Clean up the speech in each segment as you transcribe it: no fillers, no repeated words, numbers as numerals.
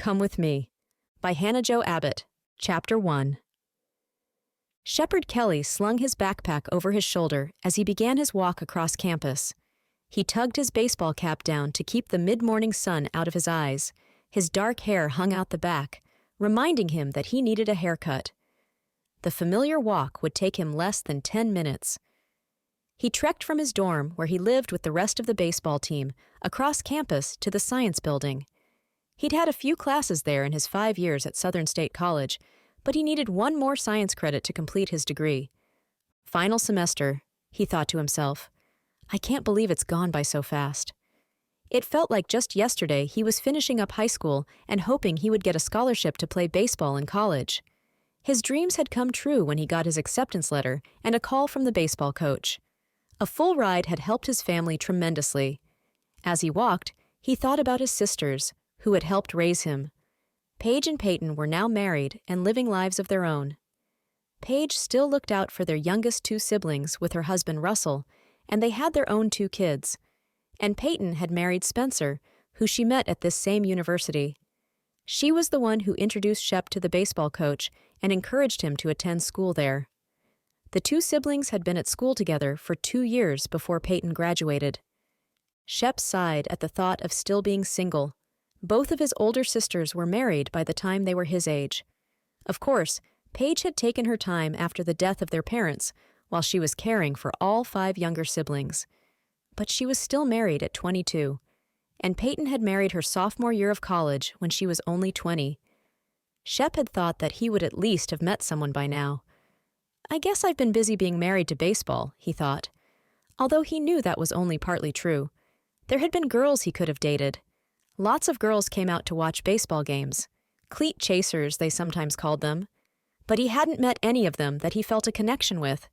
Come With Me by Hannah Jo Abbott, Chapter 1. Shep Kelly slung his backpack over his shoulder as he began his walk across campus. He tugged his baseball cap down to keep the mid-morning sun out of his eyes. His dark hair hung out the back, reminding him that he needed a haircut. The familiar walk would take him less than 10 minutes. He trekked from his dorm, where he lived with the rest of the baseball team, across campus to the science building. He'd had a few classes there in his 5 years at Southern State College, but he needed one more science credit to complete his degree. Final semester, he thought to himself. I can't believe it's gone by so fast. It felt like just yesterday he was finishing up high school and hoping he would get a scholarship to play baseball in college. His dreams had come true when he got his acceptance letter and a call from the baseball coach. A full ride had helped his family tremendously. As he walked, he thought about his sisters, who had helped raise him. Paige and Peyton were now married and living lives of their own. Paige still looked out for their youngest 2 siblings with her husband Russell, and they had their own 2 kids. And Peyton had married Spencer, who she met at this same university. She was the one who introduced Shep to the baseball coach and encouraged him to attend school there. The 2 siblings had been at school together for 2 years before Peyton graduated. Shep sighed at the thought of still being single. Both of his older sisters were married by the time they were his age. Of course, Paige had taken her time after the death of their parents, while she was caring for all 5 younger siblings. But she was still married at 22, and Peyton had married her sophomore year of college when she was only 20. Shep had thought that he would at least have met someone by now. I guess I've been busy being married to baseball, he thought. Although he knew that was only partly true. There had been girls he could have dated. Lots of girls came out to watch baseball games. Cleat chasers, they sometimes called them. But he hadn't met any of them that he felt a connection with.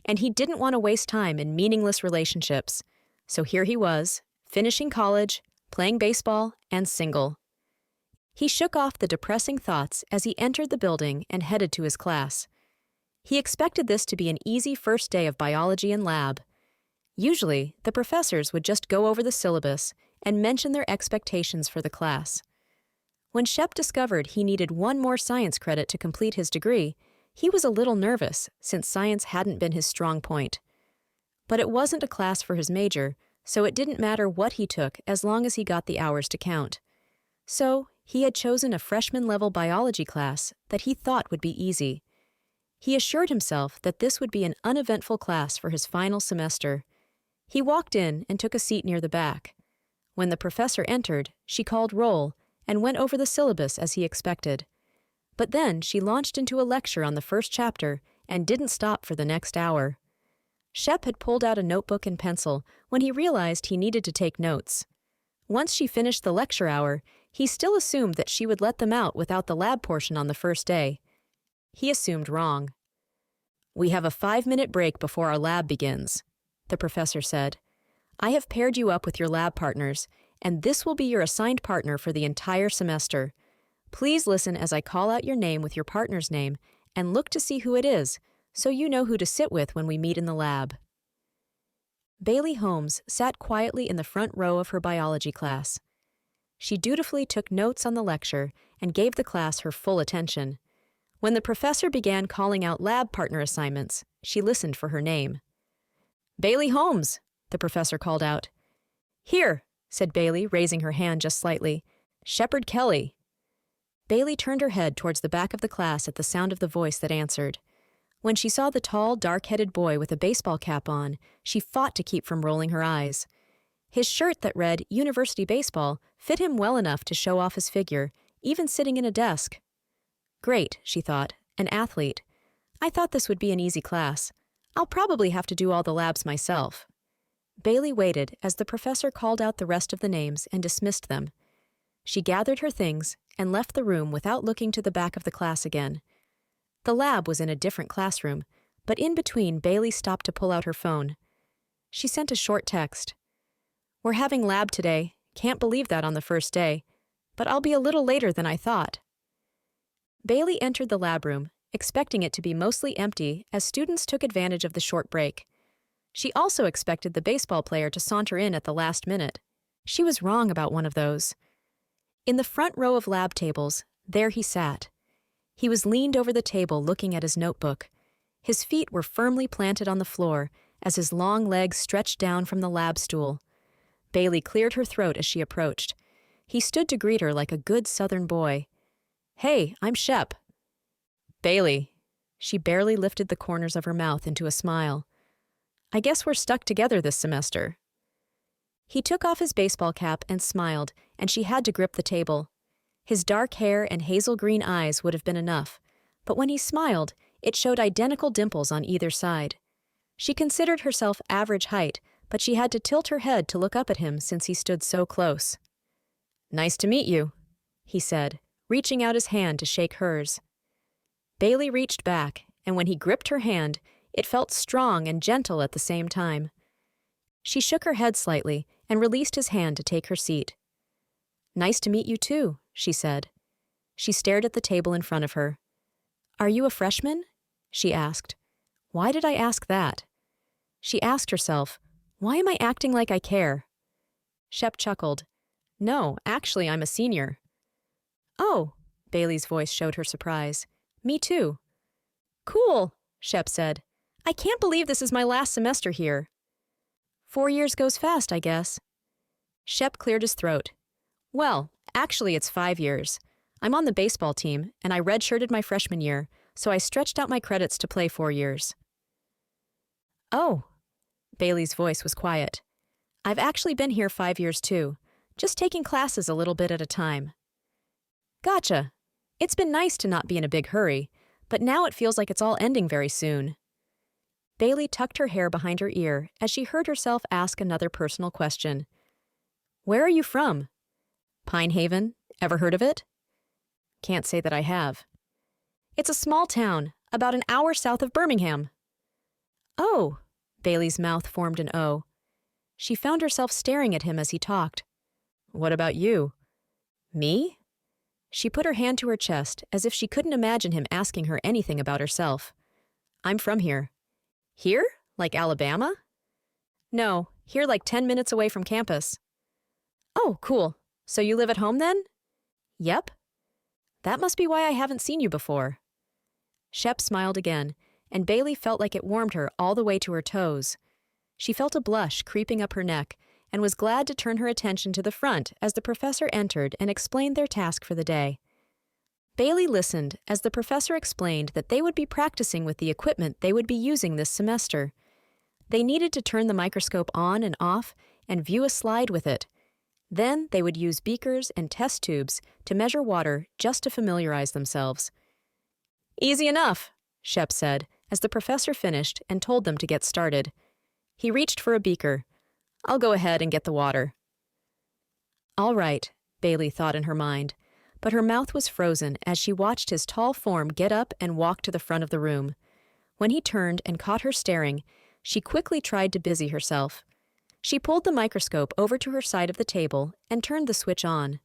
And he didn't want to waste time in meaningless relationships. So here he was, finishing college, playing baseball, and single. He shook off the depressing thoughts as he entered the building and headed to his class. He expected this to be an easy first day of biology and lab. Usually, the professors would just go over the syllabus and mention their expectations for the class. When Shep discovered he needed one more science credit to complete his degree, he was a little nervous since science hadn't been his strong point. But it wasn't a class for his major, so it didn't matter what he took as long as he got the hours to count. So, he had chosen a freshman-level biology class that he thought would be easy. He assured himself that this would be an uneventful class for his final semester. He walked in and took a seat near the back. When the professor entered, she called roll and went over the syllabus as he expected. But then she launched into a lecture on the first chapter and didn't stop for the next hour. Shep had pulled out a notebook and pencil when he realized he needed to take notes. Once she finished the lecture hour, he still assumed that she would let them out without the lab portion on the first day. He assumed wrong. "We have a 5-minute break before our lab begins," the professor said. "I have paired you up with your lab partners, and this will be your assigned partner for the entire semester. Please listen as I call out your name with your partner's name and look to see who it is, so you know who to sit with when we meet in the lab." Bailey Holmes sat quietly in the front row of her biology class. She dutifully took notes on the lecture and gave the class her full attention. When the professor began calling out lab partner assignments, she listened for her name. "Bailey Holmes," the professor called out. "Here," said Bailey, raising her hand just slightly. "Shep Kelly." Bailey turned her head towards the back of the class at the sound of the voice that answered. When she saw the tall, dark-headed boy with a baseball cap on, she fought to keep from rolling her eyes. His shirt that read University Baseball fit him well enough to show off his figure, even sitting in a desk. Great, she thought, an athlete. I thought this would be an easy class. I'll probably have to do all the labs myself. Bailey waited as the professor called out the rest of the names and dismissed them. She gathered her things and left the room without looking to the back of the class again. The lab was in a different classroom, but in between Bailey stopped to pull out her phone. She sent a short text. "We're having lab today. Can't believe that on the first day. But I'll be a little later than I thought." Bailey entered the lab room, expecting it to be mostly empty as students took advantage of the short break. She also expected the baseball player to saunter in at the last minute. She was wrong about one of those. In the front row of lab tables, there he sat. He was leaned over the table looking at his notebook. His feet were firmly planted on the floor as his long legs stretched down from the lab stool. Bailey cleared her throat as she approached. He stood to greet her like a good Southern boy. "Hey, I'm Shep." "Bailey." She barely lifted the corners of her mouth into a smile. "I guess we're stuck together this semester." He took off his baseball cap and smiled, and she had to grip the table. His dark hair and hazel green eyes would have been enough, but when he smiled, it showed identical dimples on either side. She considered herself average height, but she had to tilt her head to look up at him since he stood so close. "Nice to meet you," he said, reaching out his hand to shake hers. Bailey reached back, and when he gripped her hand, it felt strong and gentle at the same time. She shook her head slightly and released his hand to take her seat. "Nice to meet you too," she said. She stared at the table in front of her. "Are you a freshman?" she asked. Why did I ask that? She asked herself, why am I acting like I care? Shep chuckled. "No, actually, I'm a senior." "Oh," Bailey's voice showed her surprise. "Me too." "Cool," Shep said. "I can't believe this is my last semester here." 4 years goes fast, I guess. Shep cleared his throat. "Well, actually it's 5 years. I'm on the baseball team, and I redshirted my freshman year, so I stretched out my credits to play 4 years." "Oh." Bailey's voice was quiet. "I've actually been here 5 years too, just taking classes a little bit at a time." "Gotcha. It's been nice to not be in a big hurry, but now it feels like it's all ending very soon." Bailey tucked her hair behind her ear as she heard herself ask another personal question. "Where are you from?" "Pine Haven. Ever heard of it?" "Can't say that I have." "It's a small town, about an hour south of Birmingham." "Oh," Bailey's mouth formed an O. She found herself staring at him as he talked. "What about you?" "Me?" She put her hand to her chest as if she couldn't imagine him asking her anything about herself. "I'm from here." "Here? Like Alabama?" "No, here like 10 minutes away from campus." "Oh, cool. So you live at home then?" "Yep." "That must be why I haven't seen you before." Shep smiled again, and Bailey felt like it warmed her all the way to her toes. She felt a blush creeping up her neck and was glad to turn her attention to the front as the professor entered and explained their task for the day. Bailey listened as the professor explained that they would be practicing with the equipment they would be using this semester. They needed to turn the microscope on and off and view a slide with it. Then they would use beakers and test tubes to measure water just to familiarize themselves. "Easy enough," Shep said, as the professor finished and told them to get started. He reached for a beaker. "I'll go ahead and get the water." "All right," Bailey thought in her mind, but her mouth was frozen as she watched his tall form get up and walk to the front of the room. When he turned and caught her staring, she quickly tried to busy herself. She pulled the microscope over to her side of the table and turned the switch on.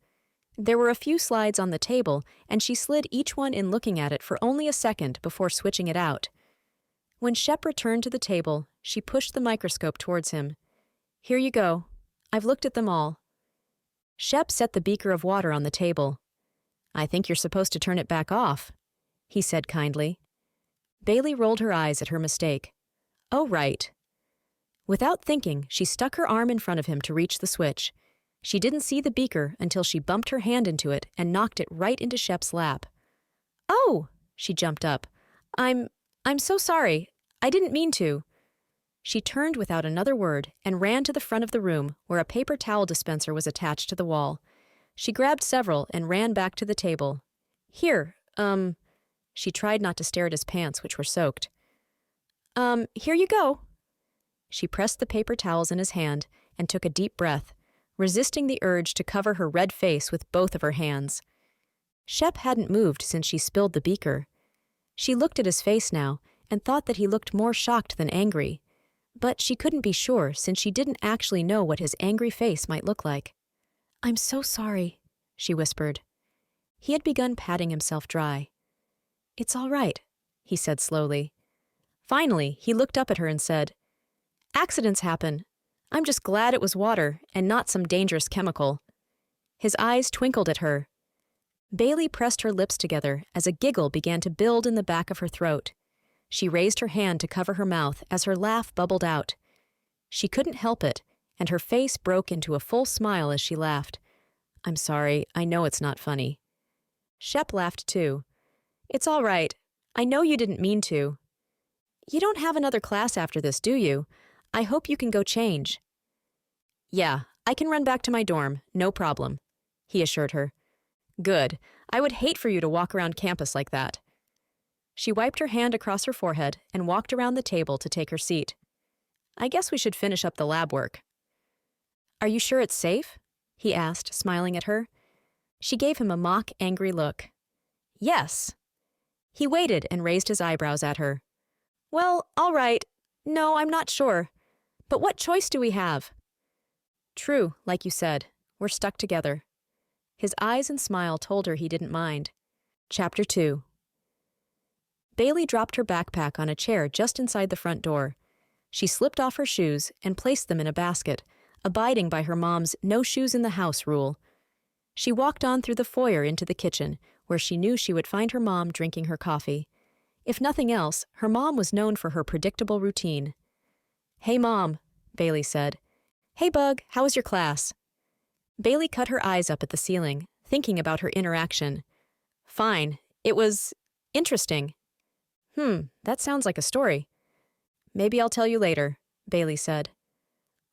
There were a few slides on the table, and she slid each one in looking at it for only a second before switching it out. When Shep returned to the table, she pushed the microscope towards him. "Here you go. I've looked at them all." Shep set the beaker of water on the table. "I think you're supposed to turn it back off," he said kindly. Bailey rolled her eyes at her mistake. "Oh, right." Without thinking, she stuck her arm in front of him to reach the switch. She didn't see the beaker until she bumped her hand into it and knocked it right into Shep's lap. "Oh!" She jumped up. I'm so sorry. I didn't mean to." She turned without another word and ran to the front of the room where a paper towel dispenser was attached to the wall. She grabbed several and ran back to the table. "Here, She tried not to stare at his pants, which were soaked. Here you go." She pressed the paper towels in his hand and took a deep breath, resisting the urge to cover her red face with both of her hands. Shep hadn't moved since she spilled the beaker. She looked at his face now and thought that he looked more shocked than angry, but she couldn't be sure since she didn't actually know what his angry face might look like. "I'm so sorry," she whispered. He had begun patting himself dry. "It's all right," he said slowly. Finally, he looked up at her and said, "Accidents happen. I'm just glad it was water and not some dangerous chemical." His eyes twinkled at her. Bailey pressed her lips together as a giggle began to build in the back of her throat. She raised her hand to cover her mouth as her laugh bubbled out. She couldn't help it, and her face broke into a full smile as she laughed. "I'm sorry, I know it's not funny." Shep laughed too. "It's all right. I know you didn't mean to." "You don't have another class after this, do you? I hope you can go change." "Yeah, I can run back to my dorm, no problem," he assured her. "Good. I would hate for you to walk around campus like that." She wiped her hand across her forehead and walked around the table to take her seat. "I guess we should finish up the lab work." "Are you sure it's safe?" he asked, smiling at her. She gave him a mock, angry look. "Yes." He waited and raised his eyebrows at her. "Well, all right. No, I'm not sure. But what choice do we have?" "True, like you said. We're stuck together." His eyes and smile told her he didn't mind. Chapter 2. Bailey dropped her backpack on a chair just inside the front door. She slipped off her shoes and placed them in a basket, abiding by her mom's no shoes in the house rule. She walked on through the foyer into the kitchen, where she knew she would find her mom drinking her coffee. If nothing else, her mom was known for her predictable routine. "Hey, Mom," Bailey said. "Hey, Bug, how was your class?" Bailey cut her eyes up at the ceiling, thinking about her interaction. "Fine. It was interesting." That sounds like a story." "Maybe I'll tell you later," Bailey said.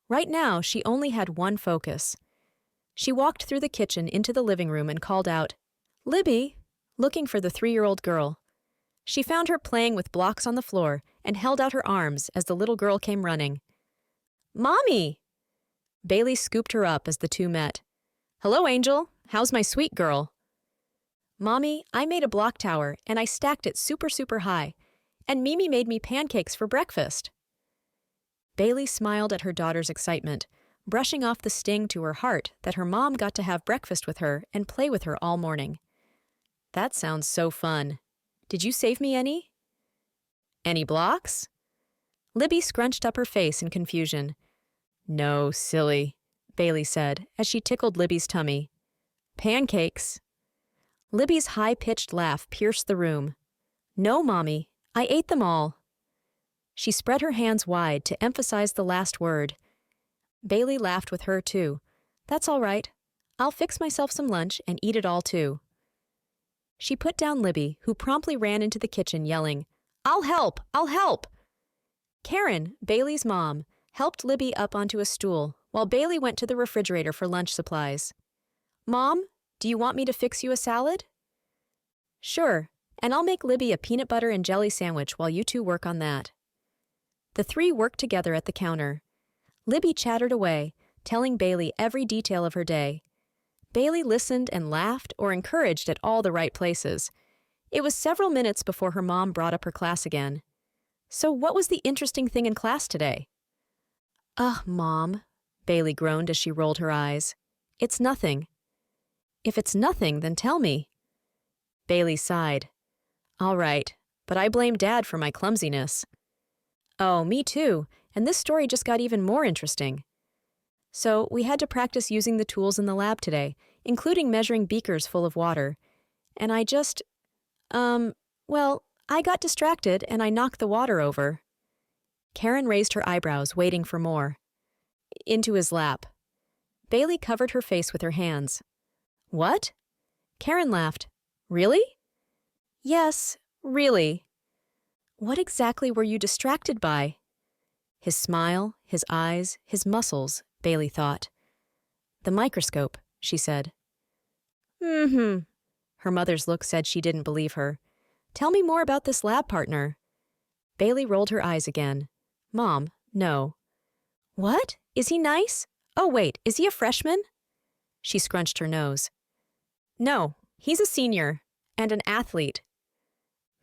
Right now, she only had one focus. She walked through the kitchen into the living room and called out, "Libby," looking for the 3-year-old girl. She found her playing with blocks on the floor and held out her arms as the little girl came running. "Mommy!" Bailey scooped her up as the two met. "Hello, Angel. How's my sweet girl?" "Mommy, I made a block tower and I stacked it super, super high. And Mimi made me pancakes for breakfast." Bailey smiled at her daughter's excitement, brushing off the sting to her heart that her mom got to have breakfast with her and play with her all morning. "That sounds so fun. Did you save me any?" "Any blocks?" Libby scrunched up her face in confusion. "No, silly," Bailey said as she tickled Libby's tummy. "Pancakes." Libby's high-pitched laugh pierced the room. "No, Mommy, I ate them all." She spread her hands wide to emphasize the last word. Bailey laughed with her, too. "That's all right. I'll fix myself some lunch and eat it all, too." She put down Libby, who promptly ran into the kitchen yelling, "I'll help! I'll help!" Karen, Bailey's mom, helped Libby up onto a stool while Bailey went to the refrigerator for lunch supplies. "Mom, do you want me to fix you a salad?" "Sure, and I'll make Libby a peanut butter and jelly sandwich while you two work on that." The three worked together at the counter. Libby chattered away, telling Bailey every detail of her day. Bailey listened and laughed or encouraged at all the right places. It was several minutes before her mom brought up her class again. "So what was the interesting thing in class today?" Mom," Bailey groaned as she rolled her eyes. "It's nothing." "If it's nothing, then tell me." Bailey sighed. "All right, but I blame Dad for my clumsiness." "Oh, me too, and this story just got even more interesting." "So we had to practice using the tools in the lab today, including measuring beakers full of water. And I just, I got distracted and I knocked the water over." Karen raised her eyebrows, waiting for more. "Into his lap." Bailey covered her face with her hands. "What?" Karen laughed. "Really?" "Yes, really." "What exactly were you distracted by?" His smile, his eyes, his muscles, Bailey thought. "The microscope," she said. Her mother's look said she didn't believe her. "Tell me more about this lab partner." Bailey rolled her eyes again. "Mom, no." "What? Is he nice? Oh, wait, is he a freshman?" She scrunched her nose. "No, he's a senior, and an athlete."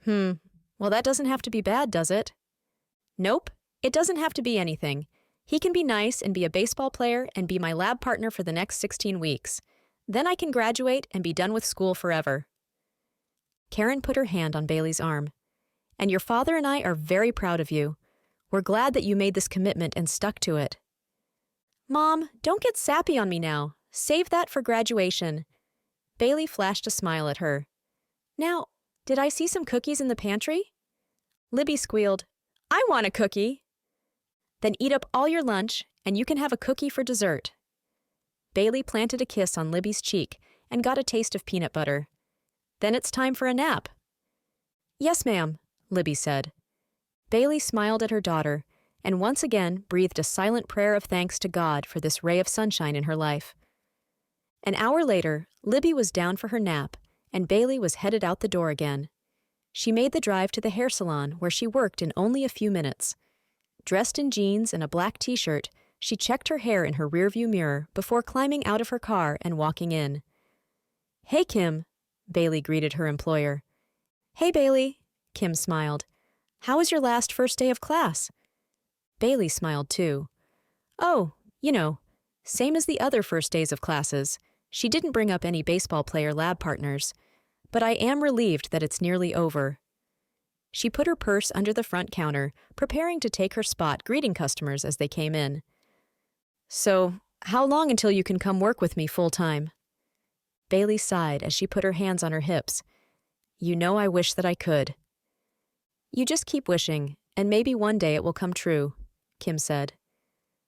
Well, that doesn't have to be bad, does it?" "Nope, it doesn't have to be anything. He can be nice and be a baseball player and be my lab partner for the next 16 weeks. Then I can graduate and be done with school forever." Karen put her hand on Bailey's arm. "And your father and I are very proud of you. We're glad that you made this commitment and stuck to it." "Mom, don't get sappy on me now. Save that for graduation. Bailey flashed a smile at her. Now, did I see some cookies in the pantry? Libby squealed, I want a cookie. Then eat up all your lunch, and you can have a cookie for dessert. Bailey planted a kiss on Libby's cheek and got a taste of peanut butter. Then it's time for a nap. Yes, ma'am, Libby said. Bailey smiled at her daughter and once again breathed a silent prayer of thanks to God for this ray of sunshine in her life. An hour later, Libby was down for her nap, and Bailey was headed out the door again. She made the drive to the hair salon where she worked in only a few minutes. Dressed in jeans and a black t-shirt, she checked her hair in her rearview mirror before climbing out of her car and walking in. Hey, Kim, Bailey greeted her employer. Hey, Bailey, Kim smiled. How was your last first day of class? Bailey smiled too. Oh, same as the other first days of classes. She didn't bring up any baseball player lab partners. But I am relieved that it's nearly over. She put her purse under the front counter, preparing to take her spot greeting customers as they came in. So, how long until you can come work with me full-time? Bailey sighed as she put her hands on her hips. You know I wish that I could. You just keep wishing, and maybe one day it will come true, Kim said.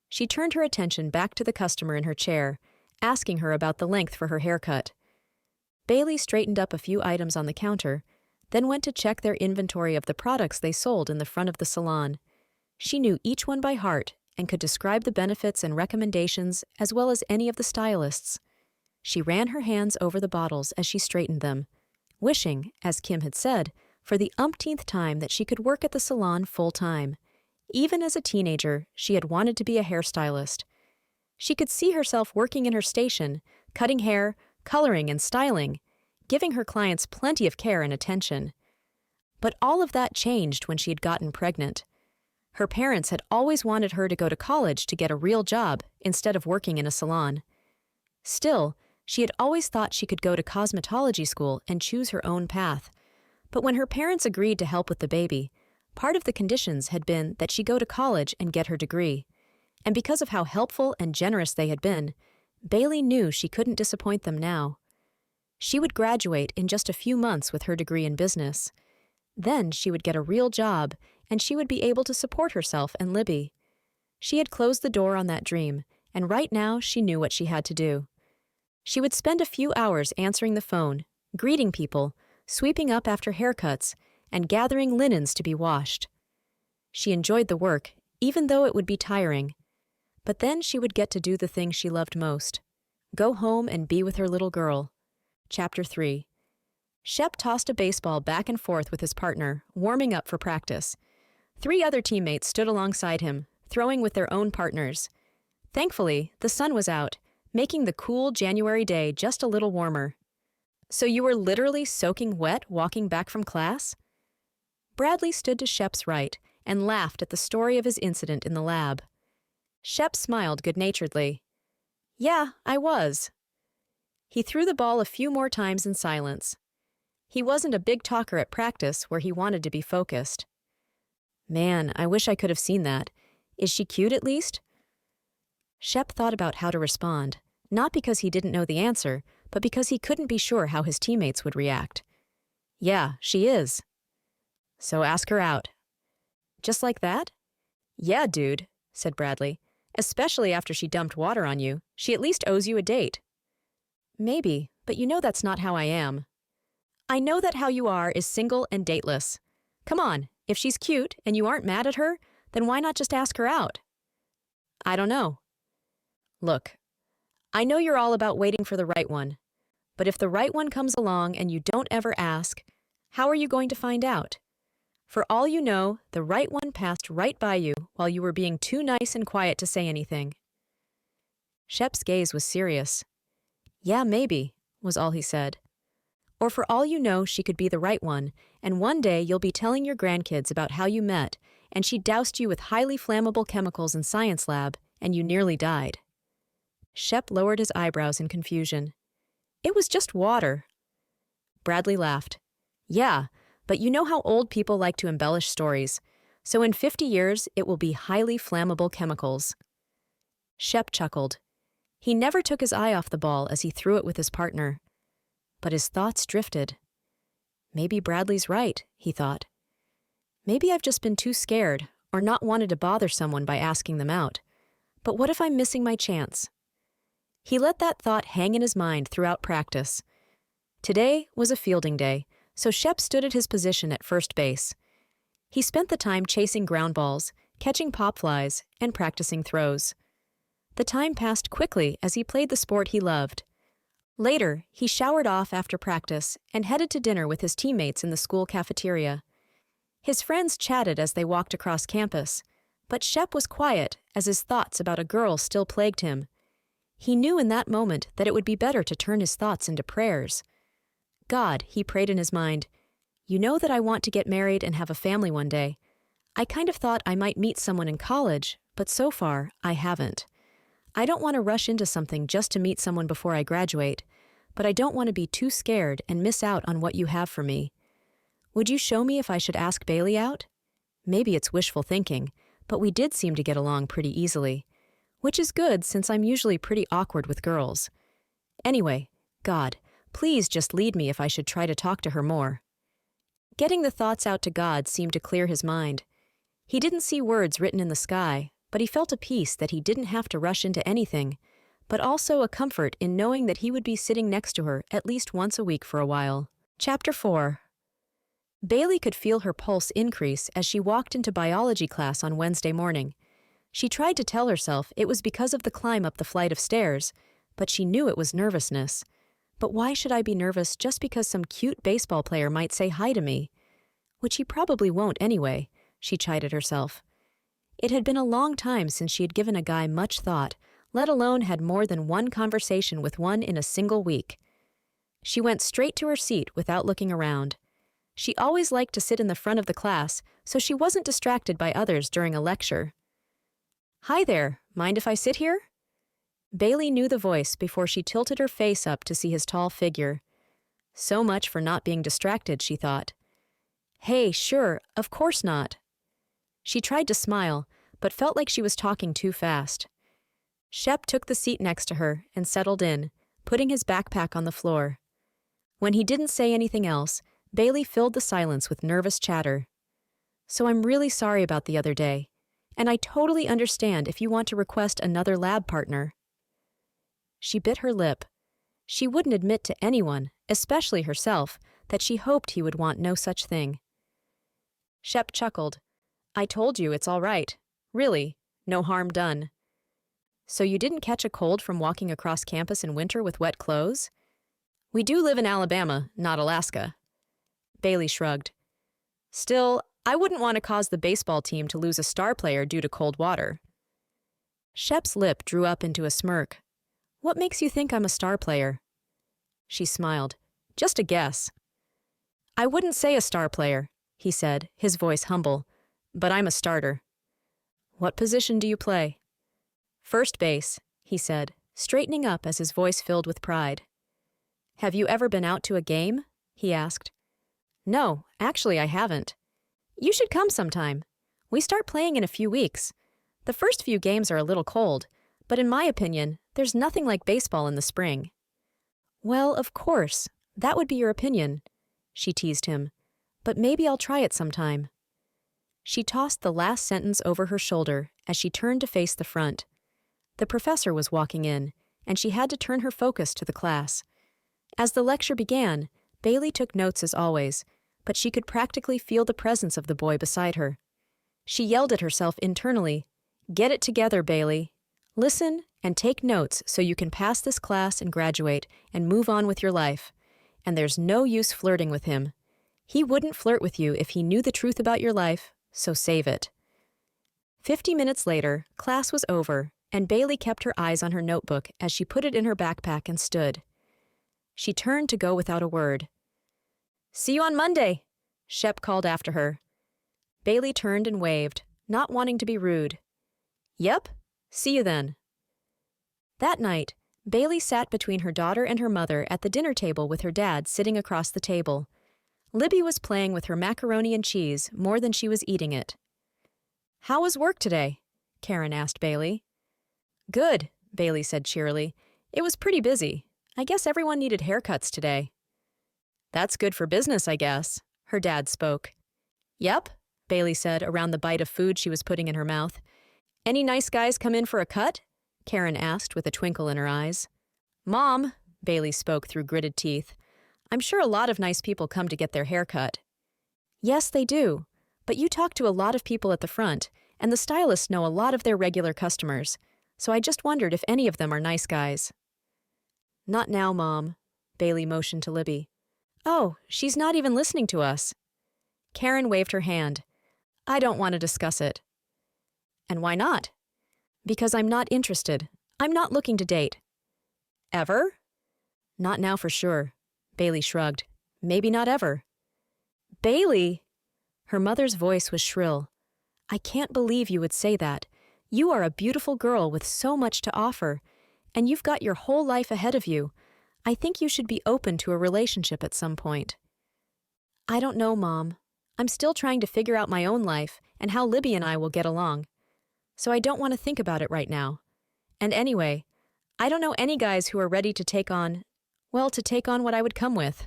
She turned her attention back to the customer in her chair, asking her about the length for her haircut. Bailey straightened up a few items on the counter, then went to check their inventory of the products they sold in the front of the salon. She knew each one by heart and could describe the benefits and recommendations as well as any of the stylists. She ran her hands over the bottles as she straightened them, wishing, as Kim had said, for the umpteenth time that she could work at the salon full-time. Even as a teenager, she had wanted to be a hairstylist. She could see herself working in her station, cutting hair, coloring and styling, giving her clients plenty of care and attention. But all of that changed when she had gotten pregnant. Her parents had always wanted her to go to college to get a real job instead of working in a salon. Still, she had always thought she could go to cosmetology school and choose her own path. But when her parents agreed to help with the baby, part of the conditions had been that she go to college and get her degree. And because of how helpful and generous they had been, Bailey knew she couldn't disappoint them now. She would graduate in just a few months with her degree in business. Then she would get a real job, and she would be able to support herself and Libby. She had closed the door on that dream, and right now she knew what she had to do. She would spend a few hours answering the phone, greeting people, sweeping up after haircuts, and gathering linens to be washed. She enjoyed the work, even though it would be tiring. But then she would get to do the thing she loved most. Go home and be with her little girl. Chapter 3. Shep tossed a baseball back and forth with his partner, warming up for practice. 3 other teammates stood alongside him, throwing with their own partners. Thankfully, the sun was out, making the cool January day just a little warmer. So you were literally soaking wet walking back from class? Bradley stood to Shep's right and laughed at the story of his incident in the lab. Shep smiled good-naturedly. Yeah, I was. He threw the ball a few more times in silence. He wasn't a big talker at practice where he wanted to be focused. Man, I wish I could have seen that. Is she cute at least? Shep thought about how to respond, not because he didn't know the answer, but because he couldn't be sure how his teammates would react. Yeah, she is. So ask her out. Just like that? Yeah, dude, said Bradley. Especially after she dumped water on you. She at least owes you a date. Maybe, but you know that's not how I am. I know that how you are is single and dateless. Come on, if she's cute and you aren't mad at her, then why not just ask her out? I don't know. Look, I know you're all about waiting for the right one, but if the right one comes along and you don't ever ask, how are you going to find out? For all you know, the right one passed right by you while you were being too nice and quiet to say anything. Shep's gaze was serious. Yeah, maybe, was all he said. Or for all you know, she could be the right one, and one day you'll be telling your grandkids about how you met, and she doused you with highly flammable chemicals in science lab, and you nearly died. Shep lowered his eyebrows in confusion. It was just water. Bradley laughed. Yeah, but you know how old people like to embellish stories, so in 50 years it will be highly flammable chemicals. Shep chuckled. He never took his eye off the ball as he threw it with his partner. But his thoughts drifted. Maybe Bradley's right, he thought. Maybe I've just been too scared or not wanted to bother someone by asking them out. But what if I'm missing my chance? He let that thought hang in his mind throughout practice. Today was a fielding day, so Shep stood at his position at first base. He spent the time chasing ground balls, catching pop flies, and practicing throws. The time passed quickly as he played the sport he loved. Later, he showered off after practice and headed to dinner with his teammates in the school cafeteria. His friends chatted as they walked across campus, but Shep was quiet as his thoughts about a girl still plagued him. He knew in that moment that it would be better to turn his thoughts into prayers. God, he prayed in his mind, you know that I want to get married and have a family one day. I kind of thought I might meet someone in college, but so far, I haven't. I don't want to rush into something just to meet someone before I graduate, but I don't want to be too scared and miss out on what you have for me. Would you show me if I should ask Bailey out? Maybe it's wishful thinking, but we did seem to get along pretty easily, which is good since I'm usually pretty awkward with girls. Anyway, God, please just lead me if I should try to talk to her more. Getting the thoughts out to God seemed to clear his mind. He didn't see words written in the sky, but he felt a peace that he didn't have to rush into anything, but also a comfort in knowing that he would be sitting next to her at least once a week for a while. Chapter 4. Bailey could feel her pulse increase as she walked into biology class on Wednesday morning. She tried to tell herself it was because of the climb up the flight of stairs, but she knew it was nervousness. But why should I be nervous just because some cute baseball player might say hi to me? Which he probably won't anyway, she chided herself. It had been a long time since she had given a guy much thought, let alone had more than one conversation with one in a single week. She went straight to her seat without looking around. She always liked to sit in the front of the class, so she wasn't distracted by others during a lecture. Hi there, mind if I sit here? Bailey knew the voice before she tilted her face up to see his tall figure. So much for not being distracted, she thought. Hey, sure, of course not. She tried to smile, but felt like she was talking too fast. Shep took the seat next to her and settled in, putting his backpack on the floor. When he didn't say anything else, Bailey filled the silence with nervous chatter. So I'm really sorry about the other day, and I totally understand if you want to request another lab partner. She bit her lip. She wouldn't admit to anyone, especially herself, that she hoped he would want no such thing. Shep chuckled. I told you it's all right. Really, no harm done. So you didn't catch a cold from walking across campus in winter with wet clothes? We do live in Alabama, not Alaska. Bailey shrugged. Still, I wouldn't want to cause the baseball team to lose a star player due to cold water. Shep's lip drew up into a smirk. What makes you think I'm a star player? She smiled. Just a guess. I wouldn't say a star player, he said, his voice humble, but I'm a starter. What position do you play? First base, he said, straightening up as his voice filled with pride. Have you ever been out to a game? He asked. No, actually I haven't. You should come sometime. We start playing in a few weeks. The first few games are a little cold, but in my opinion, there's nothing like baseball in the spring. Well, of course, that would be your opinion, she teased him, but maybe I'll try it sometime. She tossed the last sentence over her shoulder as she turned to face the front. The professor was walking in, and she had to turn her focus to the class. As the lecture began, Bailey took notes as always, but she could practically feel the presence of the boy beside her. She yelled at herself internally, "Get it together, Bailey. Listen and take notes so you can pass this class and graduate and move on with your life. And there's no use flirting with him. He wouldn't flirt with you if he knew the truth about your life, so save it." 50 minutes later, class was over, and Bailey kept her eyes on her notebook as she put it in her backpack and stood. She turned to go without a word. "See you on Monday," Shep called after her. Bailey turned and waved, not wanting to be rude. "Yep, see you then." That night, Bailey sat between her daughter and her mother at the dinner table with her dad sitting across the table. Libby was playing with her macaroni and cheese more than she was eating it. "How was work today?" Karen asked Bailey. "Good. Bailey said cheerily. It was pretty busy. I guess everyone needed haircuts today. That's good for business, I guess, her dad spoke. Yep, Bailey said around the bite of food she was putting in her mouth. Any nice guys come in for a cut? Karen asked with a twinkle in her eyes. Mom, Bailey spoke through gritted teeth. I'm sure a lot of nice people come to get their hair cut. Yes, they do. But you talk to a lot of people at the front, and the stylists know a lot of their regular customers, so I just wondered if any of them are nice guys. Not now, Mom, Bailey motioned to Libby. Oh, she's not even listening to us. Karen waved her hand. I don't want to discuss it. And why not? Because I'm not interested. I'm not looking to date. Ever? Not now for sure. Bailey shrugged. Maybe not ever. Bailey! Her mother's voice was shrill. I can't believe you would say that. You are a beautiful girl with so much to offer, and you've got your whole life ahead of you. I think you should be open to a relationship at some point. I don't know, Mom. I'm still trying to figure out my own life and how Libby and I will get along. So I don't want to think about it right now. And anyway, I don't know any guys who are ready to take on what I would come with.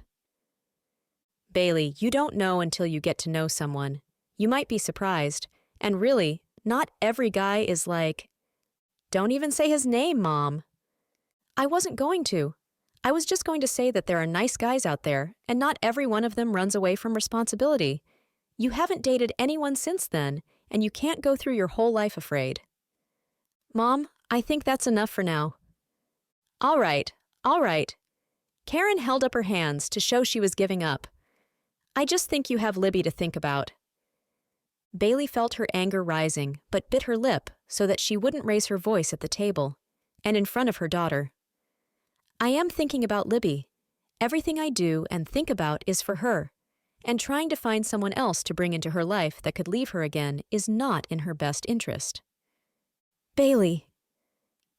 Bailey, you don't know until you get to know someone. You might be surprised. And really, not every guy is like... Don't even say his name, Mom. I wasn't going to. I was just going to say that there are nice guys out there, and not every one of them runs away from responsibility. You haven't dated anyone since then, and you can't go through your whole life afraid. Mom, I think that's enough for now. All right. Karen held up her hands to show she was giving up. I just think you have Libby to think about. Bailey felt her anger rising, but bit her lip so that she wouldn't raise her voice at the table, and in front of her daughter. I am thinking about Libby. Everything I do and think about is for her, and trying to find someone else to bring into her life that could leave her again is not in her best interest. Bailey.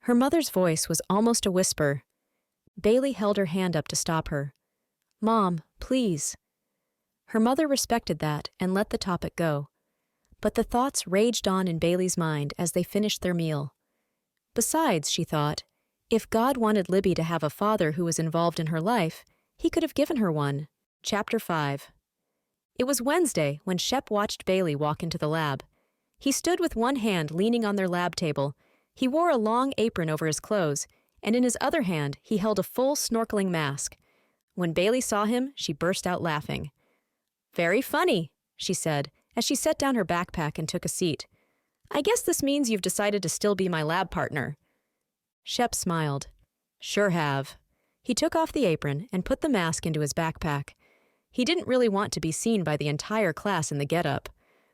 Her mother's voice was almost a whisper. Bailey held her hand up to stop her. Mom, please. Her mother respected that and let the topic go. But the thoughts raged on in Bailey's mind as they finished their meal. Besides, she thought, if God wanted Libby to have a father who was involved in her life, he could have given her one. Chapter 5. It was Wednesday when Shep watched Bailey walk into the lab. He stood with one hand leaning on their lab table. He wore a long apron over his clothes, and in his other hand he held a full snorkeling mask. When Bailey saw him, she burst out laughing. Very funny, she said, as she set down her backpack and took a seat. I guess this means you've decided to still be my lab partner. Shep smiled. Sure have. He took off the apron and put the mask into his backpack. He didn't really want to be seen by the entire class in the getup.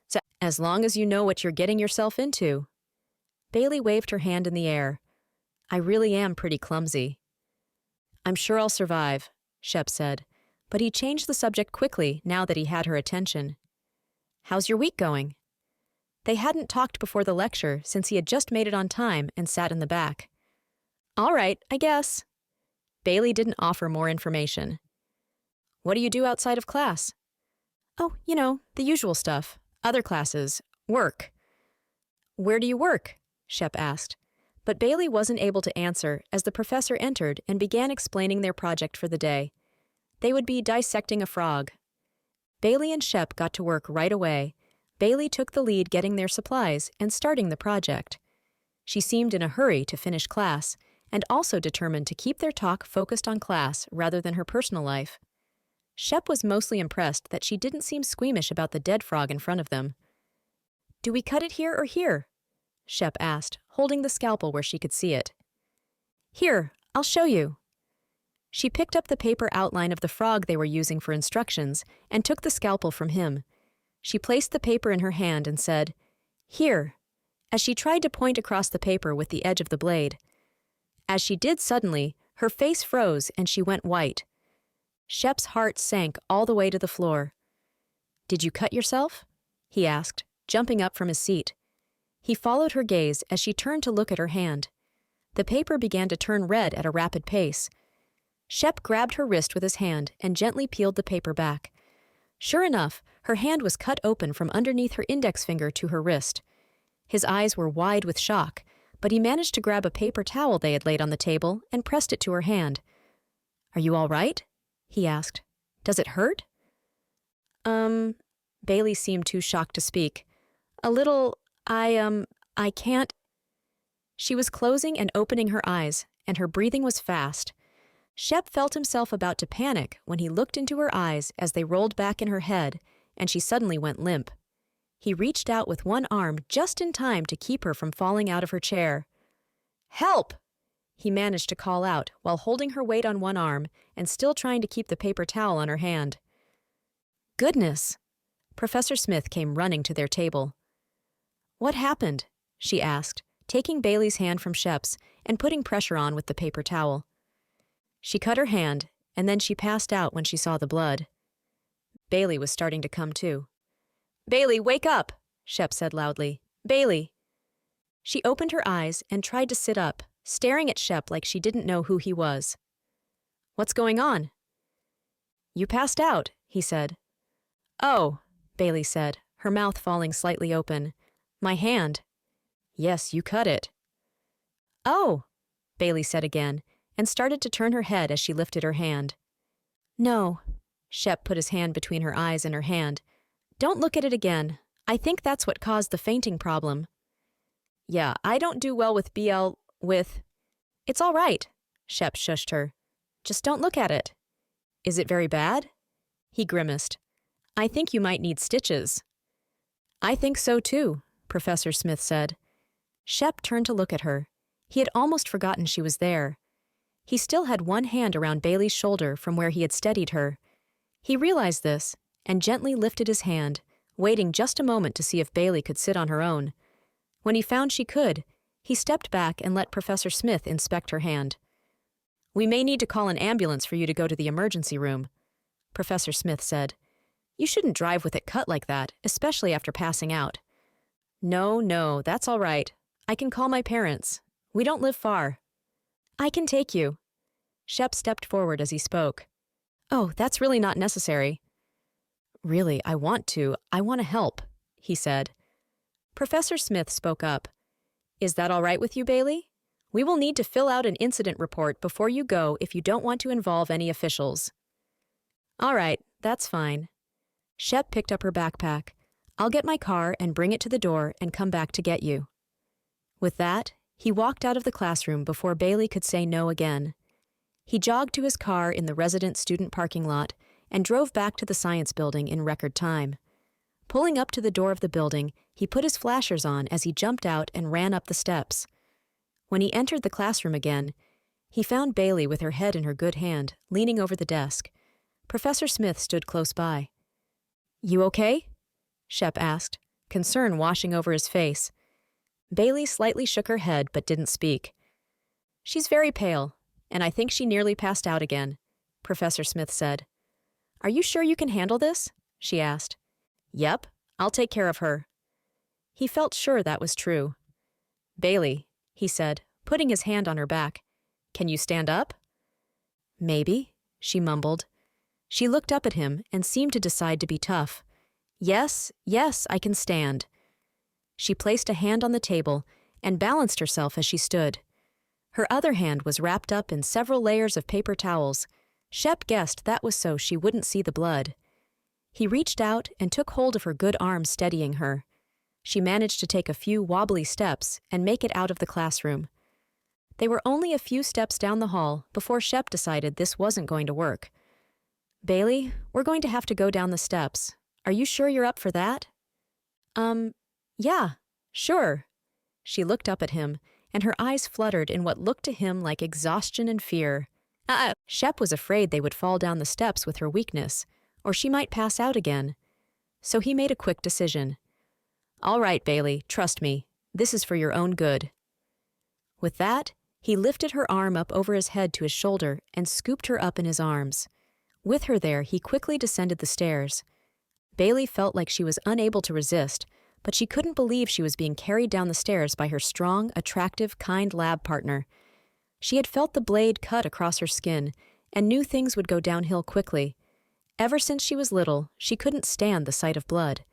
So, as long as you know what you're getting yourself into. Bailey waved her hand in the air. I really am pretty clumsy. I'm sure I'll survive, Shep said, but he changed the subject quickly now that he had her attention. How's your week going? They hadn't talked before the lecture since he had just made it on time and sat in the back. All right, I guess. Bailey didn't offer more information. What do you do outside of class? Oh, the usual stuff. Other classes. Work. Where do you work? Shep asked. But Bailey wasn't able to answer as the professor entered and began explaining their project for the day. They would be dissecting a frog. Bailey and Shep got to work right away. Bailey took the lead getting their supplies and starting the project. She seemed in a hurry to finish class, and also determined to keep their talk focused on class rather than her personal life. Shep was mostly impressed that she didn't seem squeamish about the dead frog in front of them. Do we cut it here or here? Shep asked, holding the scalpel where she could see it. Here, I'll show you. She picked up the paper outline of the frog they were using for instructions and took the scalpel from him. She placed the paper in her hand and said, Here, as she tried to point across the paper with the edge of the blade. As she did suddenly, her face froze and she went white. Shep's heart sank all the way to the floor. Did you cut yourself? He asked, jumping up from his seat. He followed her gaze as she turned to look at her hand. The paper began to turn red at a rapid pace. Shep grabbed her wrist with his hand and gently peeled the paper back. Sure enough, her hand was cut open from underneath her index finger to her wrist. His eyes were wide with shock, but he managed to grab a paper towel they had laid on the table and pressed it to her hand. "Are you all right?" he asked. "Does it hurt?" Bailey seemed too shocked to speak. "A little, I can't." She was closing and opening her eyes, and her breathing was fast. Shep felt himself about to panic when he looked into her eyes as they rolled back in her head, and she suddenly went limp. He reached out with one arm just in time to keep her from falling out of her chair. "Help!" he managed to call out while holding her weight on one arm and still trying to keep the paper towel on her hand. "Goodness!" Professor Smith came running to their table. "What happened?" she asked, taking Bailey's hand from Shep's and putting pressure on with the paper towel. She cut her hand, and then she passed out when she saw the blood. Bailey was starting to come to. "Bailey, wake up!" Shep said loudly. "Bailey!" She opened her eyes and tried to sit up, staring at Shep like she didn't know who he was. "What's going on?" "You passed out," he said. "Oh," Bailey said, her mouth falling slightly open. "My hand." "Yes, you cut it." "Oh," Bailey said again, and started to turn her head as she lifted her hand. "No." Shep put his hand between her eyes and her hand. "Don't look at it again. I think that's what caused the fainting problem." "Yeah, I don't do well with with..." "It's all right," Shep shushed her. "Just don't look at it." "Is it very bad?" He grimaced. "I think you might need stitches." "I think so too," Professor Smith said. Shep turned to look at her. He had almost forgotten she was there. He still had one hand around Bailey's shoulder from where he had steadied her. He realized this and gently lifted his hand, waiting just a moment to see if Bailey could sit on her own. When he found she could, he stepped back and let Professor Smith inspect her hand. "We may need to call an ambulance for you to go to the emergency room," Professor Smith said. "You shouldn't drive with it cut like that, especially after passing out." No, that's all right. I can call my parents. We don't live far." "I can take you." Shep stepped forward as he spoke. "Oh, that's really not necessary." "Really, I want to help," he said. Professor Smith spoke up. "Is that all right with you, Bailey? We will need to fill out an incident report before you go if you don't want to involve any officials." "All right, that's fine." Shep picked up her backpack. "I'll get my car and bring it to the door and come back to get you." With that, he walked out of the classroom before Bailey could say no again. He jogged to his car in the resident student parking lot and drove back to the science building in record time. Pulling up to the door of the building, he put his flashers on as he jumped out and ran up the steps. When he entered the classroom again, he found Bailey with her head in her good hand, leaning over the desk. Professor Smith stood close by. "You okay?" Shep asked, concern washing over his face. Bailey slightly shook her head but didn't speak. "She's very pale, and I think she nearly passed out again," Professor Smith said. "Are you sure you can handle this?" she asked. "Yep, I'll take care of her." He felt sure that was true. "Bailey," he said, putting his hand on her back, "can you stand up?" "Maybe," she mumbled. She looked up at him and seemed to decide to be tough. Yes, I can stand." She placed a hand on the table and balanced herself as she stood. Her other hand was wrapped up in several layers of paper towels. Shep guessed that was so she wouldn't see the blood. He reached out and took hold of her good arm, steadying her. She managed to take a few wobbly steps and make it out of the classroom. They were only a few steps down the hall before Shep decided this wasn't going to work. "Bailey, we're going to have to go down the steps. Are you sure you're up for that?" Yeah, sure." She looked up at him, and her eyes fluttered in what looked to him like exhaustion and fear. Shep was afraid they would fall down the steps with her weakness, or she might pass out again. So he made a quick decision. "All right, Bailey, trust me. This is for your own good." With that, he lifted her arm up over his head to his shoulder and scooped her up in his arms. With her there, he quickly descended the stairs. Bailey felt like she was unable to resist, but she couldn't believe she was being carried down the stairs by her strong, attractive, kind lab partner. She had felt the blade cut across her skin and knew things would go downhill quickly. Ever since she was little, she couldn't stand the sight of blood,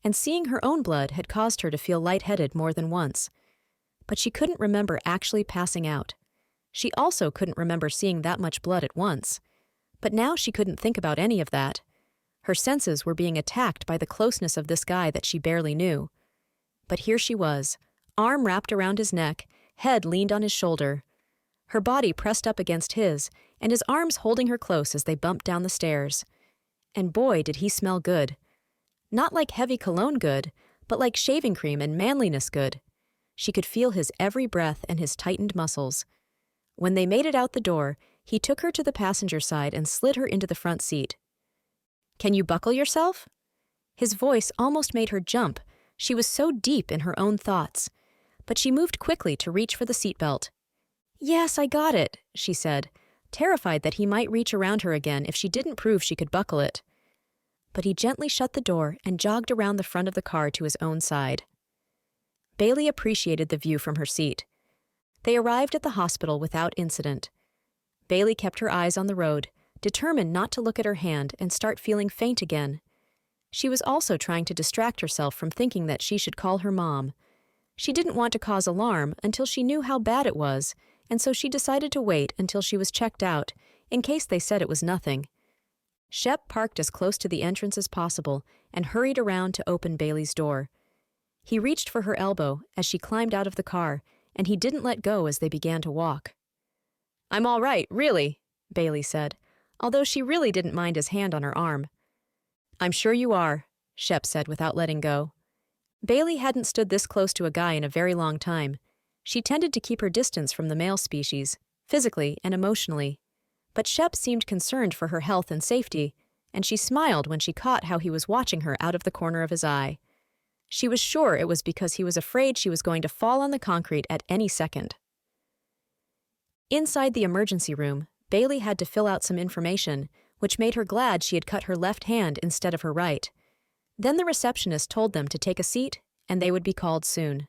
and seeing her own blood had caused her to feel lightheaded more than once. but she couldn't remember actually passing out. She also couldn't remember seeing that much blood at once. But now she couldn't think about any of that. Her senses were being attacked by the closeness of this guy that she barely knew. But here she was, arm wrapped around his neck, head leaned on his shoulder. Her body pressed up against his, and his arms holding her close as they bumped down the stairs. And boy, did he smell good. Not like heavy cologne good, but like shaving cream and manliness good. She could feel his every breath and his tightened muscles. When they made it out the door, he took her to the passenger side and slid her into the front seat. "Can you buckle yourself?" His voice almost made her jump. She was so deep in her own thoughts. But she moved quickly to reach for the seatbelt. "Yes, I got it," she said, terrified that he might reach around her again if she didn't prove she could buckle it. But he gently shut the door and jogged around the front of the car to his own side. Bailey appreciated the view from her seat. They arrived at the hospital without incident. Bailey kept her eyes on the road, determined not to look at her hand and start feeling faint again. She was also trying to distract herself from thinking that she should call her mom. She didn't want to cause alarm until she knew how bad it was, and so she decided to wait until she was checked out, in case they said it was nothing. Shep parked as close to the entrance as possible and hurried around to open Bailey's door. He reached for her elbow as she climbed out of the car, and he didn't let go as they began to walk. "I'm all right, really," Bailey said, although she really didn't mind his hand on her arm. "I'm sure you are," Shep said without letting go. Bailey hadn't stood this close to a guy in a very long time. She tended to keep her distance from the male species, physically and emotionally. But Shep seemed concerned for her health and safety, and she smiled when she caught how he was watching her out of the corner of his eye. She was sure it was because he was afraid she was going to fall on the concrete at any second. Inside the emergency room, Bailey had to fill out some information, which made her glad she had cut her left hand instead of her right. Then the receptionist told them to take a seat, and they would be called soon.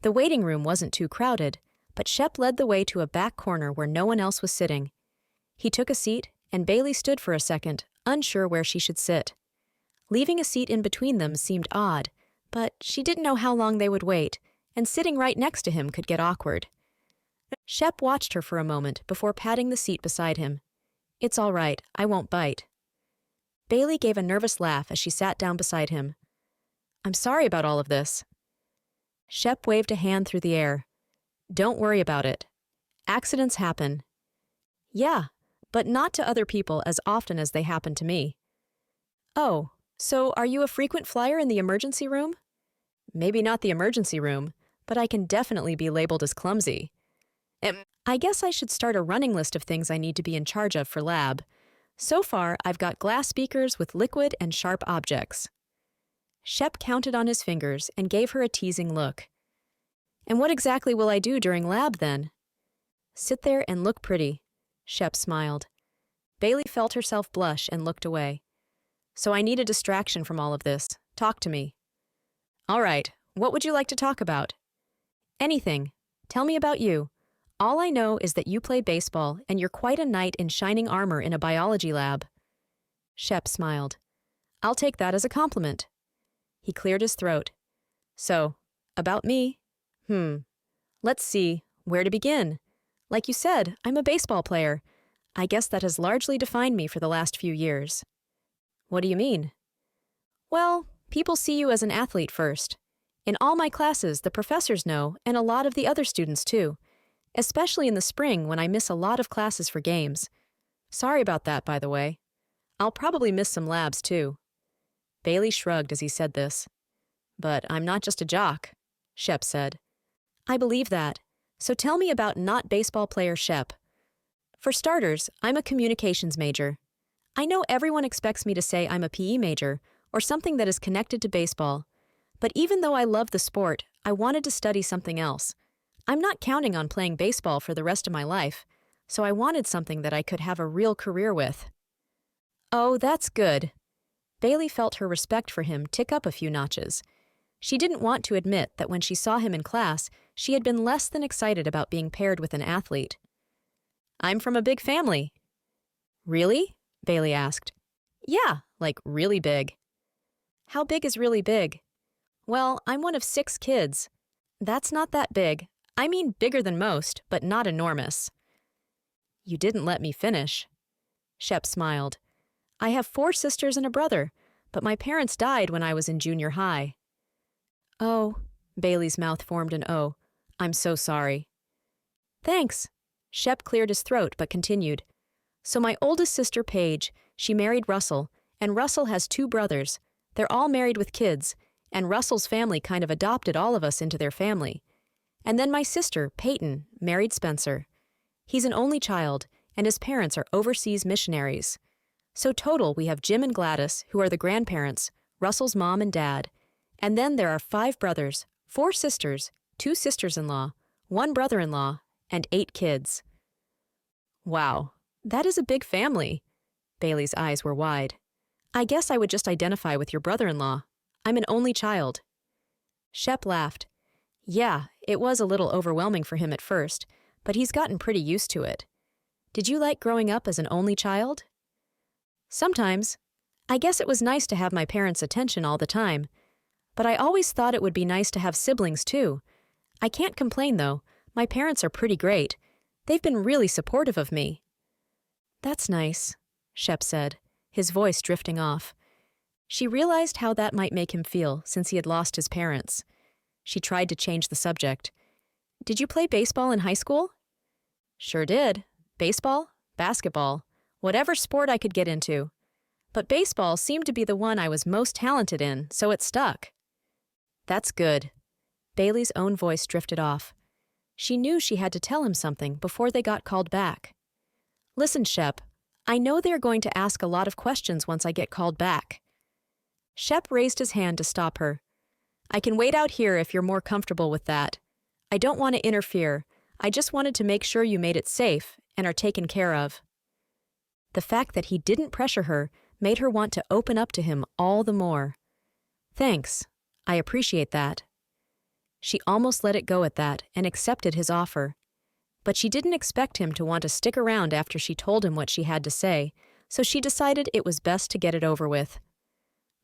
The waiting room wasn't too crowded, but Shep led the way to a back corner where no one else was sitting. He took a seat, and Bailey stood for a second, unsure where she should sit. Leaving a seat in between them seemed odd, but she didn't know how long they would wait, and sitting right next to him could get awkward. Shep watched her for a moment before patting the seat beside him. "It's all right, I won't bite." Bailey gave a nervous laugh as she sat down beside him. "I'm sorry about all of this." Shep waved a hand through the air. "Don't worry about it. Accidents happen." "Yeah, but not to other people as often as they happen to me." "Oh, so are you a frequent flyer in the emergency room?" "Maybe not the emergency room, but I can definitely be labeled as clumsy." "I guess I should start a running list of things I need to be in charge of for lab. So far, I've got glass beakers with liquid and sharp objects." Shep counted on his fingers and gave her a teasing look. "And what exactly will I do during lab, then?" "Sit there and look pretty," Shep smiled. Bailey felt herself blush and looked away. "So I need a distraction from all of this. Talk to me." "All right, what would you like to talk about?" "Anything. Tell me about you. All I know is that you play baseball and you're quite a knight in shining armor in a biology lab." Shep smiled. "I'll take that as a compliment." He cleared his throat. "So, about me? Let's see, where to begin? Like you said, I'm a baseball player. I guess that has largely defined me for the last few years." "What do you mean?" "Well, people see you as an athlete first. In all my classes, the professors know, and a lot of the other students too. Especially in the spring when I miss a lot of classes for games. Sorry about that, by the way. I'll probably miss some labs, too." Bailey shrugged as he said this. "But I'm not just a jock," Shep said. "I believe that. So tell me about not baseball player Shep." "For starters, I'm a communications major. I know everyone expects me to say I'm a PE major, or something that is connected to baseball. But even though I love the sport, I wanted to study something else. I'm not counting on playing baseball for the rest of my life, so I wanted something that I could have a real career with." "Oh, that's good." Bailey felt her respect for him tick up a few notches. She didn't want to admit that when she saw him in class, she had been less than excited about being paired with an athlete. "I'm from a big family." "Really?" Bailey asked. "Yeah, like really big." "How big is really big?" "Well, I'm one of 6 kids." That's not that big. I mean bigger than most, but not enormous. You didn't let me finish. Shep smiled. I have 4 sisters and a brother, but my parents died when I was in junior high. Oh, Bailey's mouth formed an O. I'm so sorry. Thanks. Shep cleared his throat but continued. So my oldest sister, Paige, she married Russell, and Russell has 2 brothers. They're all married with kids, and Russell's family kind of adopted all of us into their family. And then my sister, Peyton, married Spencer. He's an only child, and his parents are overseas missionaries. So total, we have Jim and Gladys, who are the grandparents, Russell's mom and dad. And then there are 5 brothers, 4 sisters, 2 sisters-in-law, 1 brother-in-law, and 8 kids. Wow, that is a big family. Bailey's eyes were wide. I guess I would just identify with your brother-in-law. I'm an only child. Shep laughed. Yeah, it was a little overwhelming for him at first, but he's gotten pretty used to it. Did you like growing up as an only child? Sometimes. I guess it was nice to have my parents' attention all the time. But I always thought it would be nice to have siblings too. I can't complain though. My parents are pretty great. They've been really supportive of me. That's nice, Shep said, his voice drifting off. She realized how that might make him feel since he had lost his parents. She tried to change the subject. Did you play baseball in high school? Sure did. Baseball, basketball, whatever sport I could get into. But baseball seemed to be the one I was most talented in, so it stuck. That's good. Bailey's own voice drifted off. She knew she had to tell him something before they got called back. Listen, Shep, I know they're going to ask a lot of questions once I get called back. Shep raised his hand to stop her. I can wait out here if you're more comfortable with that. I don't want to interfere. I just wanted to make sure you made it safe and are taken care of. The fact that he didn't pressure her made her want to open up to him all the more. Thanks. I appreciate that. She almost let it go at that and accepted his offer. But she didn't expect him to want to stick around after she told him what she had to say, so she decided it was best to get it over with.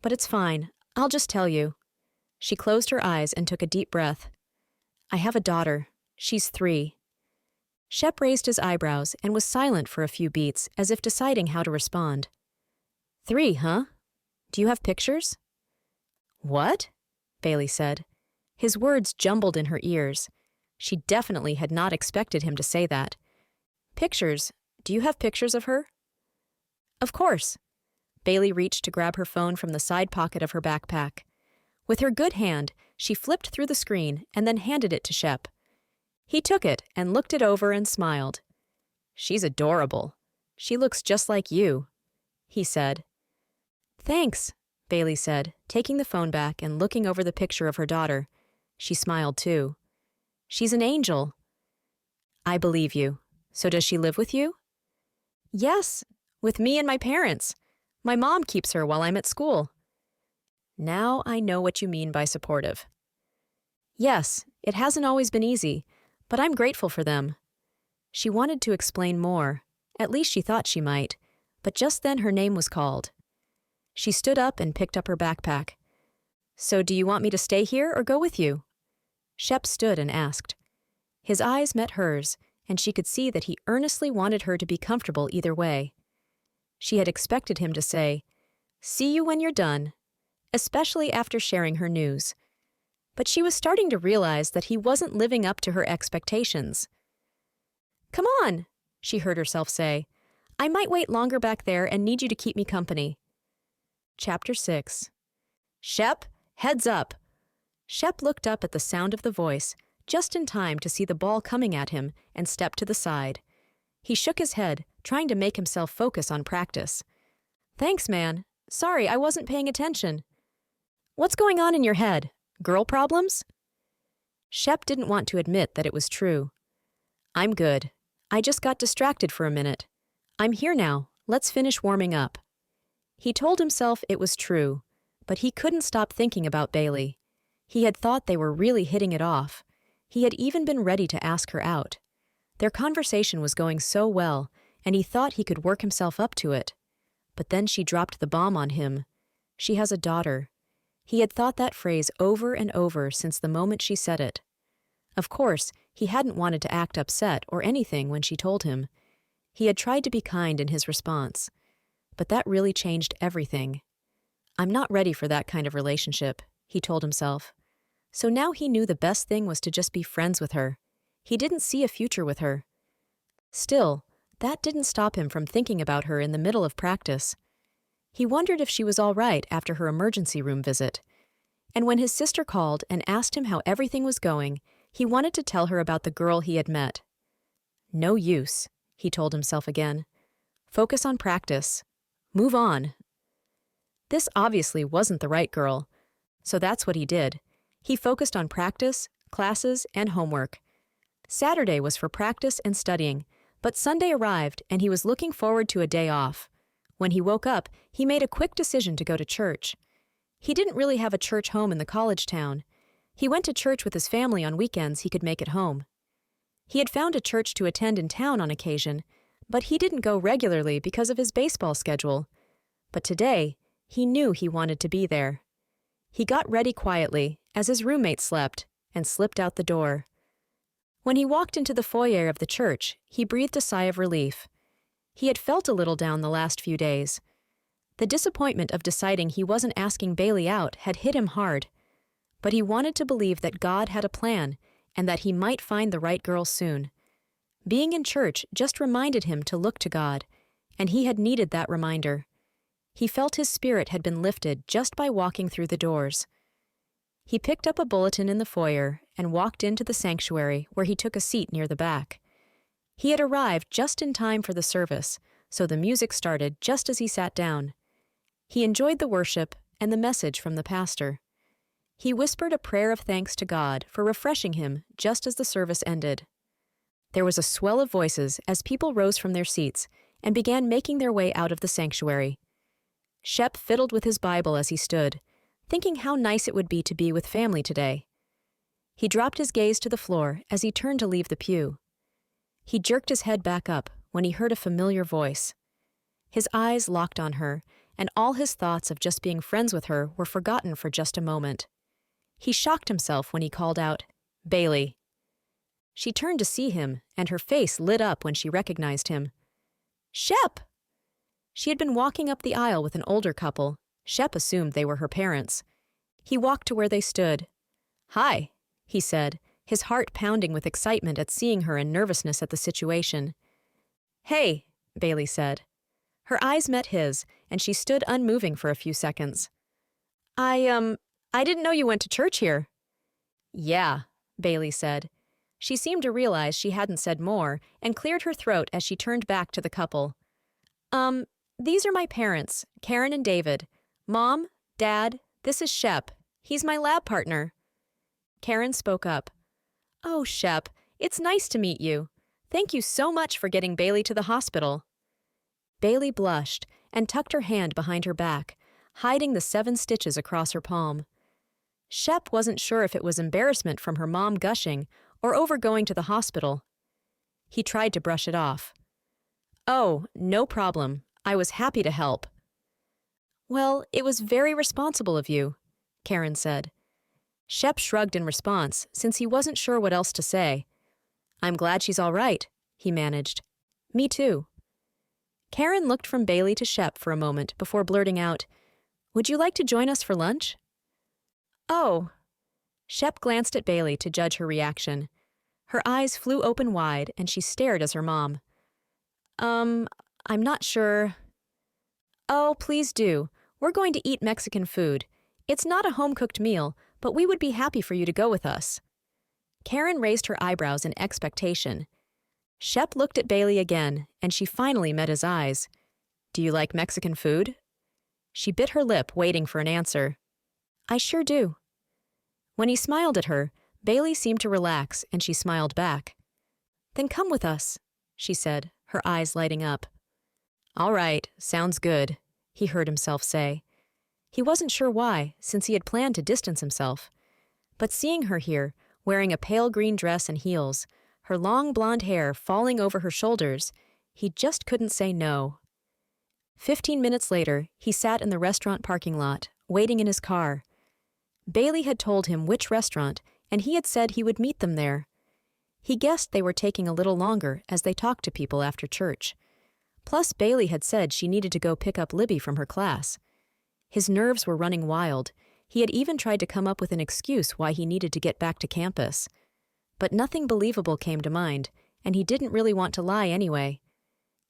But it's fine. I'll just tell you. She closed her eyes and took a deep breath. I have a daughter. She's 3. Shep raised his eyebrows and was silent for a few beats, as if deciding how to respond. 3, huh? Do you have pictures? What? Bailey said. His words jumbled in her ears. She definitely had not expected him to say that. Pictures? Do you have pictures of her? Of course. Bailey reached to grab her phone from the side pocket of her backpack. With her good hand, she flipped through the screen and then handed it to Shep. He took it and looked it over and smiled. She's adorable. She looks just like you, he said. Thanks, Bailey said, taking the phone back and looking over the picture of her daughter. She smiled too. She's an angel. I believe you. So does she live with you? Yes, with me and my parents. My mom keeps her while I'm at school. Now I know what you mean by supportive. Yes, it hasn't always been easy, but I'm grateful for them. She wanted to explain more. At least she thought she might, but just then her name was called. She stood up and picked up her backpack. So do you want me to stay here or go with you? Shep stood and asked. His eyes met hers, and she could see that he earnestly wanted her to be comfortable either way. She had expected him to say, "See you when you're done," especially after sharing her news. But she was starting to realize that he wasn't living up to her expectations. Come on, she heard herself say. I might wait longer back there and need you to keep me company. Chapter 6. Shep, heads up. Shep looked up at the sound of the voice, just in time to see the ball coming at him, and stepped to the side. He shook his head, trying to make himself focus on practice. Thanks, man. Sorry, I wasn't paying attention. What's going on in your head? Girl problems? Shep didn't want to admit that it was true. I'm good. I just got distracted for a minute. I'm here now. Let's finish warming up. He told himself it was true, but he couldn't stop thinking about Bailey. He had thought they were really hitting it off. He had even been ready to ask her out. Their conversation was going so well, and he thought he could work himself up to it. But then she dropped the bomb on him. She has a daughter. He had thought that phrase over and over since the moment she said it. Of course, he hadn't wanted to act upset or anything when she told him. He had tried to be kind in his response. But that really changed everything. I'm not ready for that kind of relationship, he told himself. So now he knew the best thing was to just be friends with her. He didn't see a future with her. Still, that didn't stop him from thinking about her in the middle of practice. He wondered if she was all right after her emergency room visit. And when his sister called and asked him how everything was going, he wanted to tell her about the girl he had met. No use, he told himself again. Focus on practice. Move on. This obviously wasn't the right girl, so that's what he did. He focused on practice, classes, and homework. Saturday was for practice and studying, but Sunday arrived and he was looking forward to a day off. When he woke up, he made a quick decision to go to church. He didn't really have a church home in the college town. He went to church with his family on weekends he could make at home. He had found a church to attend in town on occasion, but he didn't go regularly because of his baseball schedule. But today, he knew he wanted to be there. He got ready quietly, as his roommate slept, and slipped out the door. When he walked into the foyer of the church, he breathed a sigh of relief. He had felt a little down the last few days. The disappointment of deciding he wasn't asking Bailey out had hit him hard. But he wanted to believe that God had a plan and that he might find the right girl soon. Being in church just reminded him to look to God, and he had needed that reminder. He felt his spirit had been lifted just by walking through the doors. He picked up a bulletin in the foyer and walked into the sanctuary where he took a seat near the back. He had arrived just in time for the service, so the music started just as he sat down. He enjoyed the worship and the message from the pastor. He whispered a prayer of thanks to God for refreshing him just as the service ended. There was a swell of voices as people rose from their seats and began making their way out of the sanctuary. Shep fiddled with his Bible as he stood, thinking how nice it would be to be with family today. He dropped his gaze to the floor as he turned to leave the pew. He jerked his head back up when he heard a familiar voice. His eyes locked on her, and all his thoughts of just being friends with her were forgotten for just a moment. He shocked himself when he called out, "Bailey." She turned to see him, and her face lit up when she recognized him. "Shep!" She had been walking up the aisle with an older couple. Shep assumed they were her parents. He walked to where they stood. "Hi," he said, his heart pounding with excitement at seeing her and nervousness at the situation. "Hey," Bailey said. Her eyes met his, and she stood unmoving for a few seconds. I didn't know you went to church here." "Yeah," Bailey said. She seemed to realize she hadn't said more and cleared her throat as she turned back to the couple. These are my parents, Karen and David. Mom, Dad, this is Shep. He's my lab partner." Karen spoke up. "Oh, Shep, it's nice to meet you. Thank you so much for getting Bailey to the hospital." Bailey blushed and tucked her hand behind her back, hiding the 7 stitches across her palm. Shep wasn't sure if it was embarrassment from her mom gushing or over going to the hospital. He tried to brush it off. "Oh, no problem. I was happy to help." "Well, it was very responsible of you," Karen said. Shep shrugged in response, since he wasn't sure what else to say. "I'm glad she's all right," he managed. "Me too." Karen looked from Bailey to Shep for a moment before blurting out, "Would you like to join us for lunch?" "Oh." Shep glanced at Bailey to judge her reaction. Her eyes flew open wide, and she stared as her mom. I'm not sure." "Oh, please do. We're going to eat Mexican food. It's not a home-cooked meal, but we would be happy for you to go with us." Karen raised her eyebrows in expectation. Shep looked at Bailey again, and she finally met his eyes. "Do you like Mexican food?" She bit her lip, waiting for an answer. "I sure do." When he smiled at her, Bailey seemed to relax, and she smiled back. "Then come with us," she said, her eyes lighting up. "All right, sounds good," he heard himself say. He wasn't sure why, since he had planned to distance himself. But seeing her here, wearing a pale green dress and heels, her long blonde hair falling over her shoulders, he just couldn't say no. 15 minutes later, he sat in the restaurant parking lot, waiting in his car. Bailey had told him which restaurant, and he had said he would meet them there. He guessed they were taking a little longer as they talked to people after church. Plus, Bailey had said she needed to go pick up Libby from her class. His nerves were running wild. He had even tried to come up with an excuse why he needed to get back to campus. But nothing believable came to mind, and he didn't really want to lie anyway.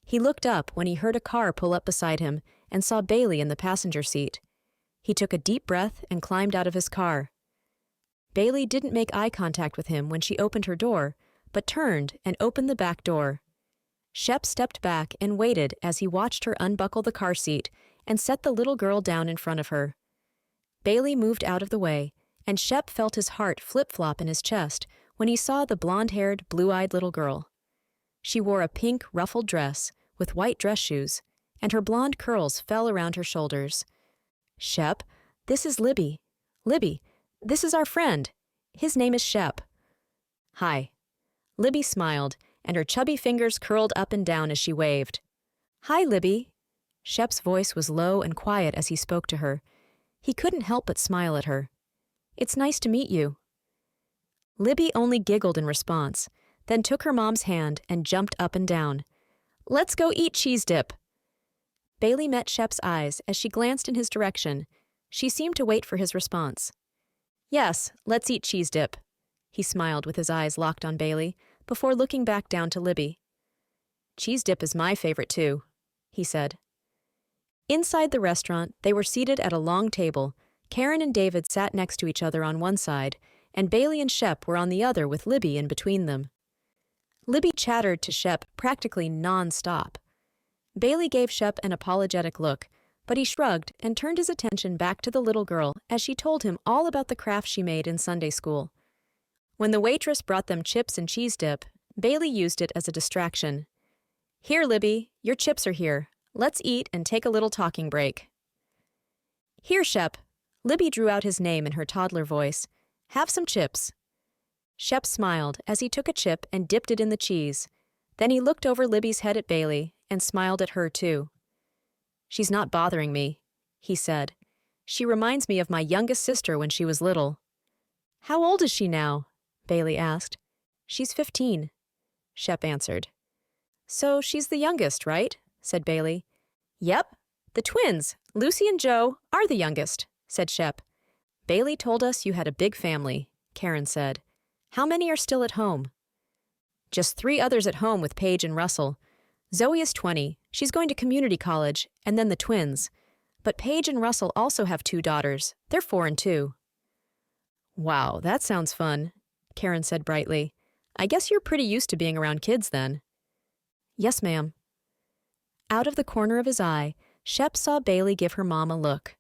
He looked up when he heard a car pull up beside him and saw Bailey in the passenger seat. He took a deep breath and climbed out of his car. Bailey didn't make eye contact with him when she opened her door, but turned and opened the back door. Shep stepped back and waited as he watched her unbuckle the car seat and set the little girl down in front of her. Bailey moved out of the way, and Shep felt his heart flip-flop in his chest when he saw the blonde-haired, blue-eyed little girl. She wore a pink, ruffled dress with white dress shoes, and her blonde curls fell around her shoulders. "Shep, this is Libby. Libby, this is our friend. His name is Shep." "Hi." Libby smiled, and her chubby fingers curled up and down as she waved. "Hi, Libby." Shep's voice was low and quiet as he spoke to her. He couldn't help but smile at her. "It's nice to meet you." Libby only giggled in response, then took her mom's hand and jumped up and down. "Let's go eat cheese dip." Bailey met Shep's eyes as she glanced in his direction. She seemed to wait for his response. "Yes, let's eat cheese dip." He smiled with his eyes locked on Bailey, before looking back down to Libby. "Cheese dip is my favorite too," he said. Inside the restaurant, they were seated at a long table. Karen and David sat next to each other on one side, and Bailey and Shep were on the other with Libby in between them. Libby chattered to Shep practically non-stop. Bailey gave Shep an apologetic look, but he shrugged and turned his attention back to the little girl as she told him all about the craft she made in Sunday school. When the waitress brought them chips and cheese dip, Bailey used it as a distraction. "Here, Libby, your chips are here. Let's eat and take a little talking break." "Here, Shep." Libby drew out his name in her toddler voice. "Have some chips." Shep smiled as he took a chip and dipped it in the cheese. Then he looked over Libby's head at Bailey and smiled at her too. "She's not bothering me," he said. "She reminds me of my youngest sister when she was little." "How old is she now?" Bailey asked. "She's 15, Shep answered. "So she's the youngest, right?" said Bailey. "Yep. The twins, Lucy and Joe, are the youngest," said Shep. "Bailey told us you had a big family," Karen said. "How many are still at home?" "Just 3 others at home with Paige and Russell. Zoe is 20. She's going to community college, and then the twins. But Paige and Russell also have 2 daughters. They're 4 and 2. "Wow, that sounds fun," Karen said brightly. "I guess you're pretty used to being around kids then." "Yes, ma'am." Out of the corner of his eye, Shep saw Bailey give her mom a look.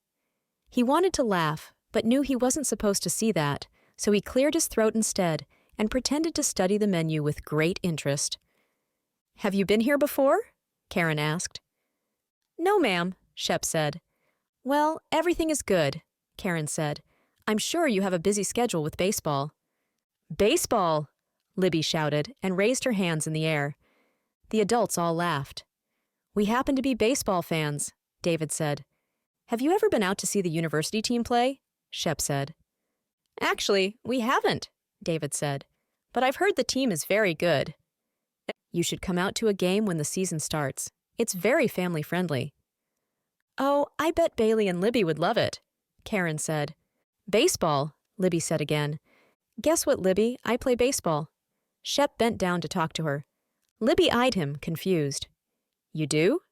He wanted to laugh, but knew he wasn't supposed to see that, so he cleared his throat instead and pretended to study the menu with great interest. "Have you been here before?" Karen asked. "No, ma'am," Shep said. "Well, everything is good," Karen said. "I'm sure you have a busy schedule with baseball." "Baseball!" Libby shouted and raised her hands in the air. The adults all laughed. "We happen to be baseball fans," David said. "Have you ever been out to see the university team play?" Shep said. "Actually, we haven't," David said. "But I've heard the team is very good." "You should come out to a game when the season starts. It's very family-friendly." "Oh, I bet Bailey and Libby would love it," Karen said. "Baseball," Libby said again. "Guess what, Libby? I play baseball." Shep bent down to talk to her. Libby eyed him, confused. "You do?"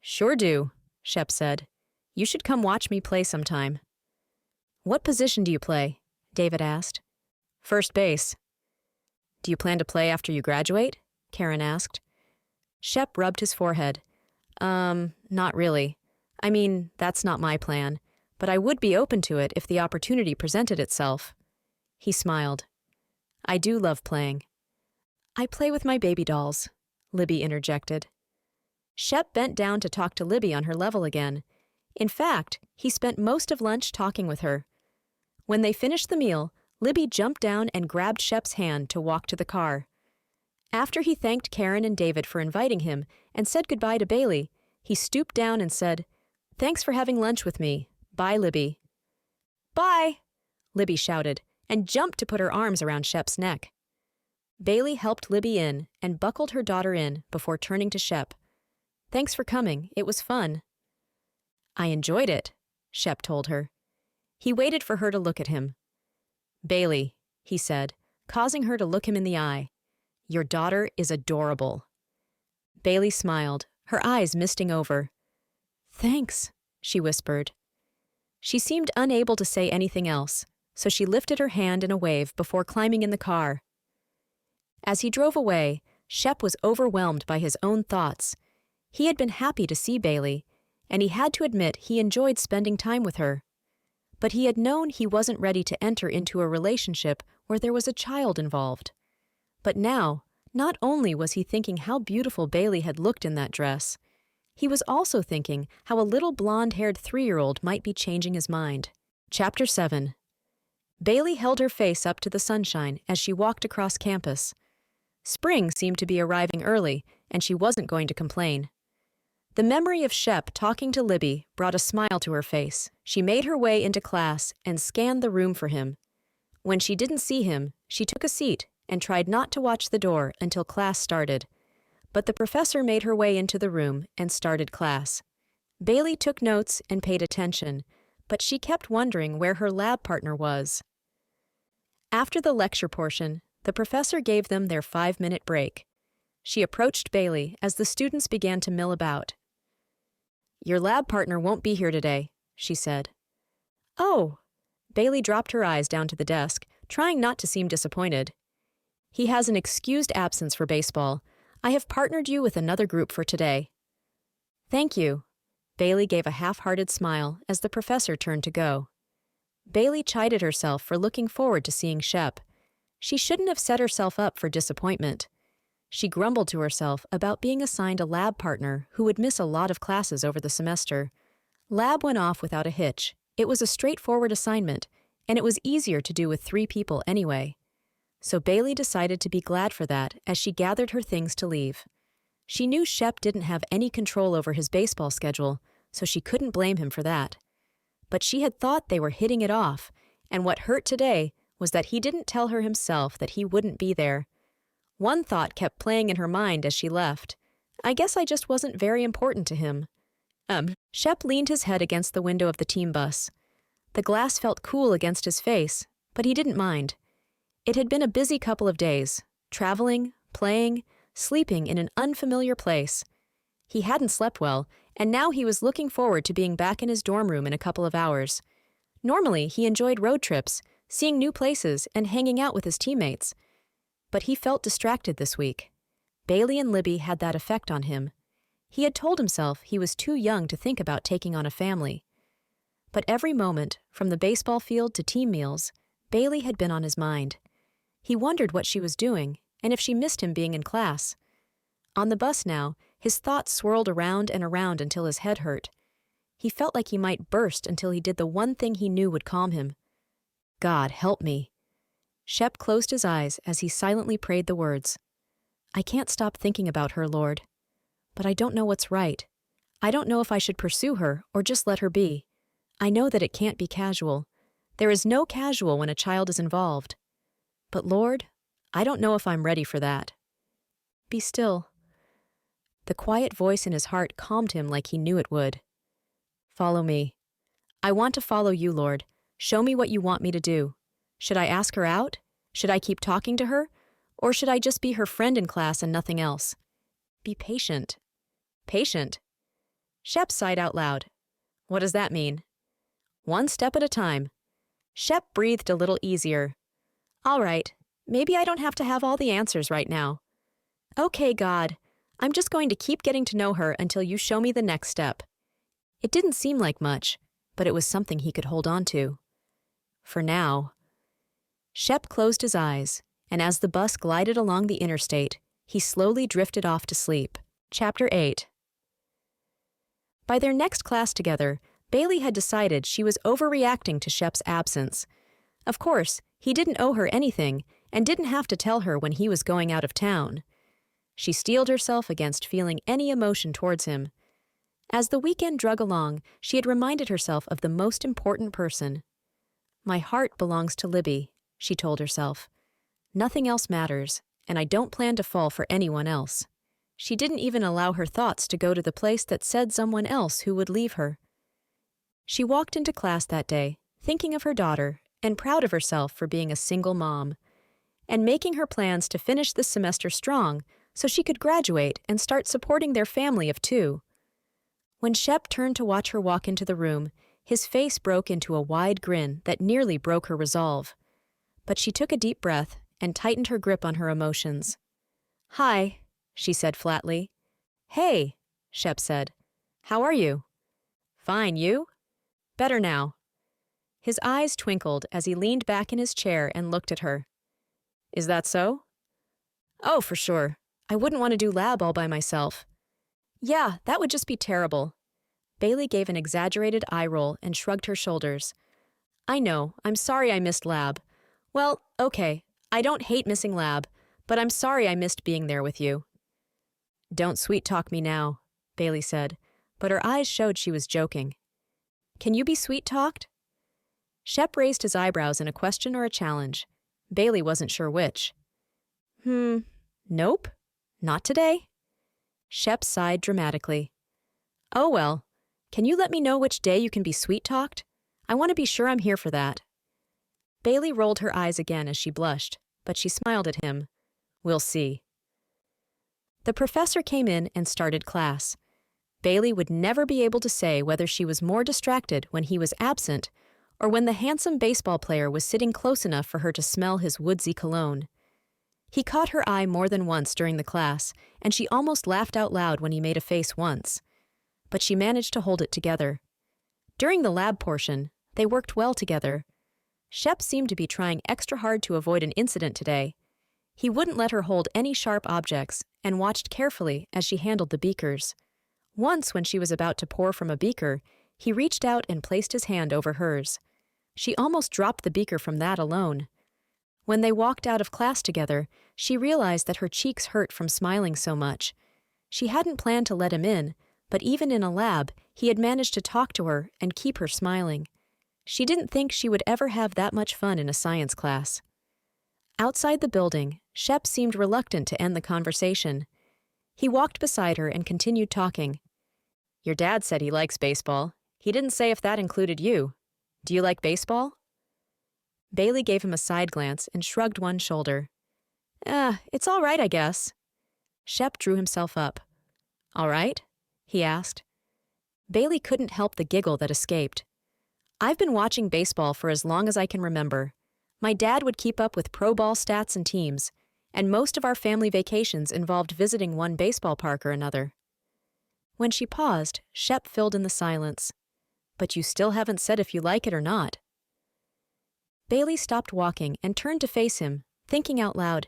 "Sure do," Shep said. "You should come watch me play sometime." "What position do you play?" David asked. "First base." "Do you plan to play after you graduate?" Karen asked. Shep rubbed his forehead. Not really. I mean, that's not my plan, but I would be open to it if the opportunity presented itself." He smiled. "I do love playing." "I play with my baby dolls," Libby interjected. Shep bent down to talk to Libby on her level again. In fact, he spent most of lunch talking with her. When they finished the meal, Libby jumped down and grabbed Shep's hand to walk to the car. After he thanked Karen and David for inviting him and said goodbye to Bailey, he stooped down and said, "Thanks for having lunch with me. Bye, Libby." "Bye," Libby shouted, and jumped to put her arms around Shep's neck. Bailey helped Libby in and buckled her daughter in before turning to Shep. "Thanks for coming. It was fun." "I enjoyed it," Shep told her. He waited for her to look at him. "Bailey," he said, causing her to look him in the eye, "your daughter is adorable." Bailey smiled, her eyes misting over. "Thanks," she whispered. She seemed unable to say anything else, so she lifted her hand in a wave before climbing in the car. As he drove away, Shep was overwhelmed by his own thoughts. He had been happy to see Bailey, and he had to admit he enjoyed spending time with her. But he had known he wasn't ready to enter into a relationship where there was a child involved. But now, not only was he thinking how beautiful Bailey had looked in that dress, he was also thinking how a little blonde-haired 3-year-old might be changing his mind. Chapter 7. Bailey held her face up to the sunshine as she walked across campus. Spring seemed to be arriving early, and she wasn't going to complain. The memory of Shep talking to Libby brought a smile to her face. She made her way into class and scanned the room for him. When she didn't see him, she took a seat and tried not to watch the door until class started. But the professor made her way into the room and started class. Bailey took notes and paid attention, but she kept wondering where her lab partner was. After the lecture portion, the professor gave them their 5-minute break. She approached Bailey as the students began to mill about. "Your lab partner won't be here today," she said. "Oh." Bailey dropped her eyes down to the desk, trying not to seem disappointed. "He has an excused absence for baseball. I have partnered you with another group for today." "Thank you." Bailey gave a half-hearted smile as the professor turned to go. Bailey chided herself for looking forward to seeing Shep. She shouldn't have set herself up for disappointment. She grumbled to herself about being assigned a lab partner who would miss a lot of classes over the semester. Lab went off without a hitch. It was a straightforward assignment, and it was easier to do with 3 people anyway. So Bailey decided to be glad for that as she gathered her things to leave. She knew Shep didn't have any control over his baseball schedule, so she couldn't blame him for that. But she had thought they were hitting it off, and what hurt today was that he didn't tell her himself that he wouldn't be there. One thought kept playing in her mind as she left. "I guess I just wasn't very important to him." Shep leaned his head against the window of the team bus. The glass felt cool against his face, but he didn't mind. It had been a busy couple of days, traveling, playing, sleeping in an unfamiliar place. He hadn't slept well, and now he was looking forward to being back in his dorm room in a couple of hours. Normally, he enjoyed road trips, seeing new places, and hanging out with his teammates. But he felt distracted this week. Bailey and Libby had that effect on him. He had told himself he was too young to think about taking on a family. But every moment, from the baseball field to team meals, Bailey had been on his mind. He wondered what she was doing, and if she missed him being in class. On the bus now, his thoughts swirled around and around until his head hurt. He felt like he might burst until he did the one thing he knew would calm him. "God, help me." Shep closed his eyes as he silently prayed the words. "I can't stop thinking about her, Lord. But I don't know what's right. I don't know if I should pursue her or just let her be. I know that it can't be casual. There is no casual when a child is involved. But Lord, I don't know if I'm ready for that. Be still." The quiet voice in his heart calmed him like he knew it would. "Follow me. I want to follow you, Lord. Show me what you want me to do. Should I ask her out? Should I keep talking to her? Or should I just be her friend in class and nothing else? Be patient." Patient? Shep sighed out loud. "What does that mean?" "One step at a time." Shep breathed a little easier. "All right, maybe I don't have to have all the answers right now. Okay, God, I'm just going to keep getting to know her until you show me the next step." It didn't seem like much, but it was something he could hold on to. For now. Shep closed his eyes, and as the bus glided along the interstate, he slowly drifted off to sleep. Chapter 8. By their next class together, Bailey had decided she was overreacting to Shep's absence. Of course, he didn't owe her anything and didn't have to tell her when he was going out of town. She steeled herself against feeling any emotion towards him. As the weekend drug along, she had reminded herself of the most important person. "My heart belongs to Libby," she told herself. Nothing else matters, and I don't plan to fall for anyone else. She didn't even allow her thoughts to go to the place that said someone else who would leave her. She walked into class that day, thinking of her daughter and proud of herself for being a single mom, and making her plans to finish this semester strong so she could graduate and start supporting their family of 2. When Shep turned to watch her walk into the room, his face broke into a wide grin that nearly broke her resolve. But she took a deep breath and tightened her grip on her emotions. "Hi," she said flatly. "Hey," Shep said. "How are you?" "Fine, you?" "Better now." His eyes twinkled as he leaned back in his chair and looked at her. "Is that so?" "Oh, for sure. I wouldn't want to do lab all by myself." "Yeah, that would just be terrible." Bailey gave an exaggerated eye roll and shrugged her shoulders. "I know. I'm sorry I missed lab." "Well, okay. I don't hate missing lab, but I'm sorry I missed being there with you." "Don't sweet-talk me now," Bailey said, but her eyes showed she was joking. "Can you be sweet-talked?" Shep raised his eyebrows in a question or a challenge. Bailey wasn't sure which. Nope. Not today." Shep sighed dramatically. "Oh well. Can you let me know which day you can be sweet-talked? I want to be sure I'm here for that." Bailey rolled her eyes again as she blushed, but she smiled at him. "We'll see." The professor came in and started class. Bailey would never be able to say whether she was more distracted when he was absent or when the handsome baseball player was sitting close enough for her to smell his woodsy cologne. He caught her eye more than once during the class, and she almost laughed out loud when he made a face once. But she managed to hold it together. During the lab portion, they worked well together. Shep seemed to be trying extra hard to avoid an incident today. He wouldn't let her hold any sharp objects and watched carefully as she handled the beakers. Once, when she was about to pour from a beaker, he reached out and placed his hand over hers. She almost dropped the beaker from that alone. When they walked out of class together, she realized that her cheeks hurt from smiling so much. She hadn't planned to let him in, but even in a lab, he had managed to talk to her and keep her smiling. She didn't think she would ever have that much fun in a science class. Outside the building, Shep seemed reluctant to end the conversation. He walked beside her and continued talking. "Your dad said he likes baseball. He didn't say if that included you. Do you like baseball?" Bailey gave him a side glance and shrugged one shoulder. It's all right, I guess." Shep drew himself up. "All right?" he asked. Bailey couldn't help the giggle that escaped. "I've been watching baseball for as long as I can remember. My dad would keep up with pro ball stats and teams, and most of our family vacations involved visiting one baseball park or another." When she paused, Shep filled in the silence. "But you still haven't said if you like it or not." Bailey stopped walking and turned to face him, thinking out loud,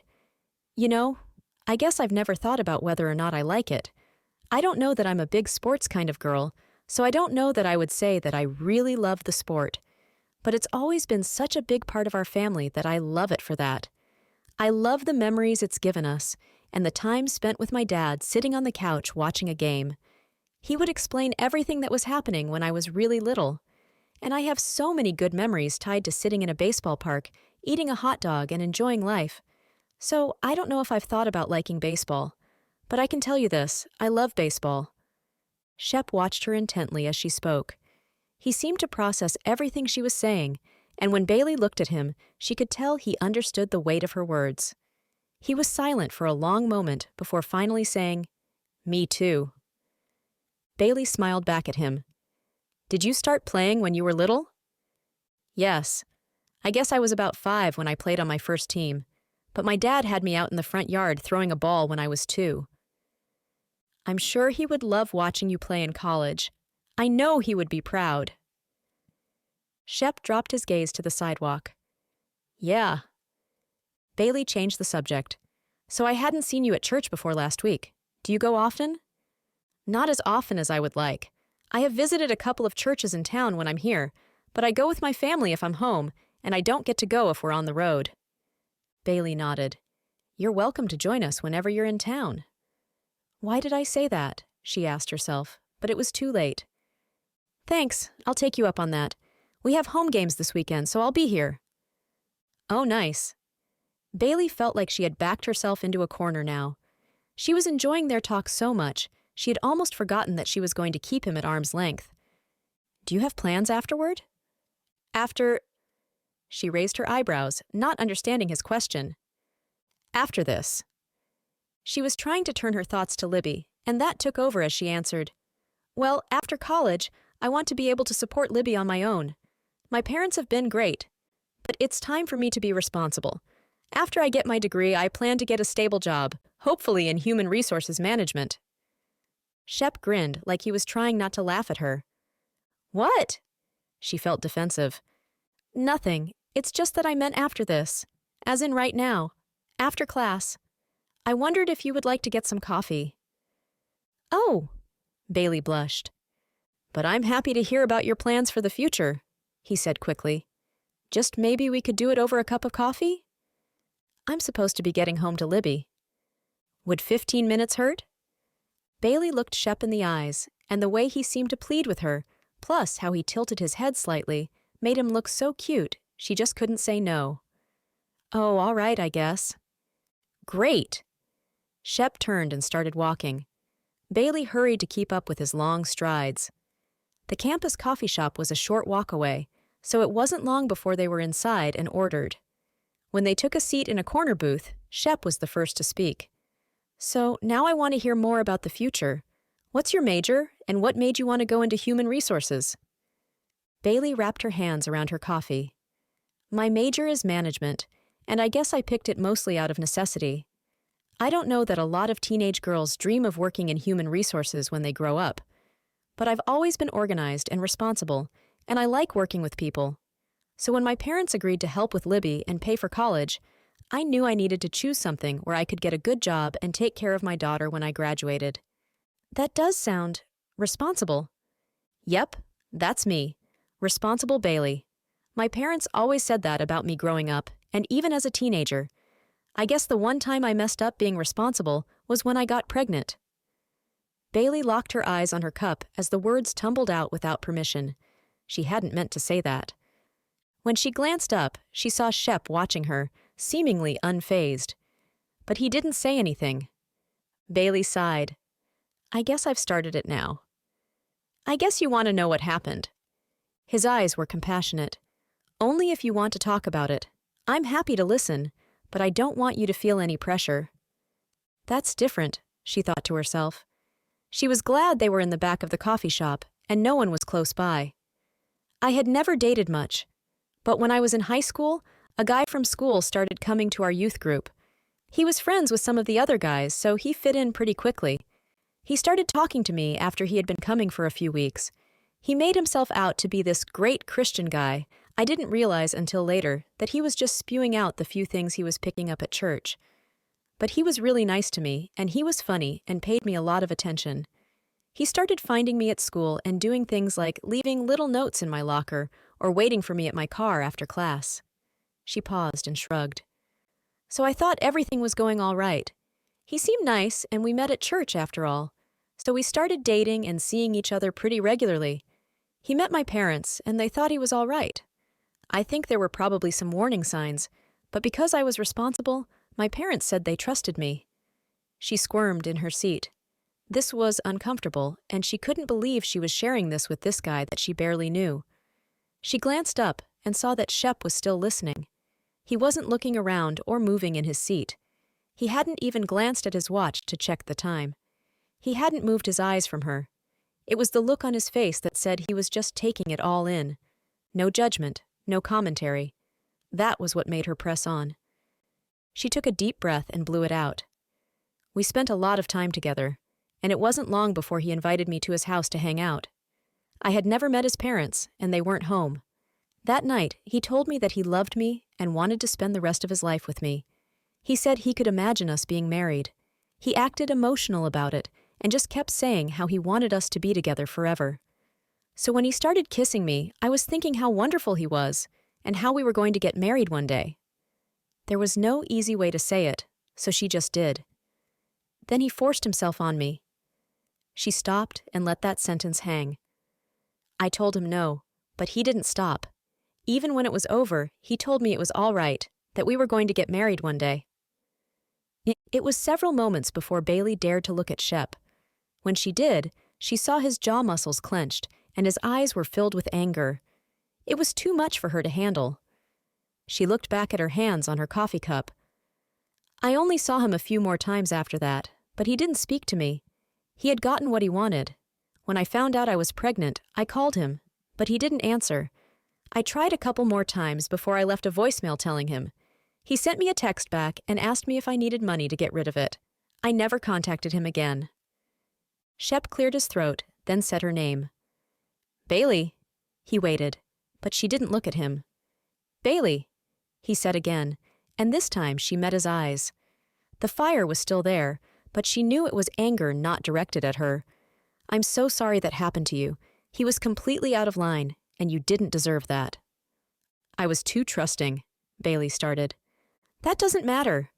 "You know, I guess I've never thought about whether or not I like it. I don't know that I'm a big sports kind of girl, so I don't know that I would say that I really love the sport. But it's always been such a big part of our family that I love it for that. I love the memories it's given us, and the time spent with my dad sitting on the couch watching a game. He would explain everything that was happening when I was really little. And I have so many good memories tied to sitting in a baseball park, eating a hot dog, and enjoying life. So I don't know if I've thought about liking baseball. But I can tell you this, I love baseball." Shep watched her intently as she spoke. He seemed to process everything she was saying, and when Bailey looked at him, she could tell he understood the weight of her words. He was silent for a long moment before finally saying, "Me too." Bailey smiled back at him. "Did you start playing when you were little?" "Yes. I guess I was about 5 when I played on my first team, but my dad had me out in the front yard throwing a ball when I was 2. "I'm sure he would love watching you play in college. I know he would be proud." Shep dropped his gaze to the sidewalk. "Yeah." Bailey changed the subject. "So I hadn't seen you at church before last week. Do you go often?" "Not as often as I would like. I have visited a couple of churches in town when I'm here, but I go with my family if I'm home, and I don't get to go if we're on the road." Bailey nodded. "You're welcome to join us whenever you're in town." Why did I say that? She asked herself, but it was too late. "Thanks, I'll take you up on that. We have home games this weekend, so I'll be here." Oh, nice. Bailey felt like she had backed herself into a corner now. She was enjoying their talk so much, she had almost forgotten that she was going to keep him at arm's length. Do you have plans afterward? After... She raised her eyebrows, not understanding his question. After this. She was trying to turn her thoughts to Libby, and that took over as she answered. Well, after college, I want to be able to support Libby on my own. My parents have been great, but it's time for me to be responsible. After I get my degree, I plan to get a stable job, hopefully in human resources management. Shep grinned like he was trying not to laugh at her. What? She felt defensive. Nothing. It's just that I meant after this. As in right now. After class. I wondered if you would like to get some coffee. Oh, Bailey blushed. But I'm happy to hear about your plans for the future, he said quickly. Just maybe we could do it over a cup of coffee? I'm supposed to be getting home to Libby. Would 15 minutes hurt? Bailey looked Shep in the eyes, and the way he seemed to plead with her, plus how he tilted his head slightly, made him look so cute, she just couldn't say no. Oh, all right, I guess. Great! Shep turned and started walking. Bailey hurried to keep up with his long strides. The campus coffee shop was a short walk away, so it wasn't long before they were inside and ordered. When they took a seat in a corner booth, Shep was the first to speak. So now I want to hear more about the future. What's your major, and what made you want to go into human resources? Bailey wrapped her hands around her coffee. My major is management, and I guess I picked it mostly out of necessity. I don't know that a lot of teenage girls dream of working in human resources when they grow up. But I've always been organized and responsible, and I like working with people. So when my parents agreed to help with Libby and pay for college, I knew I needed to choose something where I could get a good job and take care of my daughter when I graduated. That does sound responsible. Yep, that's me. Responsible Bailey. My parents always said that about me growing up, and even as a teenager. I guess the one time I messed up being responsible was when I got pregnant. Bailey locked her eyes on her cup as the words tumbled out without permission. She hadn't meant to say that. When she glanced up, she saw Shep watching her, seemingly unfazed. But he didn't say anything. Bailey sighed. I guess I've started it now. I guess you want to know what happened. His eyes were compassionate. Only if you want to talk about it. I'm happy to listen, but I don't want you to feel any pressure. That's different, she thought to herself. She was glad they were in the back of the coffee shop, and no one was close by. I had never dated much, but when I was in high school, a guy from school started coming to our youth group. He was friends with some of the other guys, so he fit in pretty quickly. He started talking to me after he had been coming for a few weeks. He made himself out to be this great Christian guy. I didn't realize until later that he was just spewing out the few things he was picking up at church. But he was really nice to me, and he was funny and paid me a lot of attention. He started finding me at school and doing things like leaving little notes in my locker or waiting for me at my car after class. She paused and shrugged. So I thought everything was going all right. He seemed nice, and we met at church after all. So we started dating and seeing each other pretty regularly. He met my parents, and they thought he was all right. I think there were probably some warning signs, but because I was responsible, my parents said they trusted me. She squirmed in her seat. This was uncomfortable, and she couldn't believe she was sharing this with this guy that she barely knew. She glanced up and saw that Shep was still listening. He wasn't looking around or moving in his seat. He hadn't even glanced at his watch to check the time. He hadn't moved his eyes from her. It was the look on his face that said he was just taking it all in. No judgment, no commentary. That was what made her press on. She took a deep breath and blew it out. We spent a lot of time together, and it wasn't long before he invited me to his house to hang out. I had never met his parents, and they weren't home. That night, he told me that he loved me and wanted to spend the rest of his life with me. He said he could imagine us being married. He acted emotional about it and just kept saying how he wanted us to be together forever. So when he started kissing me, I was thinking how wonderful he was and how we were going to get married one day. There was no easy way to say it, so she just did. Then he forced himself on me. She stopped and let that sentence hang. I told him no, but he didn't stop. Even when it was over, he told me it was all right, that we were going to get married one day. It was several moments before Bailey dared to look at Shep. When she did, she saw his jaw muscles clenched and his eyes were filled with anger. It was too much for her to handle. She looked back at her hands on her coffee cup. I only saw him a few more times after that, but he didn't speak to me. He had gotten what he wanted. When I found out I was pregnant, I called him, but he didn't answer. I tried a couple more times before I left a voicemail telling him. He sent me a text back and asked me if I needed money to get rid of it. I never contacted him again. Shep cleared his throat, then said her name. Bailey. He waited, but she didn't look at him. Bailey, he said again, and this time she met his eyes. The fire was still there, but she knew it was anger not directed at her. I'm so sorry that happened to you. He was completely out of line, and you didn't deserve that. I was too trusting, Bailey started. That doesn't matter.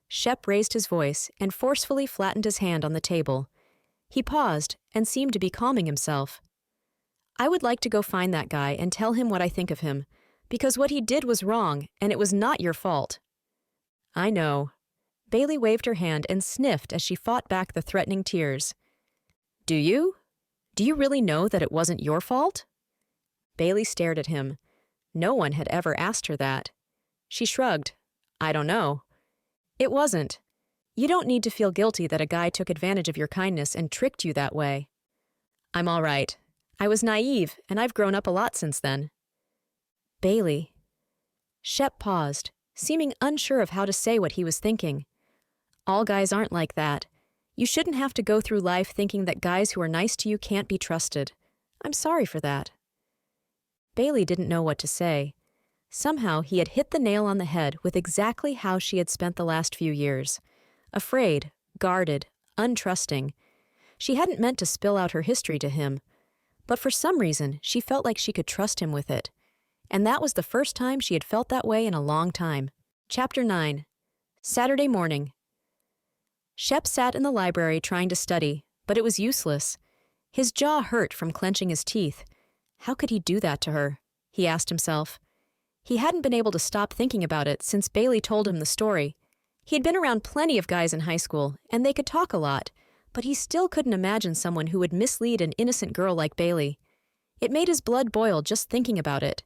Shep raised his voice and forcefully flattened his hand on the table. He paused and seemed to be calming himself. I would like to go find that guy and tell him what I think of him, because what he did was wrong, and it was not your fault. I know. Bailey waved her hand and sniffed as she fought back the threatening tears. Do you? Do you really know that it wasn't your fault? Bailey stared at him. No one had ever asked her that. She shrugged. I don't know. It wasn't. You don't need to feel guilty that a guy took advantage of your kindness and tricked you that way. I'm all right. I was naive, and I've grown up a lot since then. Bailey. Shep paused, seeming unsure of how to say what he was thinking. All guys aren't like that. You shouldn't have to go through life thinking that guys who are nice to you can't be trusted. I'm sorry for that. Bailey didn't know what to say. Somehow he had hit the nail on the head with exactly how she had spent the last few years. Afraid, guarded, untrusting. She hadn't meant to spill out her history to him, but for some reason she felt like she could trust him with it. And that was the first time she had felt that way in a long time. Chapter 9. Saturday morning. Shep sat in the library trying to study, but it was useless. His jaw hurt from clenching his teeth. How could he do that to her? He asked himself. He hadn't been able to stop thinking about it since Bailey told him the story. He had been around plenty of guys in high school, and they could talk a lot, but he still couldn't imagine someone who would mislead an innocent girl like Bailey. It made his blood boil just thinking about it.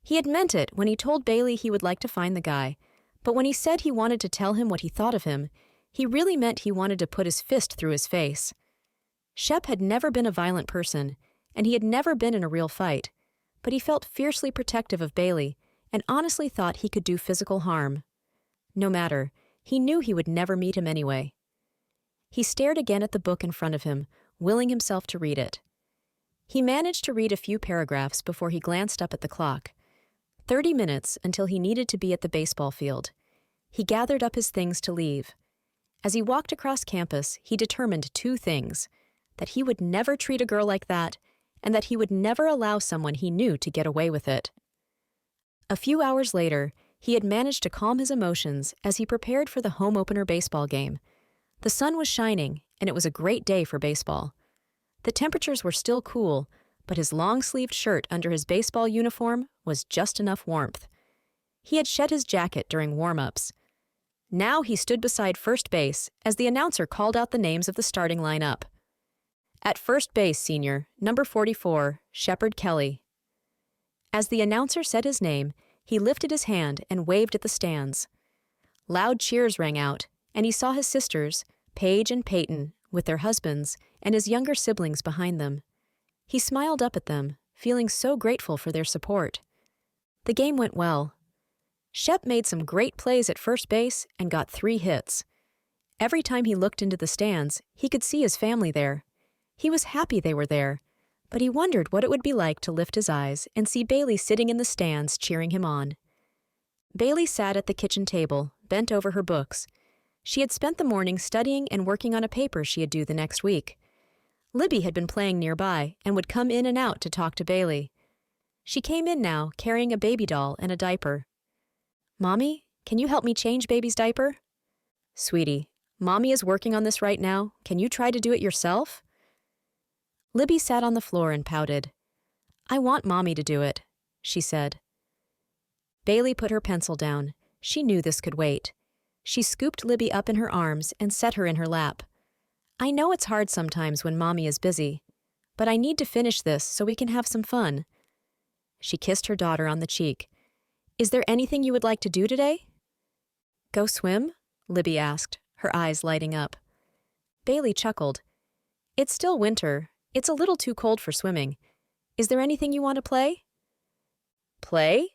He had meant it when he told Bailey he would like to find the guy, but when he said he wanted to tell him what he thought of him, he really meant he wanted to put his fist through his face. Shep had never been a violent person, and he had never been in a real fight, but he felt fiercely protective of Bailey and honestly thought he could do physical harm. No matter, he knew he would never meet him anyway. He stared again at the book in front of him, willing himself to read it. He managed to read a few paragraphs before he glanced up at the clock. 30 minutes until he needed to be at the baseball field. He gathered up his things to leave. As he walked across campus, he determined two things: that he would never treat a girl like that, and that he would never allow someone he knew to get away with it. A few hours later, he had managed to calm his emotions as he prepared for the home opener baseball game. The sun was shining, and it was a great day for baseball. The temperatures were still cool, but his long-sleeved shirt under his baseball uniform was just enough warmth. He had shed his jacket during warm-ups. Now he stood beside first base as the announcer called out the names of the starting lineup. At first base, senior, number 44, Shep Kelly. As the announcer said his name, he lifted his hand and waved at the stands. Loud cheers rang out, and he saw his sisters, Paige and Peyton, with their husbands, and his younger siblings behind them. He smiled up at them, feeling so grateful for their support. The game went well. Shep made some great plays at first base and got 3 hits. Every time he looked into the stands, he could see his family there. He was happy they were there, but he wondered what it would be like to lift his eyes and see Bailey sitting in the stands cheering him on. Bailey sat at the kitchen table, bent over her books. She had spent the morning studying and working on a paper she had due the next week. Libby had been playing nearby and would come in and out to talk to Bailey. She came in now, carrying a baby doll and a diaper. Mommy, can you help me change baby's diaper? Sweetie, Mommy is working on this right now. Can you try to do it yourself? Libby sat on the floor and pouted. I want Mommy to do it, she said. Bailey put her pencil down. She knew this could wait. She scooped Libby up in her arms and set her in her lap. I know it's hard sometimes when Mommy is busy, but I need to finish this so we can have some fun. She kissed her daughter on the cheek. Is there anything you would like to do today? Go swim? Libby asked, her eyes lighting up. Bailey chuckled. It's still winter. It's a little too cold for swimming. Is there anything you want to play? Play?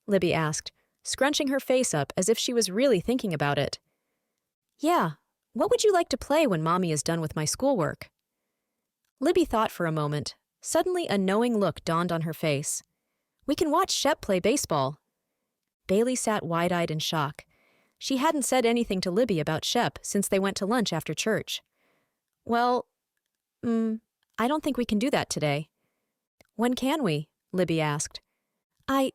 Libby asked, scrunching her face up as if she was really thinking about it. Yeah, what would you like to play when Mommy is done with my schoolwork? Libby thought for a moment. Suddenly a knowing look dawned on her face. We can watch Shep play baseball. Bailey sat wide-eyed in shock. She hadn't said anything to Libby about Shep since they went to lunch after church. Well, I don't think we can do that today. When can we? Libby asked. I'm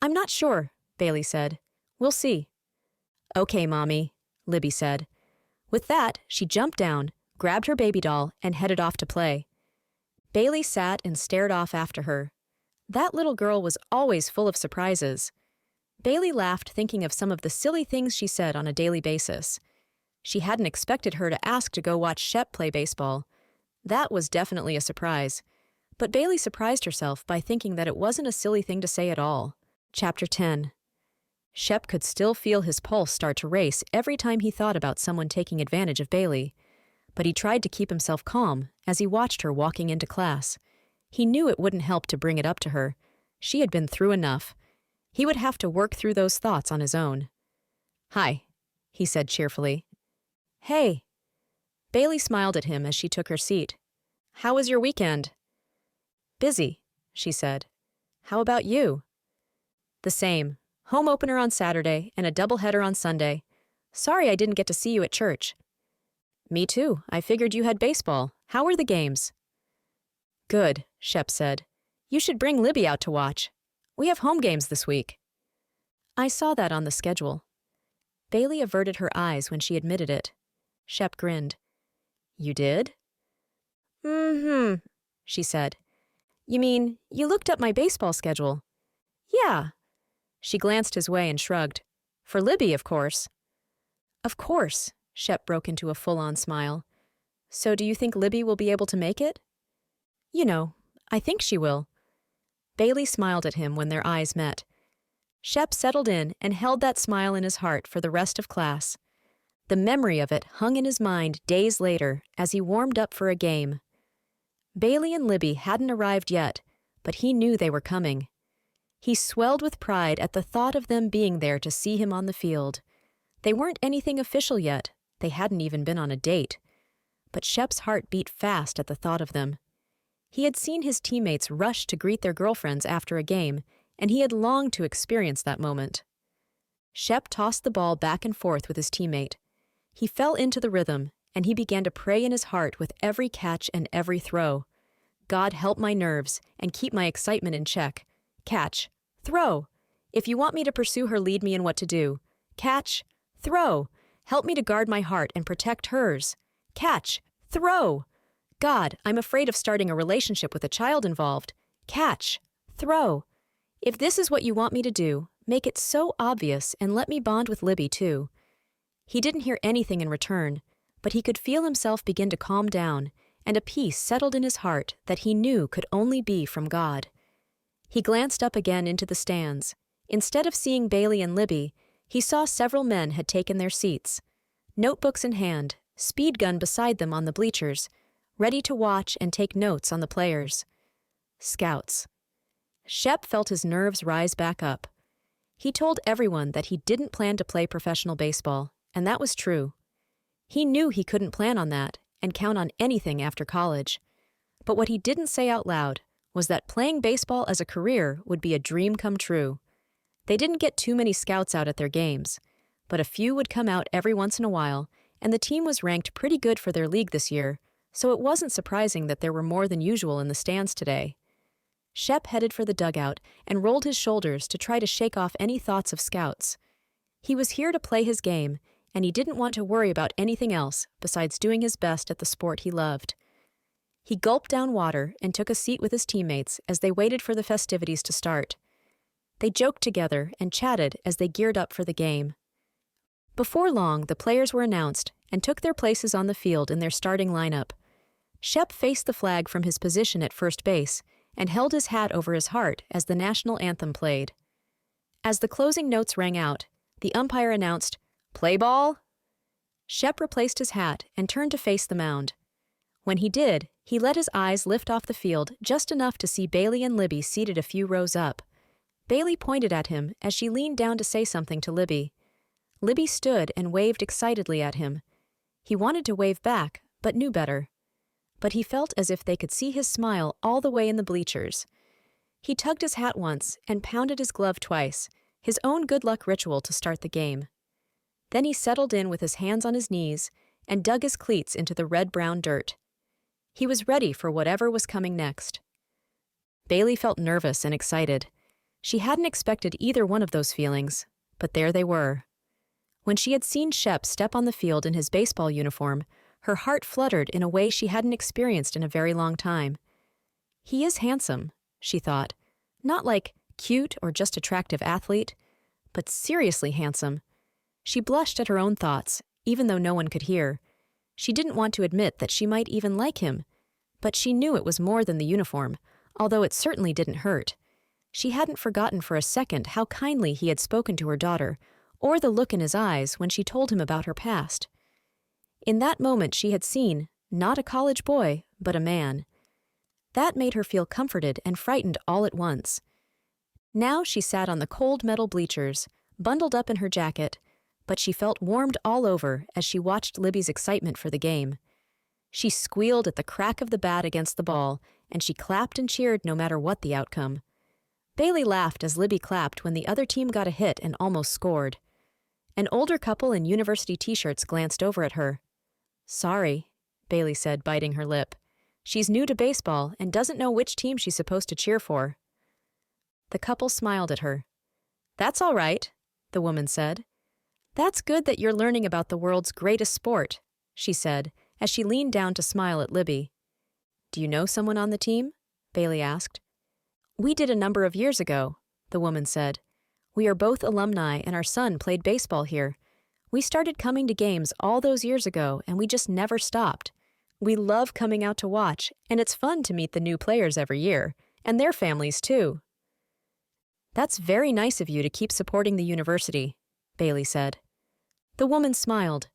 not sure, Bailey said. We'll see. Okay, Mommy, Libby said. With that, she jumped down, grabbed her baby doll, and headed off to play. Bailey sat and stared off after her. That little girl was always full of surprises. Bailey laughed thinking of some of the silly things she said on a daily basis. She hadn't expected her to ask to go watch Shep play baseball. That was definitely a surprise. But Bailey surprised herself by thinking that it wasn't a silly thing to say at all. Chapter 10. Shep could still feel his pulse start to race every time he thought about someone taking advantage of Bailey. But he tried to keep himself calm as he watched her walking into class. He knew it wouldn't help to bring it up to her. She had been through enough. He would have to work through those thoughts on his own. Hi, he said cheerfully. Hey. Bailey smiled at him as she took her seat. How was your weekend? Busy, she said. How about you? The same. Home opener on Saturday and a doubleheader on Sunday. Sorry I didn't get to see you at church. Me too. I figured you had baseball. How were the games? Good, Shep said. You should bring Libby out to watch. We have home games this week. I saw that on the schedule. Bailey averted her eyes when she admitted it. Shep grinned. You did? She said. You mean, you looked up my baseball schedule? Yeah. She glanced his way and shrugged. For Libby, of course. Of course, Shep broke into a full-on smile. So do you think Libby will be able to make it? You know, I think she will. Bailey smiled at him when their eyes met. Shep settled in and held that smile in his heart for the rest of class. The memory of it hung in his mind days later as he warmed up for a game. Bailey and Libby hadn't arrived yet, but he knew they were coming. He swelled with pride at the thought of them being there to see him on the field. They weren't anything official yet. They hadn't even been on a date. But Shep's heart beat fast at the thought of them. He had seen his teammates rush to greet their girlfriends after a game, and he had longed to experience that moment. Shep tossed the ball back and forth with his teammate. He fell into the rhythm, and he began to pray in his heart with every catch and every throw. God, help my nerves and keep my excitement in check. Catch. Throw. If you want me to pursue her, lead me in what to do. Catch. Throw. Help me to guard my heart and protect hers. Catch. Throw. God, I'm afraid of starting a relationship with a child involved. Catch. Throw. If this is what you want me to do, make it so obvious and let me bond with Libby too. He didn't hear anything in return, but he could feel himself begin to calm down, and a peace settled in his heart that he knew could only be from God. He glanced up again into the stands. Instead of seeing Bailey and Libby, he saw several men had taken their seats. Notebooks in hand, speed gun beside them on the bleachers, ready to watch and take notes on the players. Scouts. Shep felt his nerves rise back up. He told everyone that he didn't plan to play professional baseball, and that was true. He knew he couldn't plan on that and count on anything after college. But what he didn't say out loud was that playing baseball as a career would be a dream come true. They didn't get too many scouts out at their games, but a few would come out every once in a while, and the team was ranked pretty good for their league this year, so it wasn't surprising that there were more than usual in the stands today. Shep headed for the dugout and rolled his shoulders to try to shake off any thoughts of scouts. He was here to play his game, and he didn't want to worry about anything else besides doing his best at the sport he loved. He gulped down water and took a seat with his teammates as they waited for the festivities to start. They joked together and chatted as they geared up for the game. Before long, the players were announced and took their places on the field in their starting lineup. Shep faced the flag from his position at first base and held his hat over his heart as the national anthem played. As the closing notes rang out, the umpire announced, "Play ball!" Shep replaced his hat and turned to face the mound. When he did, he let his eyes lift off the field just enough to see Bailey and Libby seated a few rows up. Bailey pointed at him as she leaned down to say something to Libby. Libby stood and waved excitedly at him. He wanted to wave back, but knew better. But he felt as if they could see his smile all the way in the bleachers. He tugged his hat once and pounded his glove twice, his own good luck ritual to start the game. Then he settled in with his hands on his knees and dug his cleats into the red-brown dirt. He was ready for whatever was coming next. Bailey felt nervous and excited. She hadn't expected either one of those feelings, but there they were. When she had seen Shep step on the field in his baseball uniform, her heart fluttered in a way she hadn't experienced in a very long time. He is handsome, she thought. Not like cute or just attractive athlete, but seriously handsome. She blushed at her own thoughts, even though no one could hear. She didn't want to admit that she might even like him, but she knew it was more than the uniform, although it certainly didn't hurt. She hadn't forgotten for a second how kindly he had spoken to her daughter, or the look in his eyes when she told him about her past. In that moment she had seen, not a college boy, but a man. That made her feel comforted and frightened all at once. Now she sat on the cold metal bleachers, bundled up in her jacket, but she felt warmed all over as she watched Libby's excitement for the game. She squealed at the crack of the bat against the ball, and she clapped and cheered no matter what the outcome. Bailey laughed as Libby clapped when the other team got a hit and almost scored. An older couple in university t-shirts glanced over at her. "Sorry," Bailey said, biting her lip. "She's new to baseball and doesn't know which team she's supposed to cheer for." The couple smiled at her. "That's all right," the woman said. "That's good that you're learning about the world's greatest sport," she said, as she leaned down to smile at Libby. "Do you know someone on the team?" Bailey asked. "We did a number of years ago," the woman said. "We are both alumni and our son played baseball here. We started coming to games all those years ago and we just never stopped. We love coming out to watch, and it's fun to meet the new players every year, and their families too." "That's very nice of you to keep supporting the university," Bailey said. The woman smiled.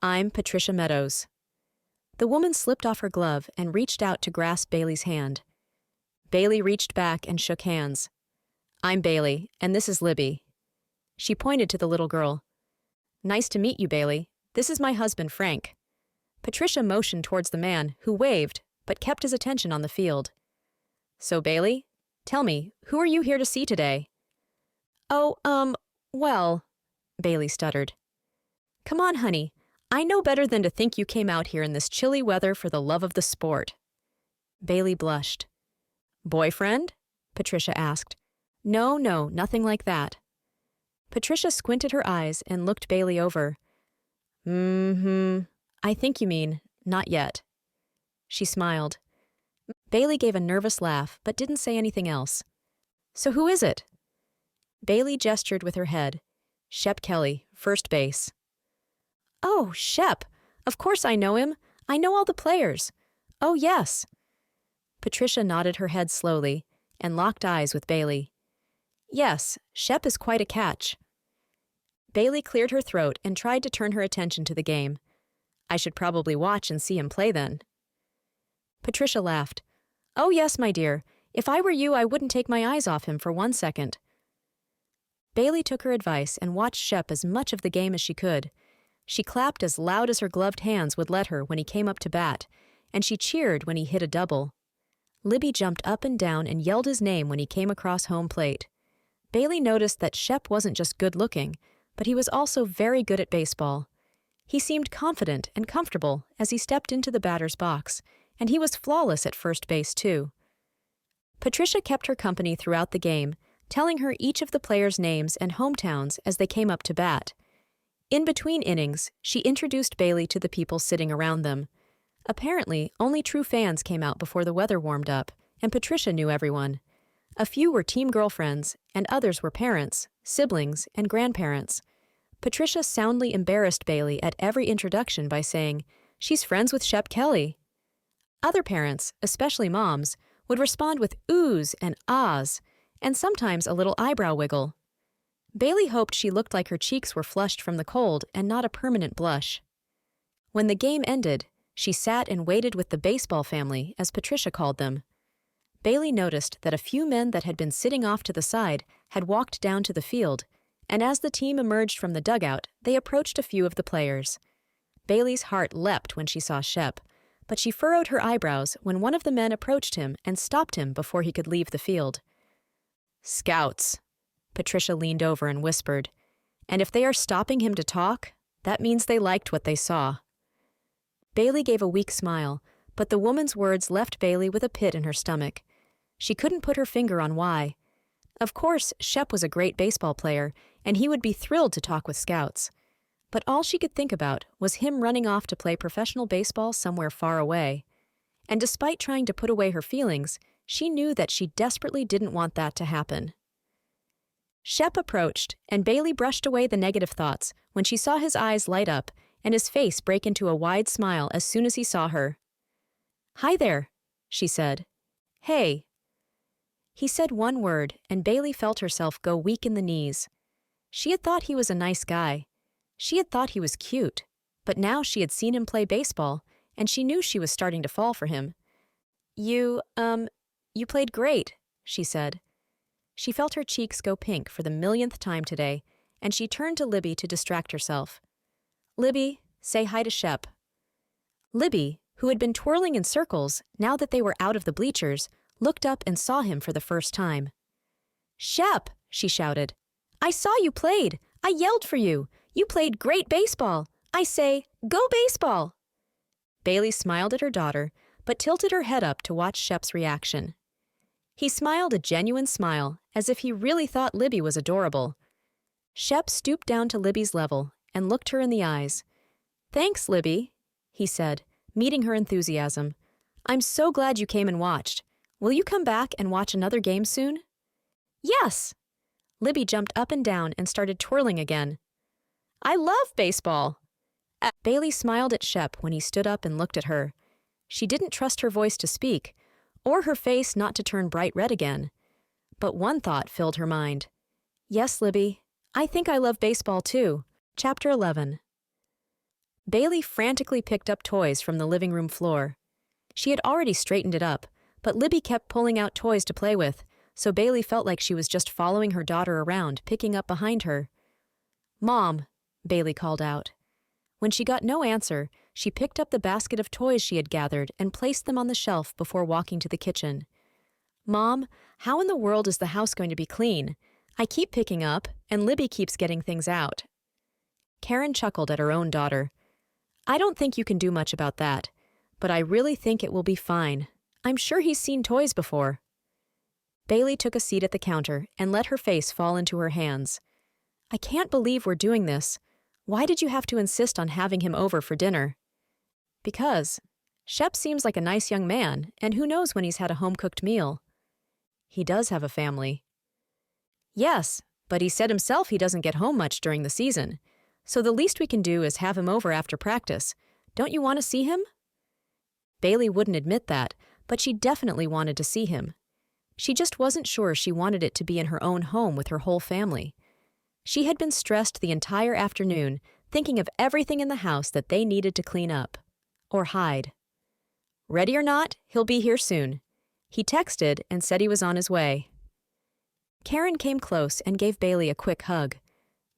"I'm Patricia Meadows." The woman slipped off her glove and reached out to grasp Bailey's hand. Bailey reached back and shook hands. "I'm Bailey, and this is Libby." She pointed to the little girl. "Nice to meet you, Bailey. This is my husband, Frank." Patricia motioned towards the man, who waved, but kept his attention on the field. "So, Bailey, tell me, who are you here to see today?" "Oh, well," Bailey stuttered. "Come on, honey. I know better than to think you came out here in this chilly weather for the love of the sport." Bailey blushed. "Boyfriend?" Patricia asked. No, nothing like that." Patricia squinted her eyes and looked Bailey over. I think you mean, not yet." She smiled. Bailey gave a nervous laugh, but didn't say anything else. "So who is it?" Bailey gestured with her head. "Shep Kelly, first base." "Oh, Shep! Of course I know him. I know all the players. Oh, yes." Patricia nodded her head slowly and locked eyes with Bailey. "Yes, Shep is quite a catch." Bailey cleared her throat and tried to turn her attention to the game. "I should probably watch and see him play then." Patricia laughed. "Oh, yes, my dear. If I were you, I wouldn't take my eyes off him for 1 second." Bailey took her advice and watched Shep as much of the game as she could. She clapped as loud as her gloved hands would let her when he came up to bat, and she cheered when he hit a double. Libby jumped up and down and yelled his name when he came across home plate. Bailey noticed that Shep wasn't just good-looking, but he was also very good at baseball. He seemed confident and comfortable as he stepped into the batter's box, and he was flawless at first base, too. Patricia kept her company throughout the game, telling her each of the players' names and hometowns as they came up to bat. In between innings, she introduced Bailey to the people sitting around them. Apparently, only true fans came out before the weather warmed up, and Patricia knew everyone. A few were team girlfriends, and others were parents, siblings, and grandparents. Patricia soundly embarrassed Bailey at every introduction by saying, "She's friends with Shep Kelly." Other parents, especially moms, would respond with oohs and ahs, and sometimes a little eyebrow wiggle. Bailey hoped she looked like her cheeks were flushed from the cold and not a permanent blush. When the game ended, she sat and waited with the baseball family, as Patricia called them. Bailey noticed that a few men that had been sitting off to the side had walked down to the field, and as the team emerged from the dugout, they approached a few of the players. Bailey's heart leapt when she saw Shep, but she furrowed her eyebrows when one of the men approached him and stopped him before he could leave the field. "Scouts," Patricia leaned over and whispered, "and if they are stopping him to talk, that means they liked what they saw." Bailey gave a weak smile, but the woman's words left Bailey with a pit in her stomach. She couldn't put her finger on why. Of course, Shep was a great baseball player, and he would be thrilled to talk with scouts. But all she could think about was him running off to play professional baseball somewhere far away. And despite trying to put away her feelings, she knew that she desperately didn't want that to happen. Shep approached, and Bailey brushed away the negative thoughts when she saw his eyes light up and his face break into a wide smile as soon as he saw her. "Hi there," she said. "Hey." He said one word, and Bailey felt herself go weak in the knees. She had thought he was a nice guy. She had thought he was cute, but now she had seen him play baseball, and she knew she was starting to fall for him. You played great," she said. She felt her cheeks go pink for the millionth time today, and she turned to Libby to distract herself. "Libby, say hi to Shep." Libby, who had been twirling in circles now that they were out of the bleachers, looked up and saw him for the first time. "Shep," she shouted. "I saw you played. I yelled for you. You played great baseball. I say, go baseball." Bailey smiled at her daughter, but tilted her head up to watch Shep's reaction. He smiled a genuine smile, as if he really thought Libby was adorable. Shep stooped down to Libby's level and looked her in the eyes. "Thanks, Libby," he said, meeting her enthusiasm. "I'm so glad you came and watched. Will you come back and watch another game soon?" "Yes!" Libby jumped up and down and started twirling again. "I love baseball!" Bailey smiled at Shep when he stood up and looked at her. She didn't trust her voice to speak, or her face not to turn bright red again. But one thought filled her mind. "Yes, Libby, I think I love baseball too." Chapter 11. Bailey frantically picked up toys from the living room floor. She had already straightened it up, but Libby kept pulling out toys to play with, so Bailey felt like she was just following her daughter around, picking up behind her. "Mom," Bailey called out. When she got no answer, she picked up the basket of toys she had gathered and placed them on the shelf before walking to the kitchen. "Mom, how in the world is the house going to be clean? I keep picking up, and Libby keeps getting things out." Karen chuckled at her own daughter. "I don't think you can do much about that, but I really think it will be fine. I'm sure he's seen toys before." Bailey took a seat at the counter and let her face fall into her hands. "I can't believe we're doing this. Why did you have to insist on having him over for dinner?" "Because Shep seems like a nice young man, and who knows when he's had a home-cooked meal." "He does have a family." "Yes, but he said himself he doesn't get home much during the season. So the least we can do is have him over after practice. Don't you want to see him?" Bailey wouldn't admit that, but she definitely wanted to see him. She just wasn't sure she wanted it to be in her own home with her whole family. She had been stressed the entire afternoon, thinking of everything in the house that they needed to clean up. Or hide. "Ready or not, he'll be here soon." He texted and said he was on his way. Karen came close and gave Bailey a quick hug.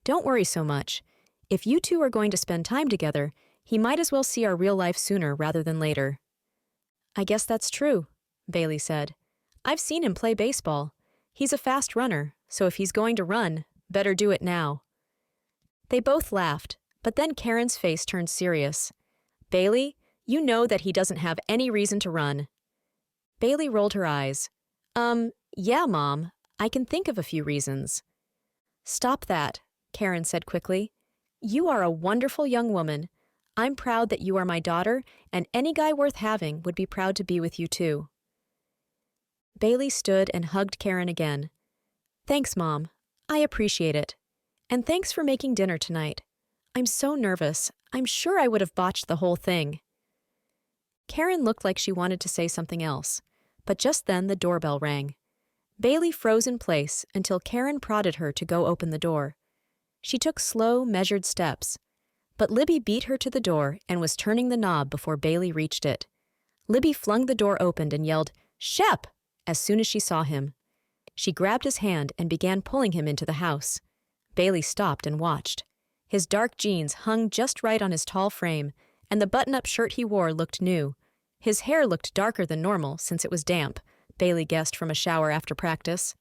"Don't worry so much. If you two are going to spend time together, he might as well see our real life sooner rather than later." "I guess that's true," Bailey said. "I've seen him play baseball. He's a fast runner, so if he's going to run, better do it now." They both laughed, but then Karen's face turned serious. "Bailey, you know that he doesn't have any reason to run." Bailey rolled her eyes. Yeah, Mom, I can think of a few reasons." "Stop that," Karen said quickly. "You are a wonderful young woman. I'm proud that you are my daughter, and any guy worth having would be proud to be with you too." Bailey stood and hugged Karen again. Thanks, Mom. I appreciate it. And thanks for making dinner tonight. I'm so nervous. I'm sure I would have botched the whole thing. Karen looked like she wanted to say something else, but just then the doorbell rang. Bailey froze in place until Karen prodded her to go open the door. She took slow, measured steps, but Libby beat her to the door and was turning the knob before Bailey reached it. Libby flung the door open and yelled, "Shep!" as soon as she saw him. She grabbed his hand and began pulling him into the house. Bailey stopped and watched. His dark jeans hung just right on his tall frame, and the button-up shirt he wore looked new. His hair looked darker than normal since it was damp, Bailey guessed from a shower after practice.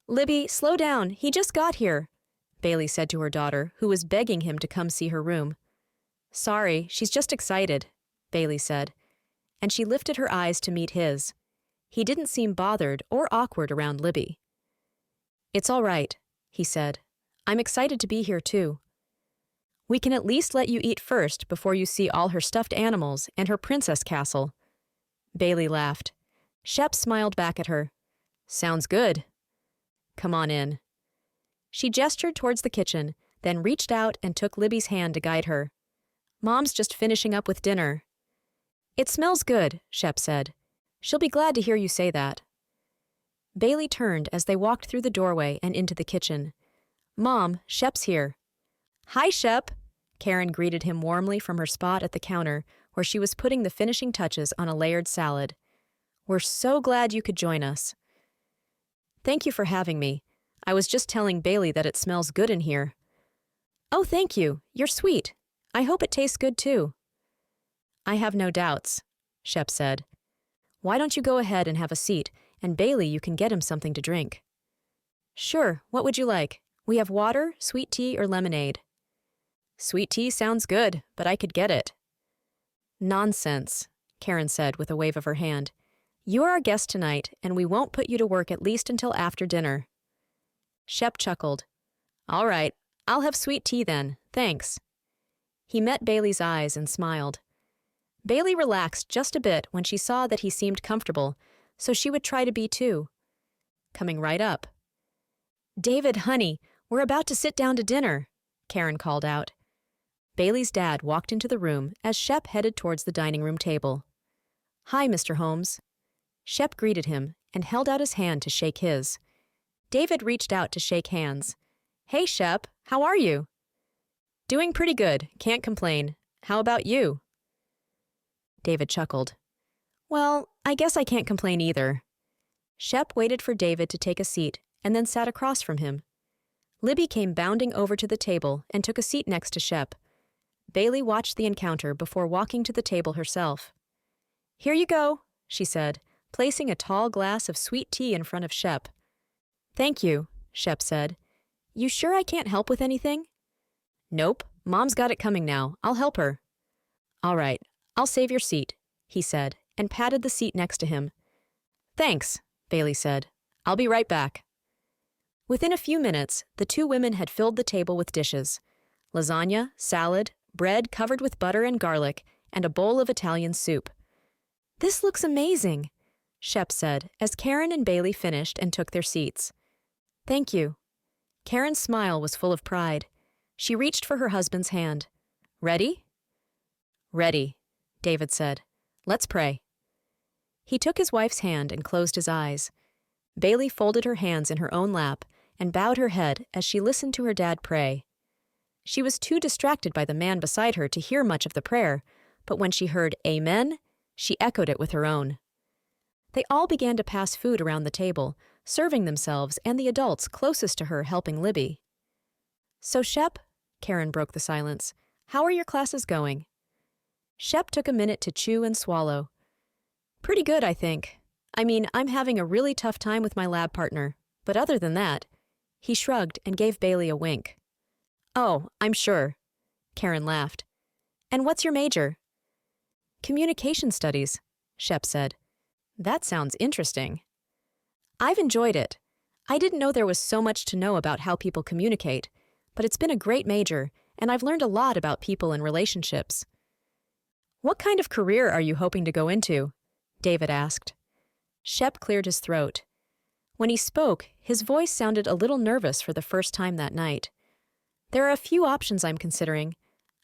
"Libby, slow down, he just got here," Bailey said to her daughter, who was begging him to come see her room. "Sorry, she's just excited," Bailey said, and she lifted her eyes to meet his. He didn't seem bothered or awkward around Libby. "It's all right," he said. "I'm excited to be here too. We can at least let you eat first before you see all her stuffed animals and her princess castle." Bailey laughed. Shep smiled back at her. "Sounds good. Come on in." She gestured towards the kitchen, then reached out and took Libby's hand to guide her. "Mom's just finishing up with dinner." "It smells good," Shep said. "She'll be glad to hear you say that." Bailey turned as they walked through the doorway and into the kitchen. "Mom, Shep's here." "Hi, Shep," Karen greeted him warmly from her spot at the counter where she was putting the finishing touches on a layered salad. "We're so glad you could join us." "Thank you for having me. I was just telling Bailey that it smells good in here." "Oh, thank you. You're sweet. I hope it tastes good too." "I have no doubts," Shep said. "Why don't you go ahead and have a seat, and Bailey, you can get him something to drink." "Sure, what would you like? We have water, sweet tea, or lemonade." "Sweet tea sounds good, but I could get it." "Nonsense," Karen said with a wave of her hand. "You are our guest tonight, and we won't put you to work at least until after dinner." Shep chuckled. "All right, I'll have sweet tea then, thanks." He met Bailey's eyes and smiled. Bailey relaxed just a bit when she saw that he seemed comfortable, so she would try to be too. Coming right up. "David, honey, we're about to sit down to dinner," Karen called out. Bailey's dad walked into the room as Shep headed towards the dining room table. "Hi, Mr. Holmes." Shep greeted him and held out his hand to shake his. David reached out to shake hands. "Hey, Shep, how are you?" "Doing pretty good, can't complain. How about you?" David chuckled. "Well, I guess I can't complain either." Shep waited for David to take a seat and then sat across from him. Libby came bounding over to the table and took a seat next to Shep. Bailey watched the encounter before walking to the table herself. "Here you go," she said, placing a tall glass of sweet tea in front of Shep. "Thank you," Shep said. "You sure I can't help with anything?" "Nope, Mom's got it coming now. I'll help her." "All right, I'll save your seat," he said, and patted the seat next to him. "Thanks," Bailey said. "I'll be right back." Within a few minutes, the two women had filled the table with dishes: lasagna, salad, bread covered with butter and garlic, and a bowl of Italian soup. "This looks amazing," Shep said as Karen and Bailey finished and took their seats. "Thank you." Karen's smile was full of pride. She reached for her husband's hand. "Ready?" "Ready," David said. "Let's pray." He took his wife's hand and closed his eyes. Bailey folded her hands in her own lap and bowed her head as she listened to her dad pray. She was too distracted by the man beside her to hear much of the prayer, but when she heard "Amen," she echoed it with her own. They all began to pass food around the table, serving themselves and the adults closest to her helping Libby. "So, Shep," Karen broke the silence, "how are your classes going?" Shep took a minute to chew and swallow. "Pretty good, I think. I mean, I'm having a really tough time with my lab partner, but other than that," he shrugged and gave Bailey a wink. "Oh, I'm sure." Karen laughed. "And what's your major?" "Communication studies," Shep said. "That sounds interesting." "I've enjoyed it. I didn't know there was so much to know about how people communicate, but it's been a great major, and I've learned a lot about people and relationships." "What kind of career are you hoping to go into?" David asked. Shep cleared his throat. When he spoke, his voice sounded a little nervous for the first time that night. There are a few options I'm considering.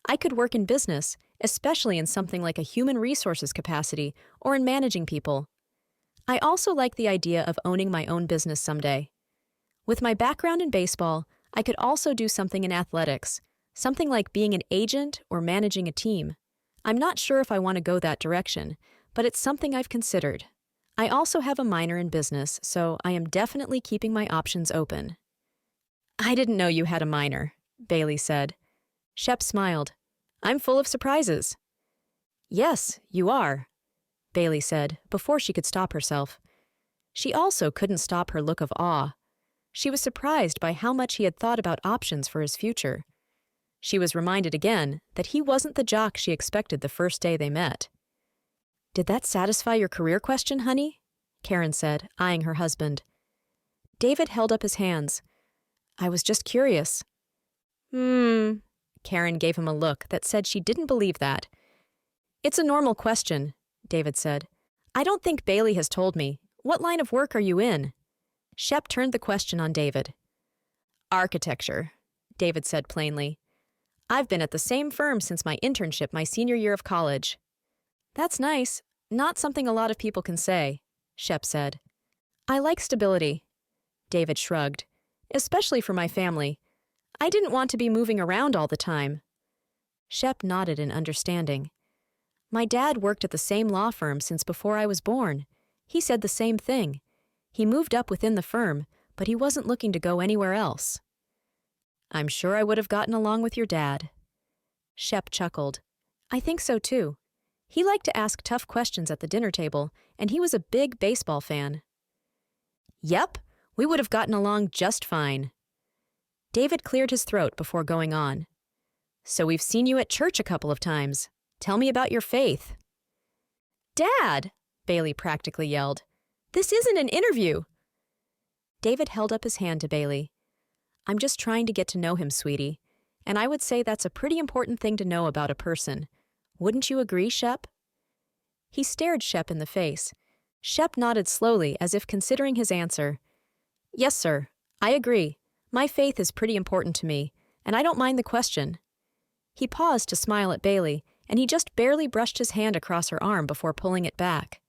I could work in business, especially in something like a human resources capacity or in managing people. I also like the idea of owning my own business someday. With my background in baseball, I could also do something in athletics, something like being an agent or managing a team. I'm not sure if I want to go that direction, but it's something I've considered. I also have a minor in business, so I am definitely keeping my options open. I didn't know you had a minor, Bailey said. Shep smiled. I'm full of surprises. Yes, you are, Bailey said, before she could stop herself. She also couldn't stop her look of awe. She was surprised by how much he had thought about options for his future. She was reminded again that he wasn't the jock she expected the first day they met. Did that satisfy your career question, honey? Karen said, eyeing her husband. David held up his hands. I was just curious. Karen gave him a look that said she didn't believe that. It's a normal question, David said. I don't think Bailey has told me. What line of work are you in? Shep turned the question on David. Architecture, David said plainly. I've been at the same firm since my internship my senior year of college. That's nice. Not something a lot of people can say, Shep said. I like stability, David shrugged, especially for my family. I didn't want to be moving around all the time. Shep nodded in understanding. My dad worked at the same law firm since before I was born. He said the same thing. He moved up within the firm, but he wasn't looking to go anywhere else. I'm sure I would have gotten along with your dad. Shep chuckled. I think so too. He liked to ask tough questions at the dinner table, and he was a big baseball fan. Yep, we would have gotten along just fine. David cleared his throat before going on. So we've seen you at church a couple of times. Tell me about your faith. Dad, Bailey practically yelled. This isn't an interview. David held up his hand to Bailey. I'm just trying to get to know him, sweetie, and I would say that's a pretty important thing to know about a person. Wouldn't you agree, Shep? He stared Shep in the face. Shep nodded slowly as if considering his answer. Yes, sir, I agree. My faith is pretty important to me, and I don't mind the question. He paused to smile at Bailey, and he just barely brushed his hand across her arm before pulling it back.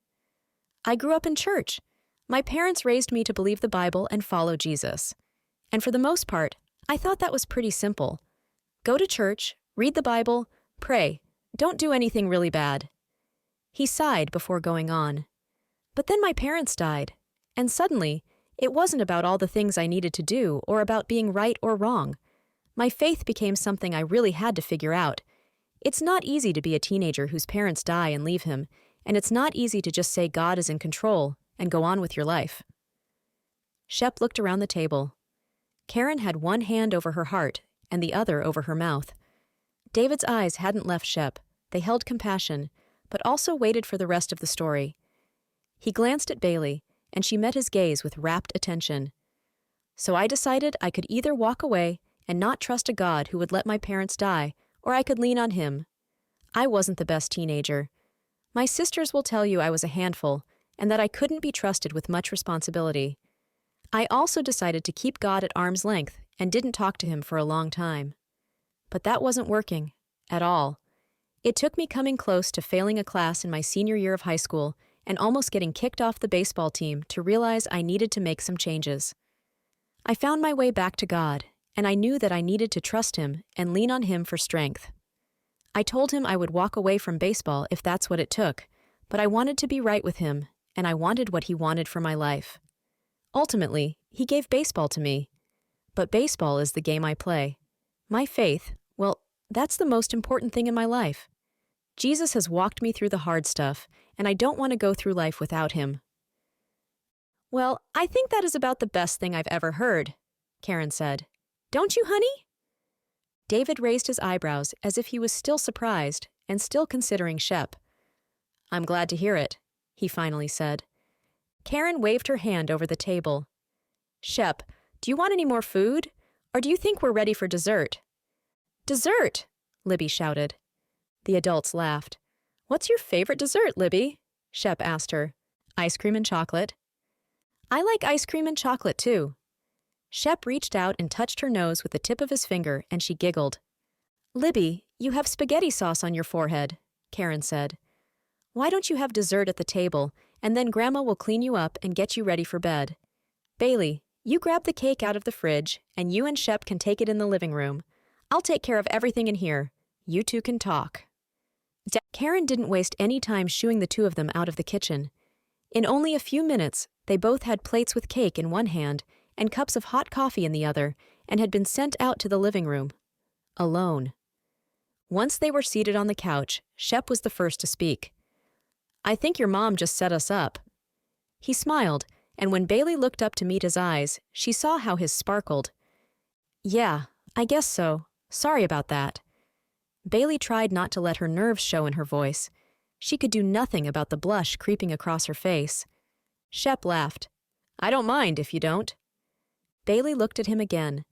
I grew up in church. My parents raised me to believe the Bible and follow Jesus. And for the most part, I thought that was pretty simple. Go to church, read the Bible, pray. Don't do anything really bad. He sighed before going on. But then my parents died, and suddenly, it wasn't about all the things I needed to do or about being right or wrong. My faith became something I really had to figure out. It's not easy to be a teenager whose parents die and leave him, and it's not easy to just say God is in control and go on with your life. Shep looked around the table. Karen had one hand over her heart and the other over her mouth. David's eyes hadn't left Shep. They held compassion, but also waited for the rest of the story. He glanced at Bailey, and she met his gaze with rapt attention. So I decided I could either walk away and not trust a God who would let my parents die, or I could lean on him. I wasn't the best teenager. My sisters will tell you I was a handful, and that I couldn't be trusted with much responsibility. I also decided to keep God at arm's length and didn't talk to him for a long time. But that wasn't working, at all. It took me coming close to failing a class in my senior year of high school and almost getting kicked off the baseball team to realize I needed to make some changes. I found my way back to God, and I knew that I needed to trust him and lean on him for strength. I told him I would walk away from baseball if that's what it took, but I wanted to be right with him, and I wanted what he wanted for my life. Ultimately, he gave baseball to me. But baseball is the game I play. My faith, well, that's the most important thing in my life. Jesus has walked me through the hard stuff, and I don't want to go through life without him. Well, I think that is about the best thing I've ever heard, Karen said. Don't you, honey? David raised his eyebrows as if he was still surprised and still considering Shep. I'm glad to hear it, he finally said. Karen waved her hand over the table. Shep, do you want any more food? Or do you think we're ready for dessert? Dessert! Libby shouted. The adults laughed. What's your favorite dessert, Libby? Shep asked her. Ice cream and chocolate. I like ice cream and chocolate, too. Shep reached out and touched her nose with the tip of his finger, and she giggled. Libby, you have spaghetti sauce on your forehead, Karen said. Why don't you have dessert at the table, and then Grandma will clean you up and get you ready for bed. Bailey, you grab the cake out of the fridge, and you and Shep can take it in the living room. I'll take care of everything in here. You two can talk. Karen didn't waste any time shooing the two of them out of the kitchen. In only a few minutes, they both had plates with cake in one hand and cups of hot coffee in the other, and had been sent out to the living room. Alone. Once they were seated on the couch, Shep was the first to speak. I think your mom just set us up. He smiled, and when Bailey looked up to meet his eyes, she saw how his sparkled. Yeah, I guess so. Sorry about that. Bailey tried not to let her nerves show in her voice. She could do nothing about the blush creeping across her face. Shep laughed. I don't mind if you don't. Bailey looked at him again.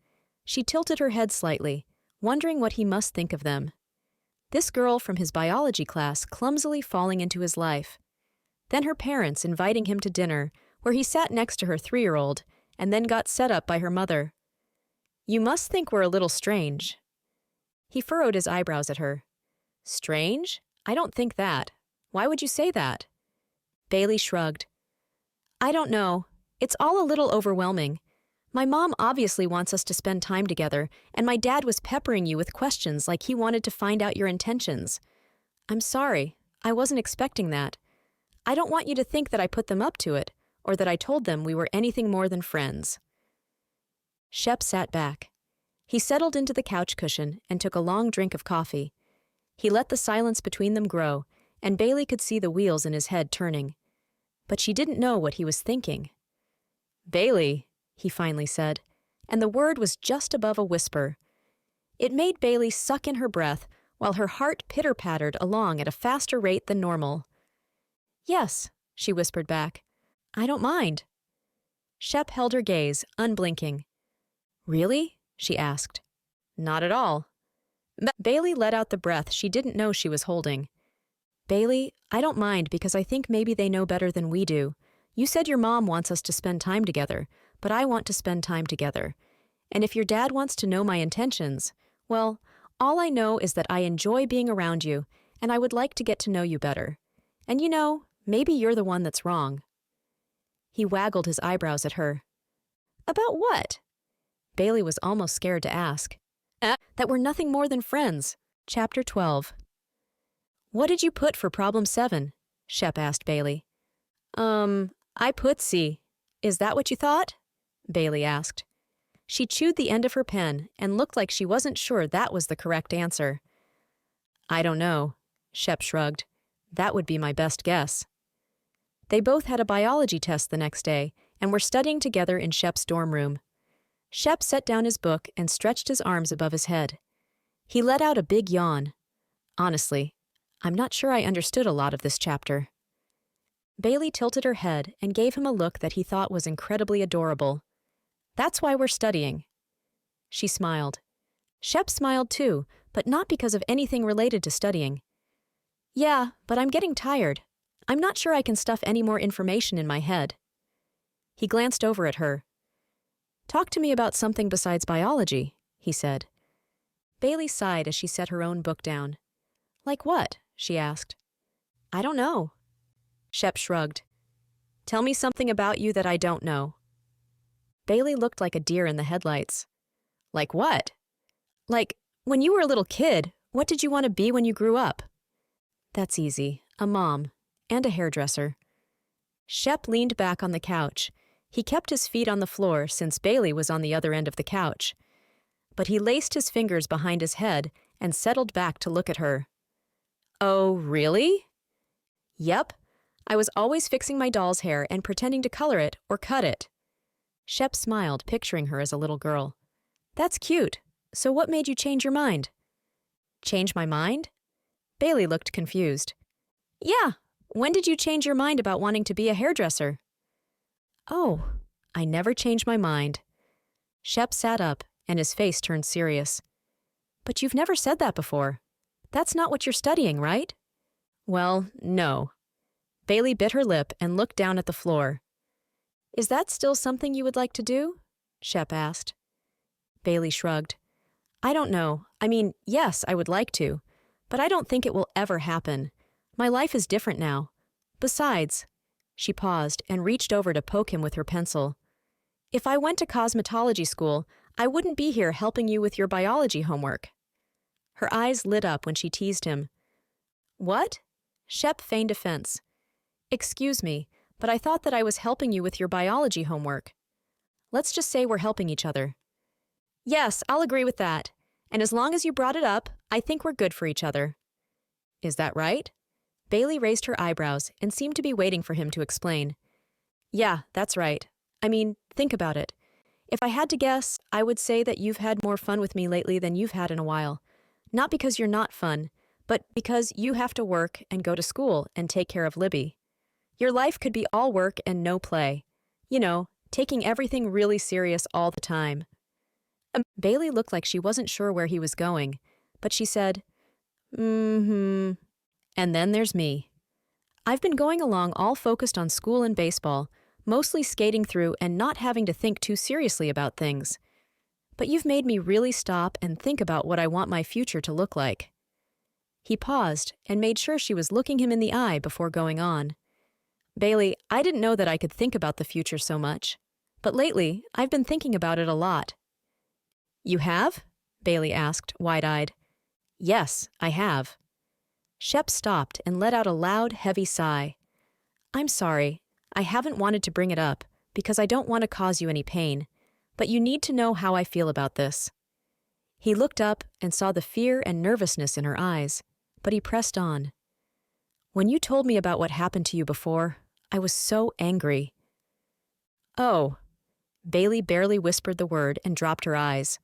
She tilted her head slightly, wondering what he must think of them. This girl from his biology class clumsily falling into his life. Then her parents inviting him to dinner, where he sat next to her 3-year-old, and then got set up by her mother. You must think we're a little strange. He furrowed his eyebrows at her. Strange? I don't think that. Why would you say that? Bailey shrugged. I don't know. It's all a little overwhelming. My mom obviously wants us to spend time together, and my dad was peppering you with questions like he wanted to find out your intentions. I'm sorry. I wasn't expecting that. I don't want you to think that I put them up to it, or that I told them we were anything more than friends. Shep sat back. He settled into the couch cushion and took a long drink of coffee. He let the silence between them grow, and Bailey could see the wheels in his head turning. But she didn't know what he was thinking. Bailey, he finally said, and the word was just above a whisper. It made Bailey suck in her breath while her heart pitter-pattered along at a faster rate than normal. Yes, she whispered back. I don't mind. Shep held her gaze, unblinking. Really? She asked. Not at all. Bailey let out the breath she didn't know she was holding. Bailey, I don't mind because I think maybe they know better than we do. You said your mom wants us to spend time together, but I want to spend time together. And if your dad wants to know my intentions, well, all I know is that I enjoy being around you, and I would like to get to know you better. And you know, maybe you're the one that's wrong. He waggled his eyebrows at her. About what? Bailey was almost scared to ask. That we're nothing more than friends. Chapter 12. What did you put for problem 7? Shep asked Bailey. I put C. Is that what you thought? Bailey asked. She chewed the end of her pen and looked like she wasn't sure that was the correct answer. I don't know, Shep shrugged. That would be my best guess. They both had a biology test the next day and were studying together in Shep's dorm room. Shep set down his book and stretched his arms above his head. He let out a big yawn. Honestly, I'm not sure I understood a lot of this chapter. Bailey tilted her head and gave him a look that he thought was incredibly adorable. That's why we're studying. She smiled. Shep smiled too, but not because of anything related to studying. Yeah, but I'm getting tired. I'm not sure I can stuff any more information in my head. He glanced over at her. Talk to me about something besides biology, he said. Bailey sighed as she set her own book down. Like what? She asked. I don't know. Shep shrugged. Tell me something about you that I don't know. Bailey looked like a deer in the headlights. Like what? Like, when you were a little kid, what did you want to be when you grew up? That's easy. A mom. And a hairdresser. Shep leaned back on the couch. He kept his feet on the floor since Bailey was on the other end of the couch. But he laced his fingers behind his head and settled back to look at her. Oh, really? Yep. I was always fixing my doll's hair and pretending to color it or cut it. Shep smiled, picturing her as a little girl. That's cute. So what made you change your mind? Change my mind? Bailey looked confused. Yeah. When did you change your mind about wanting to be a hairdresser? Oh, I never changed my mind. Shep sat up, and his face turned serious. But you've never said that before. That's not what you're studying, right? Well, no. Bailey bit her lip and looked down at the floor. Is that still something you would like to do? Shep asked. Bailey shrugged. I don't know. I mean, yes, I would like to, but I don't think it will ever happen. My life is different now. Besides, she paused and reached over to poke him with her pencil. If I went to cosmetology school, I wouldn't be here helping you with your biology homework. Her eyes lit up when she teased him. What? Shep feigned offense. Excuse me, but I thought that I was helping you with your biology homework. Let's just say we're helping each other. Yes, I'll agree with that. And as long as you brought it up, I think we're good for each other. Is that right? Bailey raised her eyebrows and seemed to be waiting for him to explain. Yeah, that's right. I mean, think about it. If I had to guess, I would say that you've had more fun with me lately than you've had in a while. Not because you're not fun, but because you have to work and go to school and take care of Libby. Your life could be all work and no play. You know, taking everything really serious all the time. Bailey looked like she wasn't sure where he was going, but she said, And then there's me. I've been going along all focused on school and baseball, mostly skating through and not having to think too seriously about things. But you've made me really stop and think about what I want my future to look like. He paused and made sure she was looking him in the eye before going on. Bailey, I didn't know that I could think about the future so much, but lately I've been thinking about it a lot. You have? Bailey asked, wide-eyed. Yes, I have. Shep stopped and let out a loud, heavy sigh. I'm sorry. I haven't wanted to bring it up because I don't want to cause you any pain, but you need to know how I feel about this. He looked up and saw the fear and nervousness in her eyes, but he pressed on. When you told me about what happened to you before, I was so angry. Oh. Bailey barely whispered the word and dropped her eyes.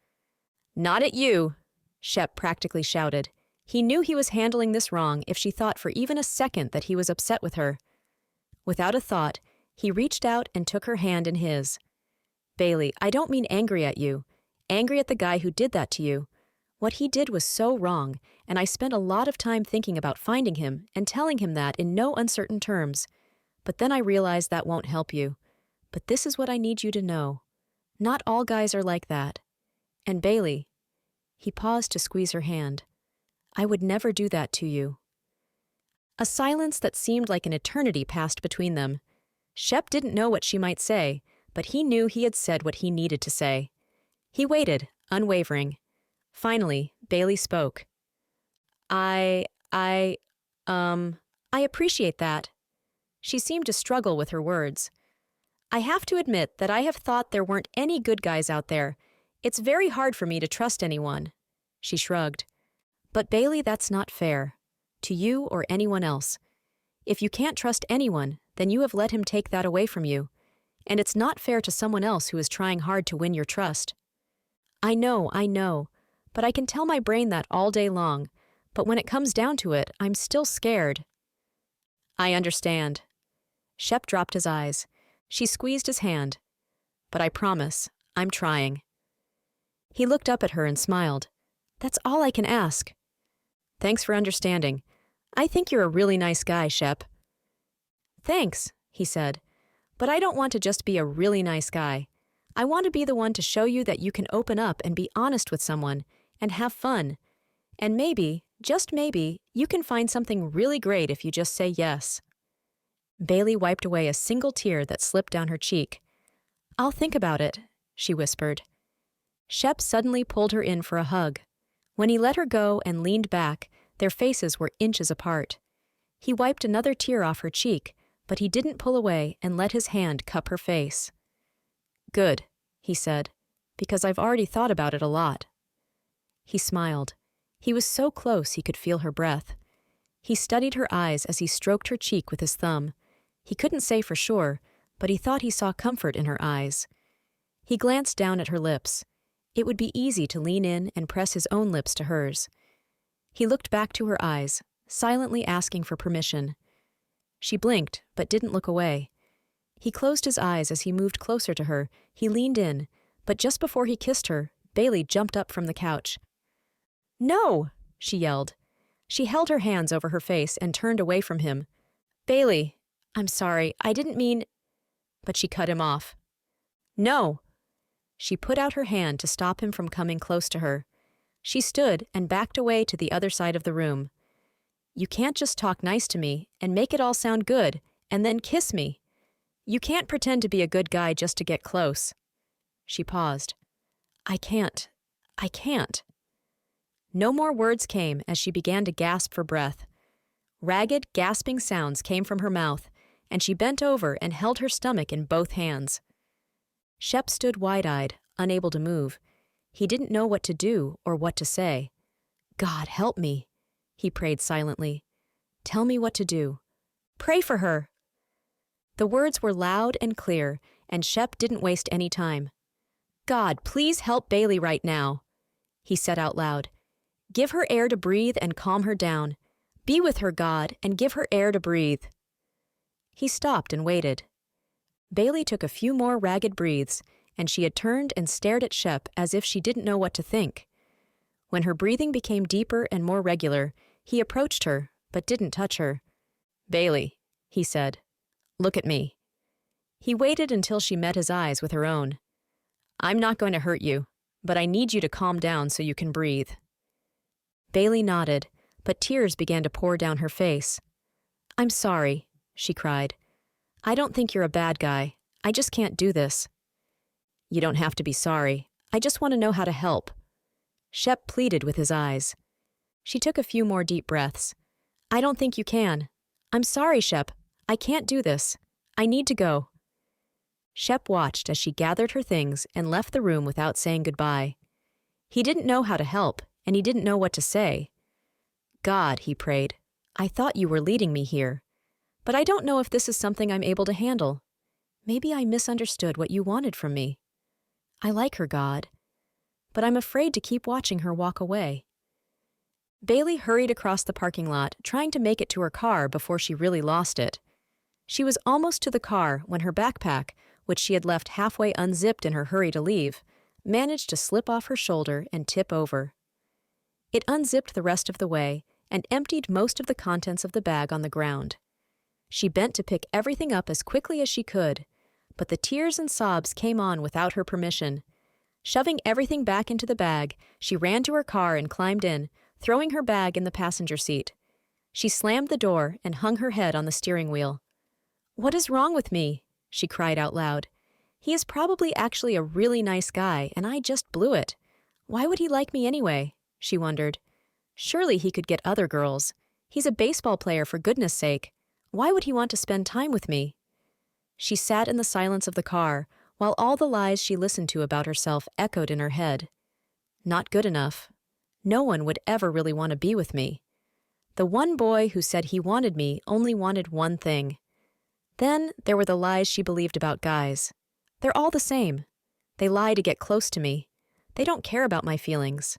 Not at you, Shep practically shouted. He knew he was handling this wrong if she thought for even a second that he was upset with her. Without a thought, he reached out and took her hand in his. Bailey, I don't mean angry at you. Angry at the guy who did that to you. What he did was so wrong, and I spent a lot of time thinking about finding him and telling him that in no uncertain terms. But then I realized that won't help you. But this is what I need you to know. Not all guys are like that. And Bailey, he paused to squeeze her hand. I would never do that to you. A silence that seemed like an eternity passed between them. Shep didn't know what she might say, but he knew he had said what he needed to say. He waited, unwavering. Finally, Bailey spoke. I appreciate that. She seemed to struggle with her words. I have to admit that I have thought there weren't any good guys out there. It's very hard for me to trust anyone. She shrugged. But Bailey, that's not fair. To you or anyone else. If you can't trust anyone, then you have let him take that away from you. And it's not fair to someone else who is trying hard to win your trust. I know, but I can tell my brain that all day long. But when it comes down to it, I'm still scared. I understand. Shep dropped his eyes. She squeezed his hand. But I promise, I'm trying. He looked up at her and smiled. That's all I can ask. Thanks for understanding. I think you're a really nice guy, Shep. Thanks, he said. But I don't want to just be a really nice guy. I want to be the one to show you that you can open up and be honest with someone and have fun. And maybe, just maybe, you can find something really great if you just say yes. Bailey wiped away a single tear that slipped down her cheek. I'll think about it, she whispered. Shep suddenly pulled her in for a hug. When he let her go and leaned back, their faces were inches apart. He wiped another tear off her cheek, but he didn't pull away and let his hand cup her face. Good, he said, because I've already thought about it a lot. He smiled. He was so close he could feel her breath. He studied her eyes as he stroked her cheek with his thumb. He couldn't say for sure, but he thought he saw comfort in her eyes. He glanced down at her lips. It would be easy to lean in and press his own lips to hers. He looked back to her eyes, silently asking for permission. She blinked, but didn't look away. He closed his eyes as he moved closer to her. He leaned in, but just before he kissed her, Bailey jumped up from the couch. No, she yelled. She held her hands over her face and turned away from him. Bailey, I'm sorry, I didn't mean—" But she cut him off. No! She put out her hand to stop him from coming close to her. She stood and backed away to the other side of the room. You can't just talk nice to me and make it all sound good and then kiss me. You can't pretend to be a good guy just to get close. She paused. I can't. No more words came as she began to gasp for breath. Ragged, gasping sounds came from her mouth, and she bent over and held her stomach in both hands. Shep stood wide-eyed, unable to move. He didn't know what to do or what to say. God, help me, he prayed silently. Tell me what to do. Pray for her. The words were loud and clear, and Shep didn't waste any time. God, please help Bailey right now, he said out loud. Give her air to breathe and calm her down. Be with her, God, and give her air to breathe. He stopped and waited. Bailey took a few more ragged breaths, and she had turned and stared at Shep as if she didn't know what to think. When her breathing became deeper and more regular, he approached her, but didn't touch her. Bailey, he said, look at me. He waited until she met his eyes with her own. I'm not going to hurt you, but I need you to calm down so you can breathe. Bailey nodded, but tears began to pour down her face. I'm sorry, she cried. I don't think you're a bad guy. I just can't do this. You don't have to be sorry. I just want to know how to help. Shep pleaded with his eyes. She took a few more deep breaths. I don't think you can. I'm sorry, Shep. I can't do this. I need to go. Shep watched as she gathered her things and left the room without saying goodbye. He didn't know how to help, and he didn't know what to say. God, he prayed, I thought you were leading me here. But I don't know if this is something I'm able to handle. Maybe I misunderstood what you wanted from me. I like her, God. But I'm afraid to keep watching her walk away. Bailey hurried across the parking lot, trying to make it to her car before she really lost it. She was almost to the car when her backpack, which she had left halfway unzipped in her hurry to leave, managed to slip off her shoulder and tip over. It unzipped the rest of the way and emptied most of the contents of the bag on the ground. She bent to pick everything up as quickly as she could, but the tears and sobs came on without her permission. Shoving everything back into the bag, she ran to her car and climbed in, throwing her bag in the passenger seat. She slammed the door and hung her head on the steering wheel. What is wrong with me? She cried out loud. He is probably actually a really nice guy, and I just blew it. Why would he like me anyway? She wondered. Surely he could get other girls. He's a baseball player, for goodness sake. Why would he want to spend time with me? She sat in the silence of the car, while all the lies she listened to about herself echoed in her head. Not good enough. No one would ever really want to be with me. The one boy who said he wanted me only wanted one thing. Then there were the lies she believed about guys. They're all the same. They lie to get close to me. They don't care about my feelings.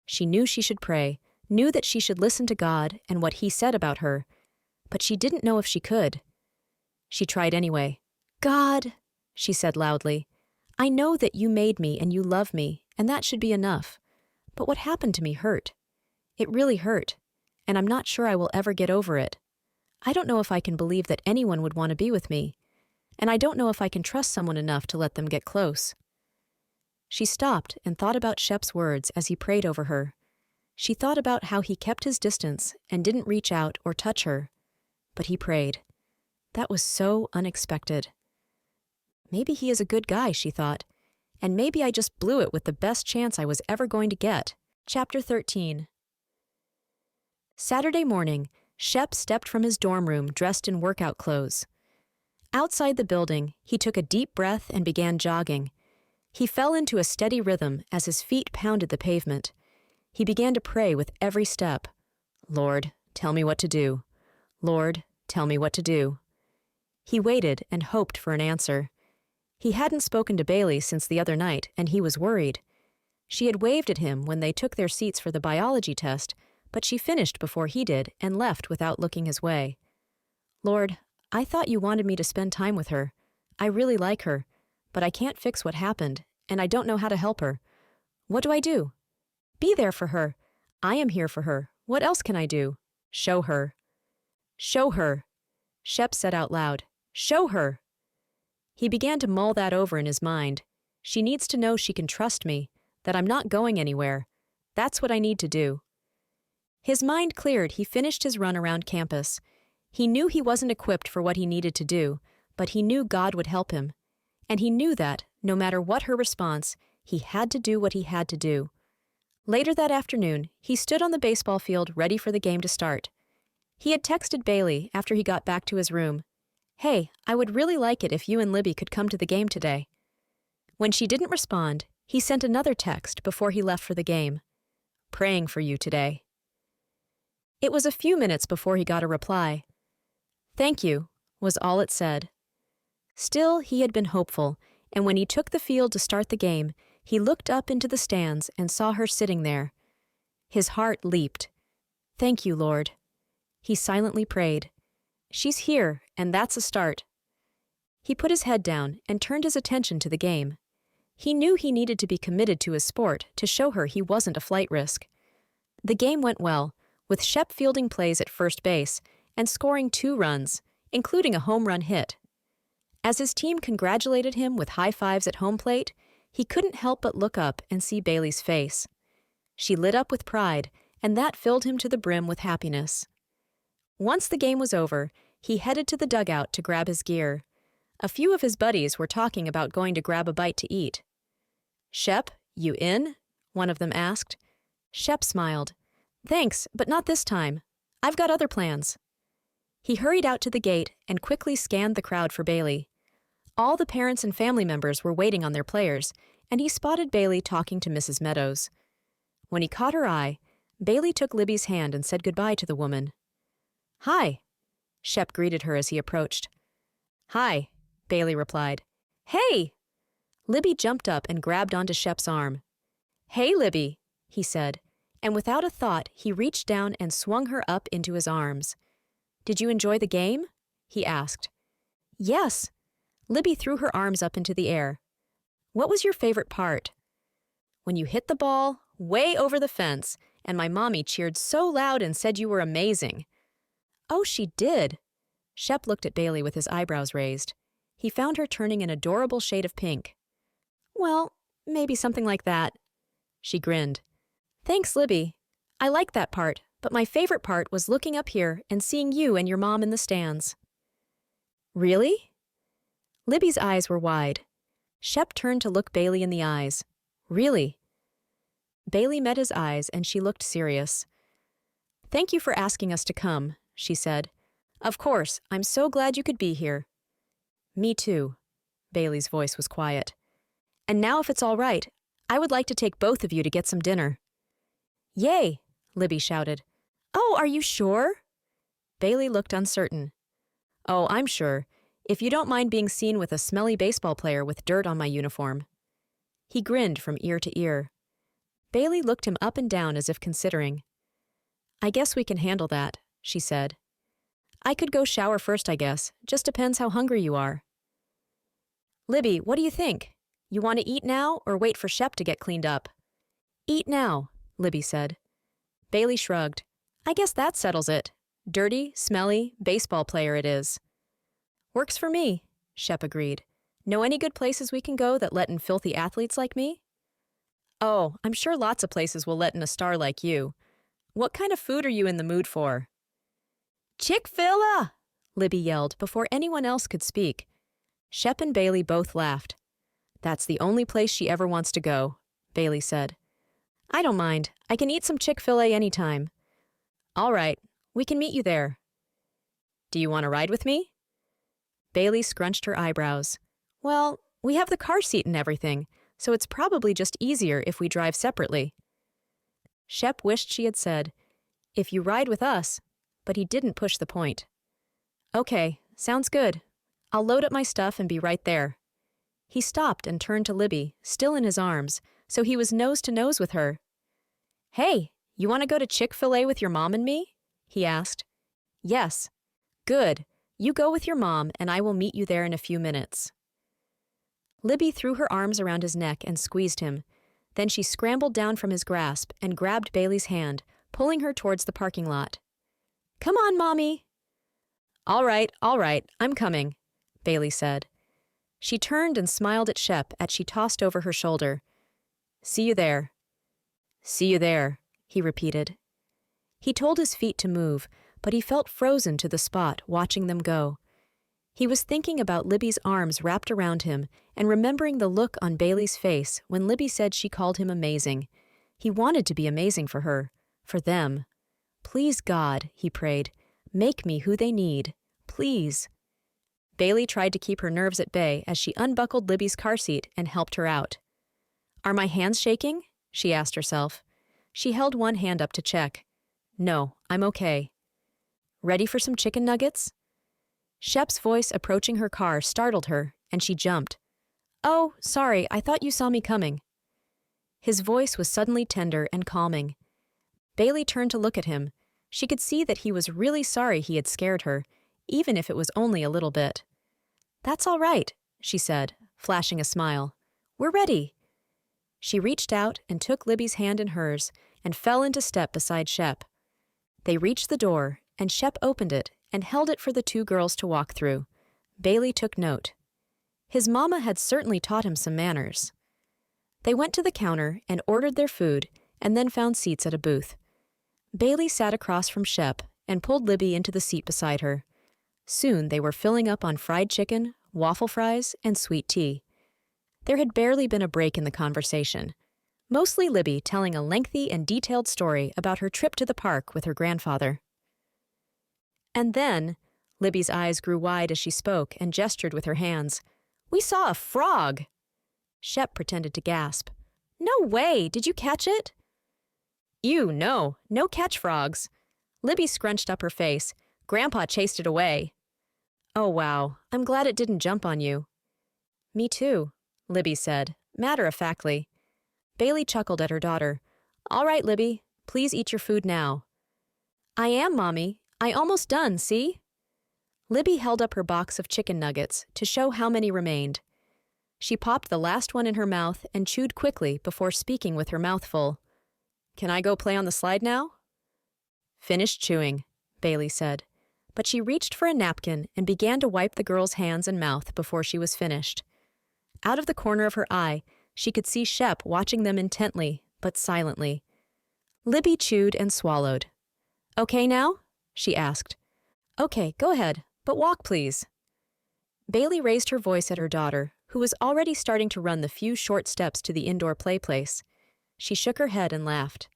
She knew she should pray, knew that she should listen to God and what he said about her, but she didn't know if she could. She tried anyway. God, she said loudly, I know that you made me and you love me, and that should be enough. But what happened to me hurt. It really hurt, and I'm not sure I will ever get over it. I don't know if I can believe that anyone would want to be with me, and I don't know if I can trust someone enough to let them get close. She stopped and thought about Shep's words as he prayed over her. She thought about how he kept his distance and didn't reach out or touch her. But he prayed. That was so unexpected. Maybe he is a good guy, she thought, and maybe I just blew it with the best chance I was ever going to get. Chapter 13. Saturday morning, Shep stepped from his dorm room dressed in workout clothes. Outside the building, he took a deep breath and began jogging. He fell into a steady rhythm as his feet pounded the pavement. He began to pray with every step. Lord, tell me what to do. Lord, tell me what to do. He waited and hoped for an answer. He hadn't spoken to Bailey since the other night, and he was worried. She had waved at him when they took their seats for the biology test, but she finished before he did and left without looking his way. Lord, I thought you wanted me to spend time with her. I really like her, but I can't fix what happened, and I don't know how to help her. What do I do? Be there for her. I am here for her. What else can I do? Show her. Show her. Shep said out loud, "Show her." He began to mull that over in his mind. She needs to know she can trust me, that I'm not going anywhere. That's what I need to do. His mind cleared, he finished his run around campus. He knew he wasn't equipped for what he needed to do, but he knew God would help him. And he knew that, no matter what her response, he had to do what he had to do. Later that afternoon, he stood on the baseball field ready for the game to start. He had texted Bailey after he got back to his room, "Hey, I would really like it if you and Libby could come to the game today." When she didn't respond, he sent another text before he left for the game, "Praying for you today." It was a few minutes before he got a reply. "Thank you," was all it said. Still, he had been hopeful, and when he took the field to start the game, he looked up into the stands and saw her sitting there. His heart leaped. "Thank you, Lord." He silently prayed. "She's here, and that's a start." He put his head down and turned his attention to the game. He knew he needed to be committed to his sport to show her he wasn't a flight risk. The game went well, with Shep fielding plays at first base and scoring 2 runs, including a home run hit. As his team congratulated him with high fives at home plate, he couldn't help but look up and see Bailey's face. She lit up with pride, and that filled him to the brim with happiness. Once the game was over, he headed to the dugout to grab his gear. A few of his buddies were talking about going to grab a bite to eat. "Shep, you in?" one of them asked. Shep smiled. "Thanks, but not this time. I've got other plans." He hurried out to the gate and quickly scanned the crowd for Bailey. All the parents and family members were waiting on their players, and he spotted Bailey talking to Mrs. Meadows. When he caught her eye, Bailey took Libby's hand and said goodbye to the woman. "Hi," Shep greeted her as he approached. "Hi," Bailey replied. "Hey!" Libby jumped up and grabbed onto Shep's arm. "Hey, Libby," he said, and without a thought, he reached down and swung her up into his arms. "Did you enjoy the game?" he asked. "Yes." Libby threw her arms up into the air. "What was your favorite part?" "When you hit the ball way over the fence, and my mommy cheered so loud and said you were amazing." "Oh, she did." Shep looked at Bailey with his eyebrows raised. He found her turning an adorable shade of pink. "Well, maybe something like that." She grinned. "Thanks, Libby. I liked that part, but my favorite part was looking up here and seeing you and your mom in the stands." "Really?" Libby's eyes were wide. Shep turned to look Bailey in the eyes. "Really?" Bailey met his eyes and she looked serious. "Thank you for asking us to come," she said. "Of course, I'm so glad you could be here." "Me too." Bailey's voice was quiet. "And now if it's all right, I would like to take both of you to get some dinner." "Yay!" Libby shouted. "Oh, are you sure?" Bailey looked uncertain. "Oh, I'm sure, if you don't mind being seen with a smelly baseball player with dirt on my uniform." He grinned from ear to ear. Bailey looked him up and down as if considering. "I guess we can handle that," she said. "I could go shower first, I guess. Just depends how hungry you are." "Libby, what do you think? You want to eat now or wait for Shep to get cleaned up?" "Eat now," Libby said. Bailey shrugged. "I guess that settles it. Dirty, smelly, baseball player it is." "Works for me," Shep agreed. "Know any good places we can go that let in filthy athletes like me?" "Oh, I'm sure lots of places will let in a star like you. What kind of food are you in the mood for?" "Chick-fil-A!" Libby yelled before anyone else could speak. Shep and Bailey both laughed. "That's the only place she ever wants to go," Bailey said. "I don't mind. I can eat some Chick-fil-A anytime." "All right, we can meet you there." "Do you want to ride with me?" Bailey scrunched her eyebrows. "Well, we have the car seat and everything, so it's probably just easier if we drive separately." Shep wished she had said, "If you ride with us," but he didn't push the point. "Okay, sounds good. I'll load up my stuff and be right there." He stopped and turned to Libby, still in his arms, so he was nose to nose with her. "Hey, you want to go to Chick-fil-A with your mom and me?" he asked. "Yes." "Good. You go with your mom, and I will meet you there in a few minutes." Libby threw her arms around his neck and squeezed him. Then she scrambled down from his grasp and grabbed Bailey's hand, pulling her towards the parking lot. "Come on, Mommy." All right, I'm coming," Bailey said. She turned and smiled at Shep as she tossed over her shoulder. "See you there." "See you there," he repeated. He told his feet to move, but he felt frozen to the spot, watching them go. He was thinking about Libby's arms wrapped around him and remembering the look on Bailey's face when Libby said she called him amazing. He wanted to be amazing for her, for them. "Please, God," he prayed, "make me who they need. Please." Bailey tried to keep her nerves at bay as she unbuckled Libby's car seat and helped her out. "Are my hands shaking?" she asked herself. She held one hand up to check. "No, I'm okay." "Ready for some chicken nuggets?" Shep's voice approaching her car startled her, and she jumped. "Oh, sorry, I thought you saw me coming." His voice was suddenly tender and calming. Bailey turned to look at him. She could see that he was really sorry he had scared her, even if it was only a little bit. "That's all right," she said, flashing a smile. "We're ready." She reached out and took Libby's hand in hers and fell into step beside Shep. They reached the door, and Shep opened it and held it for the two girls to walk through. Bailey took note. His mama had certainly taught him some manners. They went to the counter and ordered their food and then found seats at a booth. Bailey sat across from Shep and pulled Libby into the seat beside her. Soon they were filling up on fried chicken, waffle fries, and sweet tea. There had barely been a break in the conversation, mostly Libby telling a lengthy and detailed story about her trip to the park with her grandfather. And then, Libby's eyes grew wide as she spoke and gestured with her hands. "We saw a frog!" Shep pretended to gasp. "No way! Did you catch it?" "Ew, no catch frogs." Libby scrunched up her face. "Grandpa chased it away." "Oh, wow. I'm glad it didn't jump on you." "Me too," Libby said, matter-of-factly. Bailey chuckled at her daughter. "All right, Libby, please eat your food now." "I am, Mommy. I almost done, see?" Libby held up her box of chicken nuggets to show how many remained. She popped the last one in her mouth and chewed quickly before speaking with her mouth full. "Can I go play on the slide now?" "Finished chewing," Bailey said, but she reached for a napkin and began to wipe the girl's hands and mouth before she was finished. Out of the corner of her eye, she could see Shep watching them intently, but silently. Libby chewed and swallowed. "Okay now?" she asked. "Okay, go ahead, but walk, please." Bailey raised her voice at her daughter, who was already starting to run the few short steps to the indoor play place. She shook her head and laughed.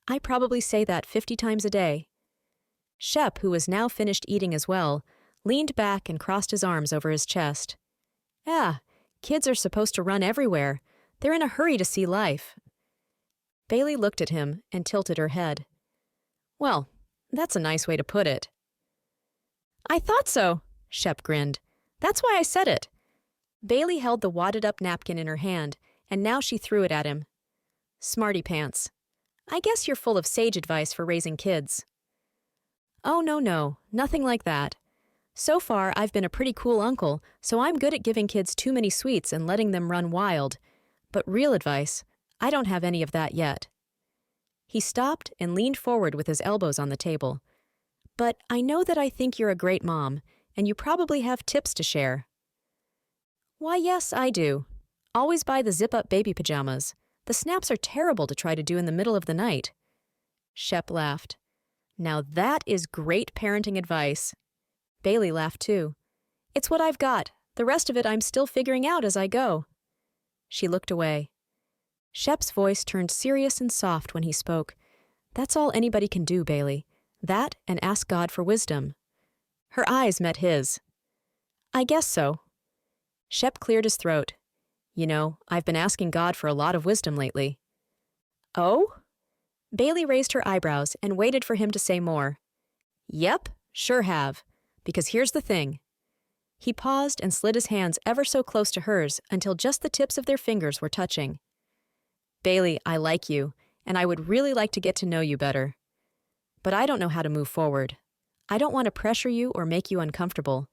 "I probably say that 50 times a day." Shep, who was now finished eating as well, leaned back and crossed his arms over his chest. "Yeah, kids are supposed to run everywhere. They're in a hurry to see life." Bailey looked at him and tilted her head. "Well, that's a nice way to put it." "I thought so," Shep grinned. "That's why I said it." Bailey held the wadded-up napkin in her hand, and now she threw it at him. "Smarty pants. I guess you're full of sage advice for raising kids." "Oh, no, nothing like that. So far, I've been a pretty cool uncle, so I'm good at giving kids too many sweets and letting them run wild. But real advice, I don't have any of that yet." He stopped and leaned forward with his elbows on the table. "But I know that I think you're a great mom, and you probably have tips to share." "Why, yes, I do. Always buy the zip-up baby pajamas. The snaps are terrible to try to do in the middle of the night." Shep laughed. "Now that is great parenting advice." Bailey laughed too. "It's what I've got. The rest of it I'm still figuring out as I go." She looked away. Shep's voice turned serious and soft when he spoke. "That's all anybody can do, Bailey. That and ask God for wisdom." Her eyes met his. "I guess so." Shep cleared his throat. "You know, I've been asking God for a lot of wisdom lately." "Oh?" Bailey raised her eyebrows and waited for him to say more. "Yep, sure have. Because here's the thing." He paused and slid his hands ever so close to hers until just the tips of their fingers were touching. "Bailey, I like you, and I would really like to get to know you better. But I don't know how to move forward. I don't want to pressure you or make you uncomfortable,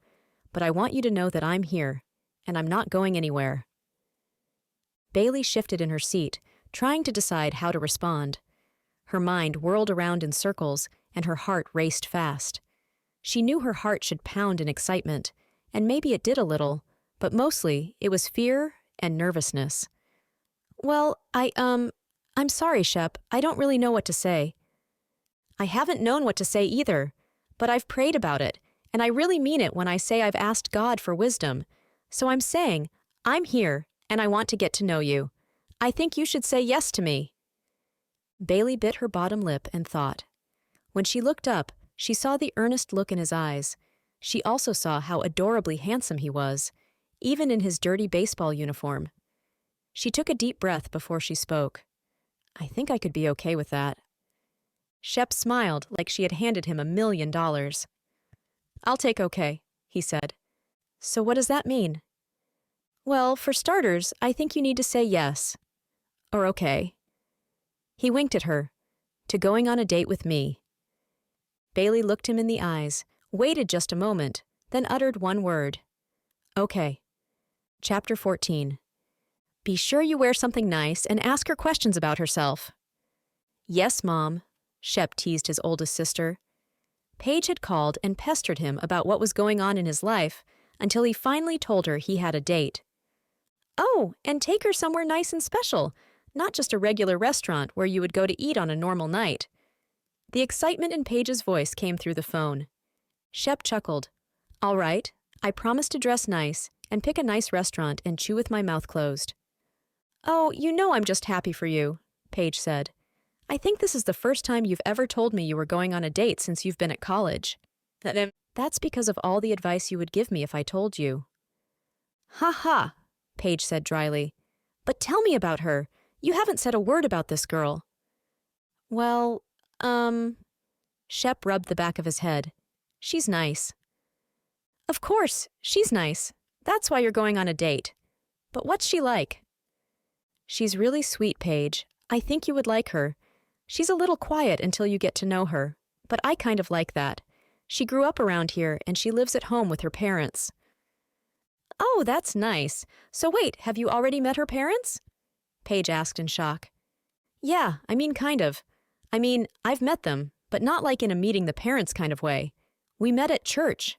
but I want you to know that I'm here, and I'm not going anywhere." Bailey shifted in her seat, trying to decide how to respond. Her mind whirled around in circles, and her heart raced fast. She knew her heart should pound in excitement, and maybe it did a little, but mostly it was fear and nervousness. Well, I'm sorry, Shep. I don't really know what to say. I haven't known what to say either, but I've prayed about it, and I really mean it when I say I've asked God for wisdom. So I'm saying, I'm here, and I want to get to know you. I think you should say yes to me. Bailey bit her bottom lip and thought. When she looked up, she saw the earnest look in his eyes. She also saw how adorably handsome he was, even in his dirty baseball uniform. She took a deep breath before she spoke. I think I could be okay with that. Shep smiled like she had handed him $1 million. I'll take okay, he said. So what does that mean? Well, for starters, I think you need to say yes. Or okay. He winked at her. To going on a date with me. Bailey looked him in the eyes, waited just a moment, then uttered one word. Okay. Chapter 14. Be sure you wear something nice and ask her questions about herself. Yes, Mom, Shep teased his oldest sister. Paige had called and pestered him about what was going on in his life until he finally told her he had a date. Oh, and take her somewhere nice and special, not just a regular restaurant where you would go to eat on a normal night. The excitement in Paige's voice came through the phone. Shep chuckled. All right, I promise to dress nice and pick a nice restaurant and chew with my mouth closed. Oh, you know I'm just happy for you, Paige said. I think this is the first time you've ever told me you were going on a date since you've been at college. That's because of all the advice you would give me if I told you. Ha ha, Paige said dryly. But tell me about her. You haven't said a word about this girl. Well, Shep rubbed the back of his head. She's nice. Of course, she's nice. That's why you're going on a date. But what's she like? She's really sweet, Paige. I think you would like her. She's a little quiet until you get to know her, but I kind of like that. She grew up around here and she lives at home with her parents. Oh, that's nice. So wait, have you already met her parents? Paige asked in shock. Yeah, kind of. I've met them, but not like in a meeting the parents kind of way. We met at church.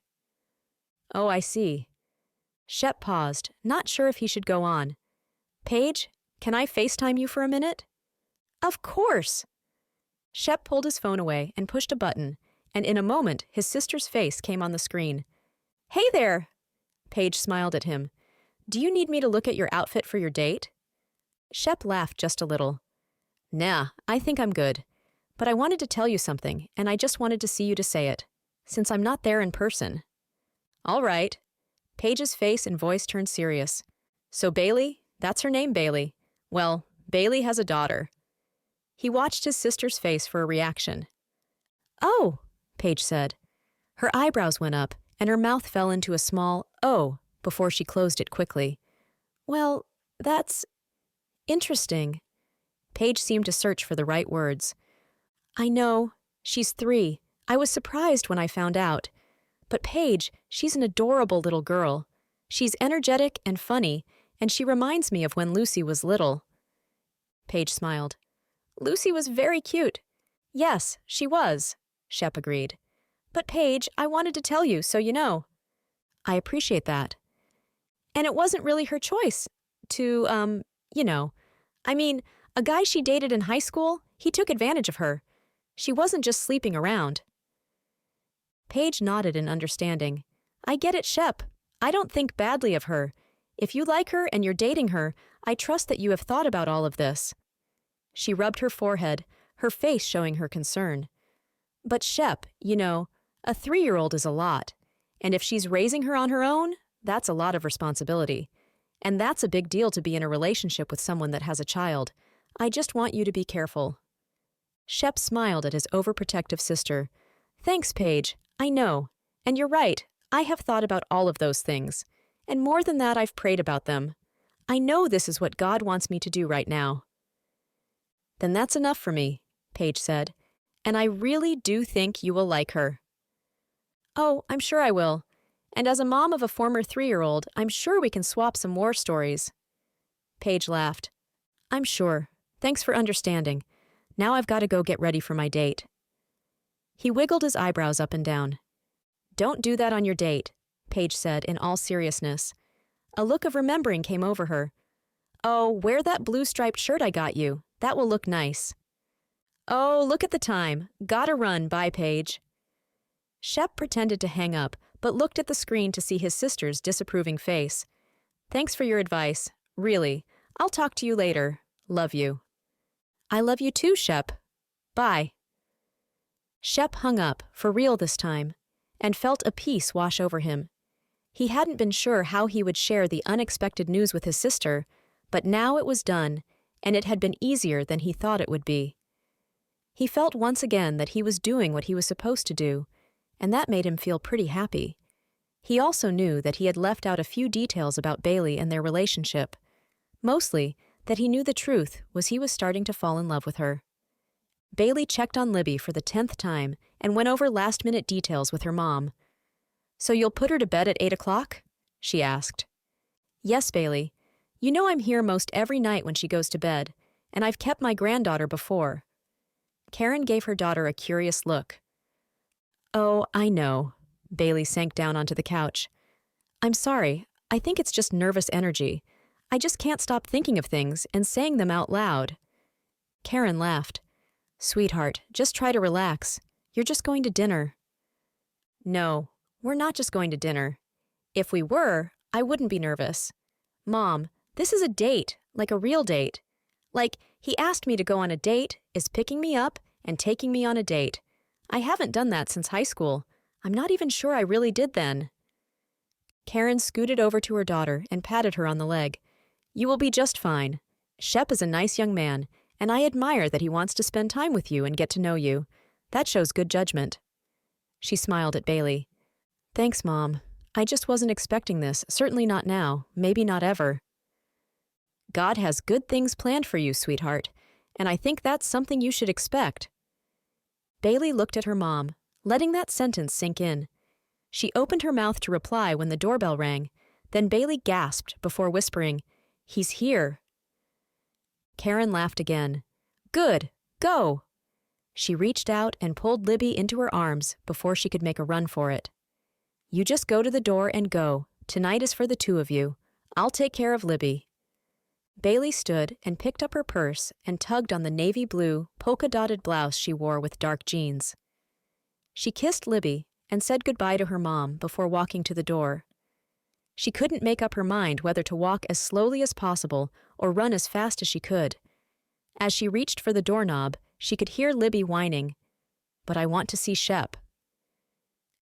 Oh, I see. Shep paused, not sure if he should go on. Paige, can I FaceTime you for a minute? Of course! Shep pulled his phone away and pushed a button, and in a moment his sister's face came on the screen. Hey there! Paige smiled at him. Do you need me to look at your outfit for your date? Shep laughed just a little. Nah, I think I'm good. But I wanted to tell you something, and I just wanted to see you to say it, since I'm not there in person. All right. Paige's face and voice turned serious. So Bailey, that's her name, Bailey. Well, Bailey has a daughter. He watched his sister's face for a reaction. Oh, Paige said. Her eyebrows went up, and her mouth fell into a small O before she closed it quickly. Well, that's interesting. Paige seemed to search for the right words. I know. She's 3. I was surprised when I found out. But Paige, she's an adorable little girl. She's energetic and funny, and she reminds me of when Lucy was little. Paige smiled. Lucy was very cute. Yes, she was, Shep agreed. But Paige, I wanted to tell you so you know. I appreciate that. And it wasn't really her choice to, a guy she dated in high school, he took advantage of her. She wasn't just sleeping around. Paige nodded in understanding. I get it, Shep. I don't think badly of her. If you like her and you're dating her, I trust that you have thought about all of this. She rubbed her forehead, her face showing her concern. But Shep, a 3-year-old is a lot. And if she's raising her on her own, that's a lot of responsibility. And that's a big deal to be in a relationship with someone that has a child. I just want you to be careful. Shep smiled at his overprotective sister. Thanks, Paige. I know. And you're right. I have thought about all of those things. And more than that, I've prayed about them. I know this is what God wants me to do right now. Then that's enough for me, Paige said. And I really do think you will like her. Oh, I'm sure I will. And as a mom of a former 3-year-old, I'm sure we can swap some war stories. Paige laughed. I'm sure. Thanks for understanding. Now I've got to go get ready for my date. He wiggled his eyebrows up and down. Don't do that on your date, Paige said in all seriousness. A look of remembering came over her. Oh, wear that blue striped shirt I got you. That will look nice. Oh, look at the time. Gotta run. Bye, Paige. Shep pretended to hang up, but looked at the screen to see his sister's disapproving face. Thanks for your advice. Really. I'll talk to you later. Love you. I love you too, Shep. Bye. Shep hung up, for real this time, and felt a peace wash over him. He hadn't been sure how he would share the unexpected news with his sister, but now it was done, and it had been easier than he thought it would be. He felt once again that he was doing what he was supposed to do, and that made him feel pretty happy. He also knew that he had left out a few details about Bailey and their relationship. Mostly, that he knew the truth was he was starting to fall in love with her. Bailey checked on Libby for the 10th time and went over last-minute details with her mom. So you'll put her to bed at 8 o'clock? She asked. Yes, Bailey. You know I'm here most every night when she goes to bed, and I've kept my granddaughter before. Karen gave her daughter a curious look. Oh, I know. Bailey sank down onto the couch. I'm sorry. I think it's just nervous energy. I just can't stop thinking of things and saying them out loud. Karen laughed. Sweetheart, just try to relax. You're just going to dinner. No, we're not just going to dinner. If we were, I wouldn't be nervous. Mom, this is a date, like a real date. Like, he asked me to go on a date, is picking me up, and taking me on a date. I haven't done that since high school. I'm not even sure I really did then. Karen scooted over to her daughter and patted her on the leg. You will be just fine. Shep is a nice young man, and I admire that he wants to spend time with you and get to know you. That shows good judgment. She smiled at Bailey. Thanks, Mom. I just wasn't expecting this, certainly not now, maybe not ever. God has good things planned for you, sweetheart, and I think that's something you should expect. Bailey looked at her mom, letting that sentence sink in. She opened her mouth to reply when the doorbell rang, then Bailey gasped before whispering, He's here. Karen laughed again. Good, go! She reached out and pulled Libby into her arms before she could make a run for it. You just go to the door and go. Tonight is for the two of you. I'll take care of Libby. Bailey stood and picked up her purse and tugged on the navy blue, polka-dotted blouse she wore with dark jeans. She kissed Libby and said goodbye to her mom before walking to the door. She couldn't make up her mind whether to walk as slowly as possible or run as fast as she could. As she reached for the doorknob, she could hear Libby whining, But I want to see Shep.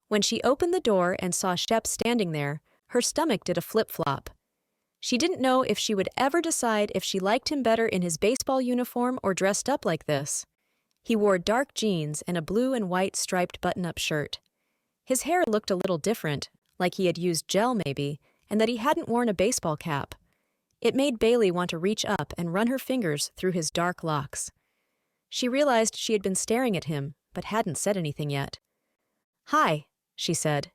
When she opened the door and saw Shep standing there, her stomach did a flip-flop. She didn't know if she would ever decide if she liked him better in his baseball uniform or dressed up like this. He wore dark jeans and a blue and white striped button-up shirt. His hair looked a little different, like he had used gel maybe, and that he hadn't worn a baseball cap. It made Bailey want to reach up and run her fingers through his dark locks. She realized she had been staring at him, but hadn't said anything yet. Hi, she said.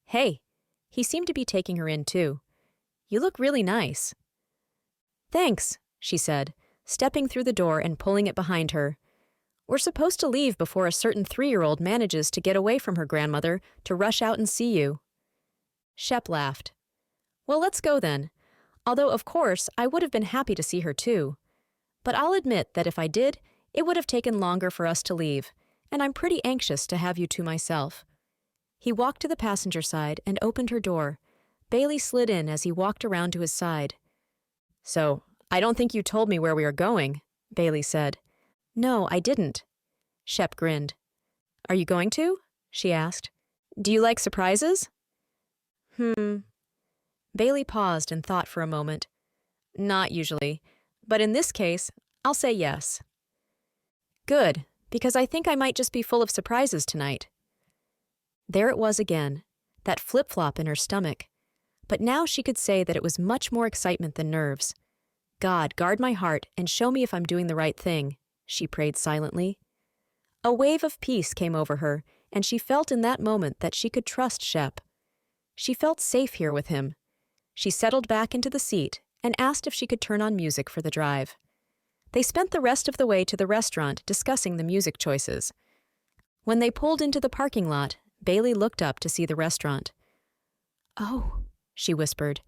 Hey. He seemed to be taking her in too. You look really nice. Thanks, she said, stepping through the door and pulling it behind her. We're supposed to leave before a certain 3-year-old manages to get away from her grandmother to rush out and see you. Shep laughed. Well, let's go then. Although, of course, I would have been happy to see her too. But I'll admit that if I did, it would have taken longer for us to leave, and I'm pretty anxious to have you to myself. He walked to the passenger side and opened her door. Bailey slid in as he walked around to his side. So, I don't think you told me where we are going, Bailey said. No, I didn't. Shep grinned. Are you going to? She asked. Do you like surprises? Bailey paused and thought for a moment. Not usually, but in this case, I'll say yes. Good, because I think I might just be full of surprises tonight. There it was again, that flip-flop in her stomach. But now she could say that it was much more excitement than nerves. God, guard my heart and show me if I'm doing the right thing, she prayed silently. A wave of peace came over her, and she felt in that moment that she could trust Shep. She felt safe here with him. She settled back into the seat and asked if she could turn on music for the drive. They spent the rest of the way to the restaurant discussing the music choices. When they pulled into the parking lot, Bailey looked up to see the restaurant. "Oh," she whispered.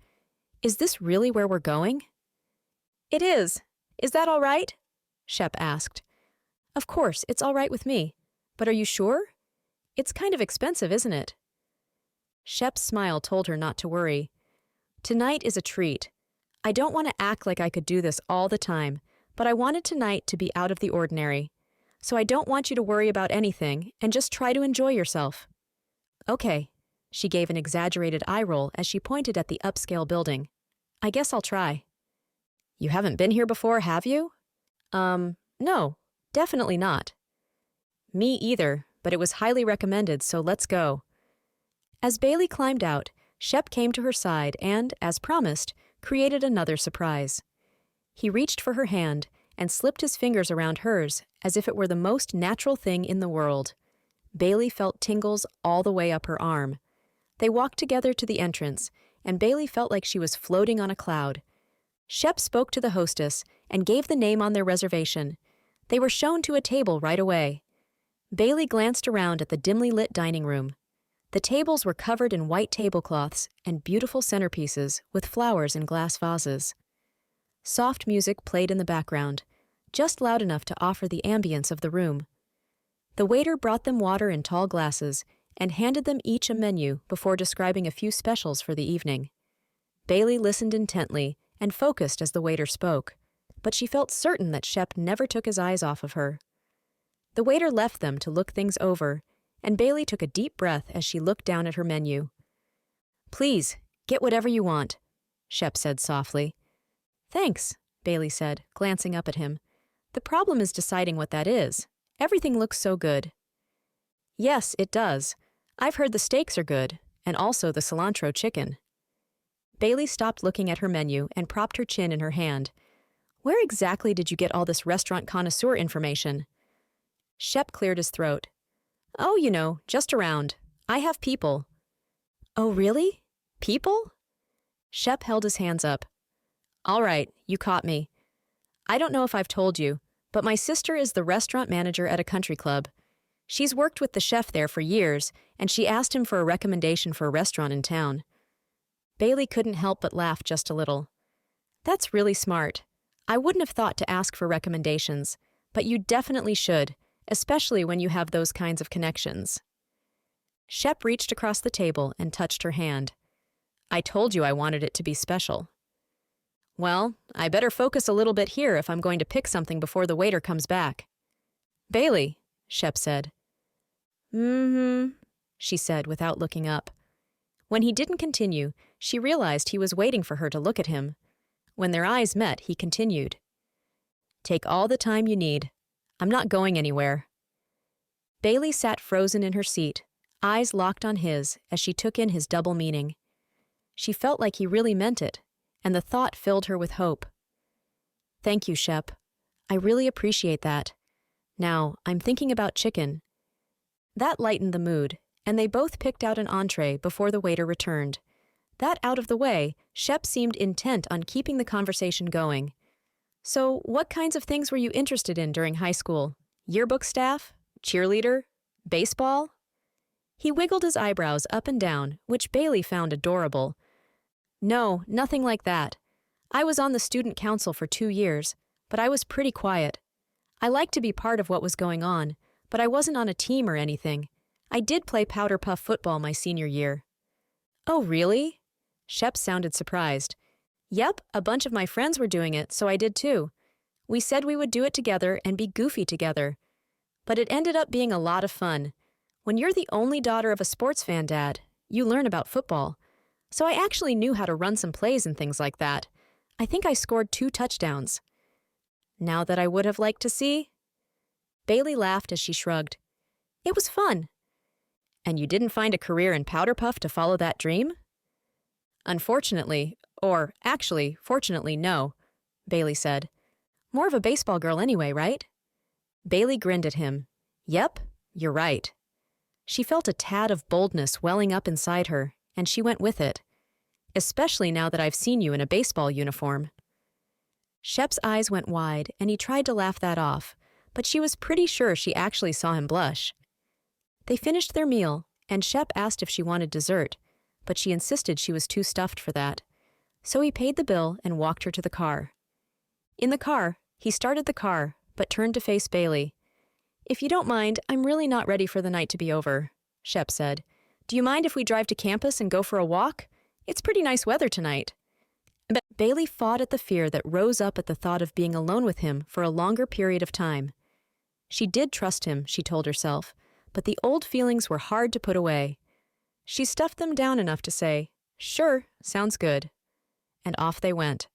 "Is this really where we're going?" "It is. Is that all right?" Shep asked. "Of course, it's all right with me. But are you sure? It's kind of expensive, isn't it?" Shep's smile told her not to worry. "Tonight is a treat. I don't want to act like I could do this all the time, but I wanted tonight to be out of the ordinary. So I don't want you to worry about anything and just try to enjoy yourself." "Okay." She gave an exaggerated eye roll as she pointed at the upscale building. "I guess I'll try." "You haven't been here before, have you?" No, definitely not." "Me either, but it was highly recommended, so let's go." As Bailey climbed out, Shep came to her side and, as promised, created another surprise. He reached for her hand and slipped his fingers around hers as if it were the most natural thing in the world. Bailey felt tingles all the way up her arm. They walked together to the entrance, and Bailey felt like she was floating on a cloud. Shep spoke to the hostess and gave the name on their reservation. They were shown to a table right away. Bailey glanced around at the dimly lit dining room. The tables were covered in white tablecloths and beautiful centerpieces with flowers in glass vases. Soft music played in the background, just loud enough to offer the ambience of the room. The waiter brought them water in tall glasses and handed them each a menu before describing a few specials for the evening. Bailey listened intently and focused as the waiter spoke, but she felt certain that Shep never took his eyes off of her. The waiter left them to look things over, and Bailey took a deep breath as she looked down at her menu. "Please, get whatever you want," Shep said softly. "Thanks," Bailey said, glancing up at him. "The problem is deciding what that is. Everything looks so good." "Yes, it does. I've heard the steaks are good, and also the cilantro chicken." Bailey stopped looking at her menu and propped her chin in her hand. "Where exactly did you get all this restaurant connoisseur information?" Shep cleared his throat. "Oh, just around. I have people." "Oh, really? People?" Shep held his hands up. "All right, you caught me. I don't know if I've told you, but my sister is the restaurant manager at a country club. She's worked with the chef there for years, and she asked him for a recommendation for a restaurant in town." Bailey couldn't help but laugh just a little. "That's really smart. I wouldn't have thought to ask for recommendations, but you definitely should, especially when you have those kinds of connections." Shep reached across the table and touched her hand. "I told you I wanted it to be special." "Well, I better focus a little bit here if I'm going to pick something before the waiter comes back." "Bailey," Shep said. She said without looking up. When he didn't continue, she realized he was waiting for her to look at him. When their eyes met, he continued. "Take all the time you need. I'm not going anywhere." Bailey sat frozen in her seat, eyes locked on his as she took in his double meaning. She felt like he really meant it, and the thought filled her with hope. "Thank you, Shep. I really appreciate that. Now, I'm thinking about chicken." That lightened the mood, and they both picked out an entree before the waiter returned. That out of the way, Shep seemed intent on keeping the conversation going. "So, what kinds of things were you interested in during high school? Yearbook staff? Cheerleader? Baseball?" He wiggled his eyebrows up and down, which Bailey found adorable. "No, nothing like that. I was on the student council for 2 years, but I was pretty quiet. I liked to be part of what was going on, but I wasn't on a team or anything. I did play powder puff football my senior year." "Oh, really?" Shep sounded surprised. "Yep, a bunch of my friends were doing it, so I did too. We said we would do it together and be goofy together. But it ended up being a lot of fun. When you're the only daughter of a sports fan dad, you learn about football. So I actually knew how to run some plays and things like that. I think I scored 2 touchdowns. Now that I would have liked to see?" Bailey laughed as she shrugged. "It was fun." "And you didn't find a career in powder puff to follow that dream?" "Unfortunately, or actually, fortunately, no," Bailey said. "More of a baseball girl anyway, right?" Bailey grinned at him. "Yep, you're right." She felt a tad of boldness welling up inside her, and she went with it. "Especially now that I've seen you in a baseball uniform." Shep's eyes went wide, and he tried to laugh that off, but she was pretty sure she actually saw him blush. They finished their meal, and Shep asked if she wanted dessert, but she insisted she was too stuffed for that. So he paid the bill and walked her to the car. In the car, he started the car, but turned to face Bailey. "If you don't mind, I'm really not ready for the night to be over," Shep said. "Do you mind if we drive to campus and go for a walk? It's pretty nice weather tonight." But Bailey fought at the fear that rose up at the thought of being alone with him for a longer period of time. She did trust him, she told herself, but the old feelings were hard to put away. She stuffed them down enough to say, "Sure, sounds good." And off they went.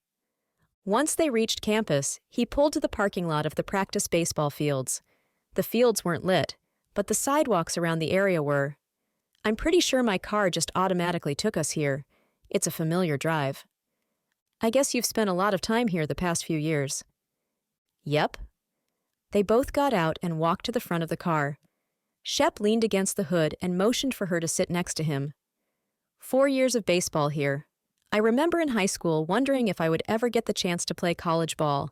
Once they reached campus, he pulled to the parking lot of the practice baseball fields. The fields weren't lit, but the sidewalks around the area were. "I'm pretty sure my car just automatically took us here. It's a familiar drive." "I guess you've spent a lot of time here the past few years." "Yep." They both got out and walked to the front of the car. Shep leaned against the hood and motioned for her to sit next to him. "4 years of baseball here. I remember in high school wondering if I would ever get the chance to play college ball.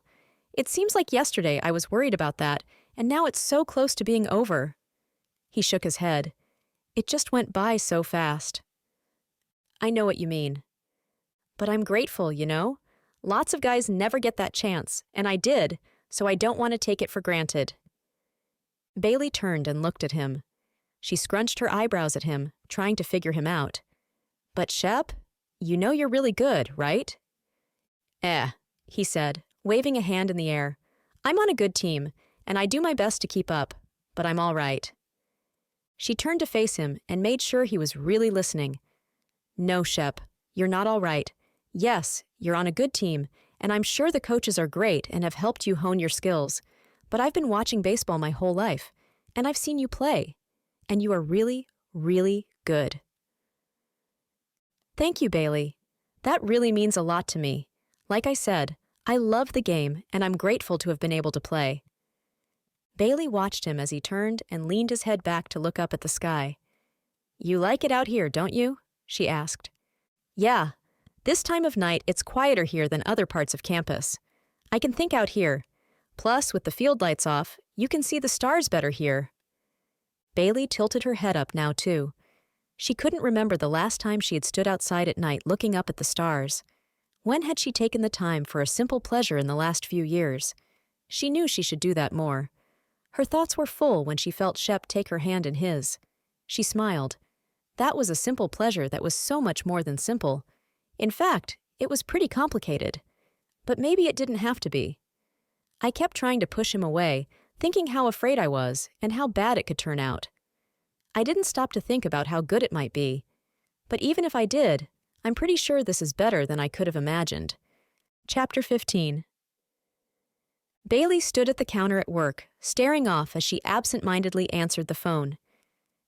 It seems like yesterday I was worried about that, and now it's so close to being over." He shook his head. "It just went by so fast." "I know what you mean. But I'm grateful, you know? Lots of guys never get that chance, and I did, so I don't want to take it for granted." Bailey turned and looked at him. She scrunched her eyebrows at him, trying to figure him out. "But Shep, you know you're really good, right?" He said, waving a hand in the air. "I'm on a good team, and I do my best to keep up, but I'm all right." She turned to face him and made sure he was really listening. "No, Shep, you're not all right. Yes, you're on a good team, and I'm sure the coaches are great and have helped you hone your skills. But I've been watching baseball my whole life, and I've seen you play, and you are really, really good." "Thank you, Bailey. That really means a lot to me. Like I said, I love the game, and I'm grateful to have been able to play." Bailey watched him as he turned and leaned his head back to look up at the sky. "You like it out here, don't you?" she asked. "Yeah. This time of night, it's quieter here than other parts of campus. I can think out here. Plus, with the field lights off, you can see the stars better here." Bailey tilted her head up now, too. She couldn't remember the last time she had stood outside at night looking up at the stars. When had she taken the time for a simple pleasure in the last few years? She knew she should do that more. Her thoughts were full when she felt Shep take her hand in his. She smiled. That was a simple pleasure that was so much more than simple. In fact, it was pretty complicated. But maybe it didn't have to be. "I kept trying to push him away, thinking how afraid I was and how bad it could turn out. I didn't stop to think about how good it might be. But even if I did, I'm pretty sure this is better than I could have imagined." Chapter 15. Bailey stood at the counter at work, staring off as she absent-mindedly answered the phone.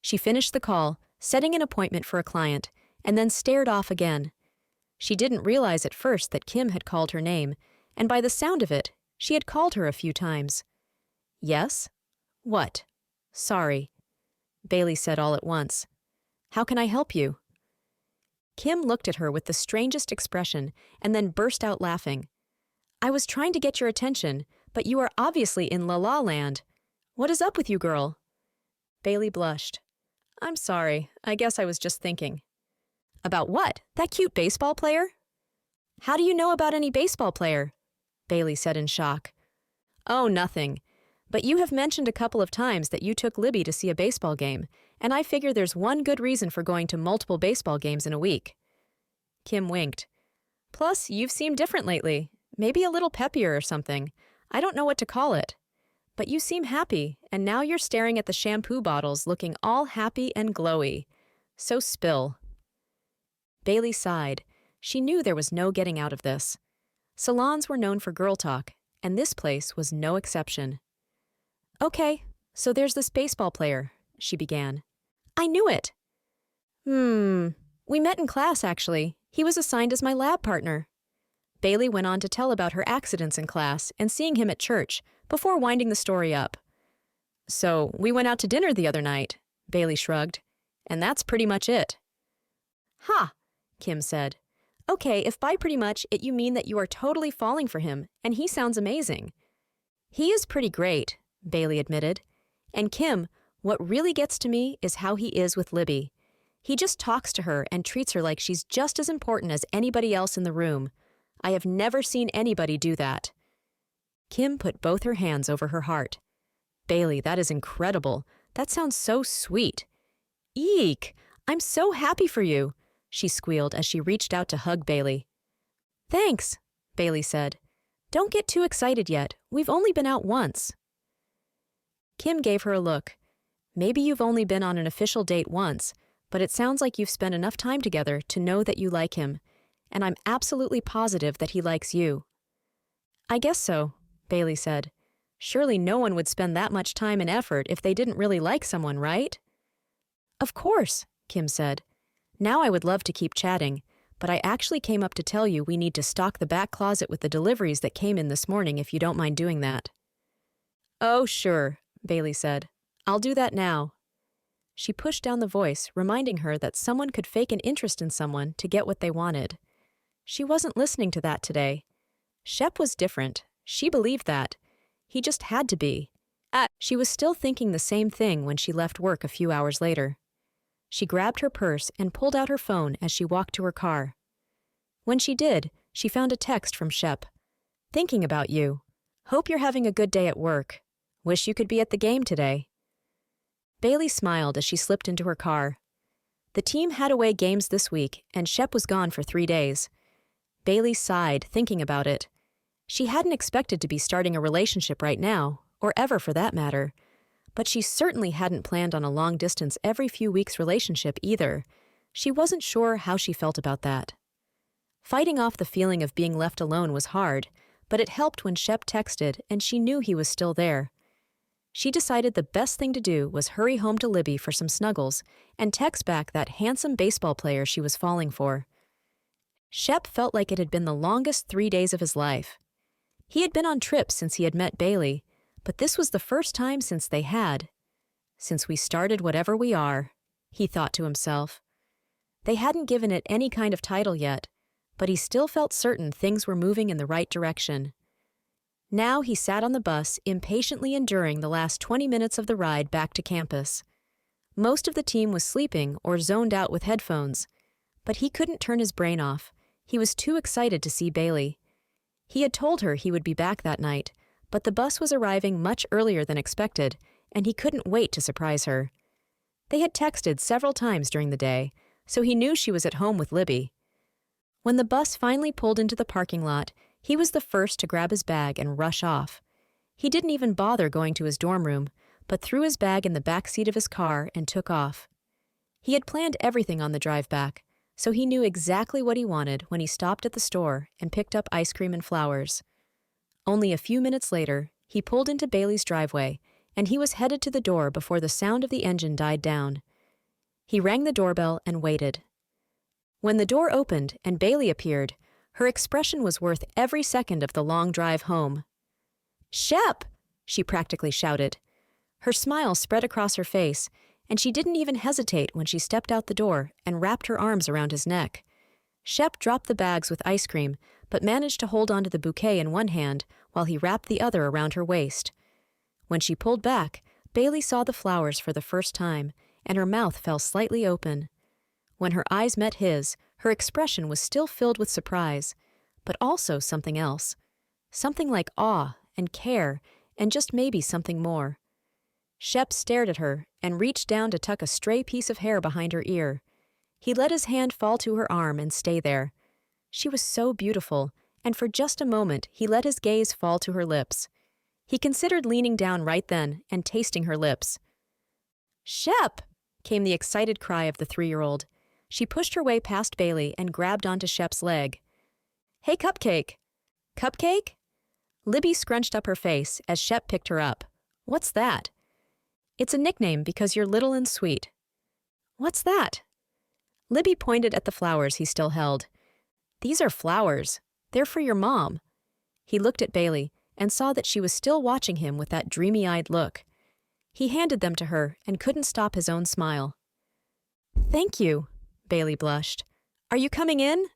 She finished the call, setting an appointment for a client, and then stared off again. She didn't realize at first that Kim had called her name, and by the sound of it, she had called her a few times. "Yes? What? Sorry," Bailey said all at once. "How can I help you?" Kim looked at her with the strangest expression and then burst out laughing. "I was trying to get your attention, but you are obviously in La La Land. What is up with you, girl?" Bailey blushed. "I'm sorry. I guess I was just thinking." "About what? That cute baseball player?" "How do you know about any baseball player?" Bailey said in shock. "Oh, nothing. But you have mentioned a couple of times that you took Libby to see a baseball game, and I figure there's one good reason for going to multiple baseball games in a week." Kim winked. "Plus, you've seemed different lately. Maybe a little peppier or something. I don't know what to call it. But you seem happy, and now you're staring at the shampoo bottles looking all happy and glowy. So spill." Bailey sighed. She knew there was no getting out of this. Salons were known for girl talk, and this place was no exception. "Okay, so there's this baseball player," she began. "I knew it." We met in class, actually. He was assigned as my lab partner." Bailey went on to tell about her accidents in class and seeing him at church, before winding the story up. "So, we went out to dinner the other night," Bailey shrugged. "And that's pretty much it." "Ha!" Kim said. "Okay, if by pretty much it you mean that you are totally falling for him, and he sounds amazing." "He is pretty great," Bailey admitted. "And Kim, What really gets to me is how he is with Libby. He just talks to her and treats her like she's just as important as anybody else in the room. I have never seen anybody do that. Kim put both her hands over her heart. Bailey, that is incredible. That sounds so sweet. Eek! I'm so happy for you, she squealed as she reached out to hug Bailey. Thanks, Bailey said. Don't get too excited yet. We've only been out once. Kim gave her a look. Maybe you've only been on an official date once, but it sounds like you've spent enough time together to know that you like him, and I'm absolutely positive that he likes you. I guess so, Bailey said. Surely no one would spend that much time and effort if they didn't really like someone, right? Of course, Kim said. Now I would love to keep chatting, but I actually came up to tell you we need to stock the back closet with the deliveries that came in this morning if you don't mind doing that. Oh, sure, Bailey said. I'll do that now. She pushed down the voice, reminding her that someone could fake an interest in someone to get what they wanted. She wasn't listening to that today. Shep was different. She believed that. He just had to be. She was still thinking the same thing when she left work a few hours later. She grabbed her purse and pulled out her phone as she walked to her car. When she did, she found a text from Shep. Thinking about you. Hope you're having a good day at work. Wish you could be at the game today. Bailey smiled as she slipped into her car. The team had away games this week, and Shep was gone for 3 days. Bailey sighed, thinking about it. She hadn't expected to be starting a relationship right now, or ever for that matter. But she certainly hadn't planned on a long-distance every few weeks relationship either. She wasn't sure how she felt about that. Fighting off the feeling of being left alone was hard, but it helped when Shep texted and she knew he was still there. She decided the best thing to do was hurry home to Libby for some snuggles and text back that handsome baseball player she was falling for. Shep felt like it had been the longest 3 days of his life. He had been on trips since he had met Bailey, but this was the first time since they had. Since we started whatever we are, he thought to himself. They hadn't given it any kind of title yet, but he still felt certain things were moving in the right direction. Now he sat on the bus, impatiently enduring the last 20 minutes of the ride back to campus. Most of the team was sleeping or zoned out with headphones, but he couldn't turn his brain off. He was too excited to see Bailey. He had told her he would be back that night, but the bus was arriving much earlier than expected, and he couldn't wait to surprise her. They had texted several times during the day, so he knew she was at home with Libby. When the bus finally pulled into the parking lot, he was the first to grab his bag and rush off. He didn't even bother going to his dorm room, but threw his bag in the back seat of his car and took off. He had planned everything on the drive back, so he knew exactly what he wanted when he stopped at the store and picked up ice cream and flowers. Only a few minutes later, he pulled into Bailey's driveway, and he was headed to the door before the sound of the engine died down. He rang the doorbell and waited. When the door opened and Bailey appeared, her expression was worth every second of the long drive home. "Shep!" she practically shouted. Her smile spread across her face, and she didn't even hesitate when she stepped out the door and wrapped her arms around his neck. Shep dropped the bags with ice cream, but managed to hold onto the bouquet in one hand while he wrapped the other around her waist. When she pulled back, Bailey saw the flowers for the first time, and her mouth fell slightly open. When her eyes met his, her expression was still filled with surprise, but also something else. Something like awe and care, and just maybe something more. Shep stared at her and reached down to tuck a stray piece of hair behind her ear. He let his hand fall to her arm and stay there. She was so beautiful, and for just a moment he let his gaze fall to her lips. He considered leaning down right then and tasting her lips. "Shep!" came the excited cry of the 3-year-old. She pushed her way past Bailey and grabbed onto Shep's leg. "Hey, Cupcake!" "Cupcake?" Libby scrunched up her face as Shep picked her up. "What's that?" "It's a nickname because you're little and sweet." "What's that?" Libby pointed at the flowers he still held. "These are flowers. They're for your mom." He looked at Bailey and saw that she was still watching him with that dreamy-eyed look. He handed them to her and couldn't stop his own smile. "Thank you," Bailey blushed. "Are you coming in?"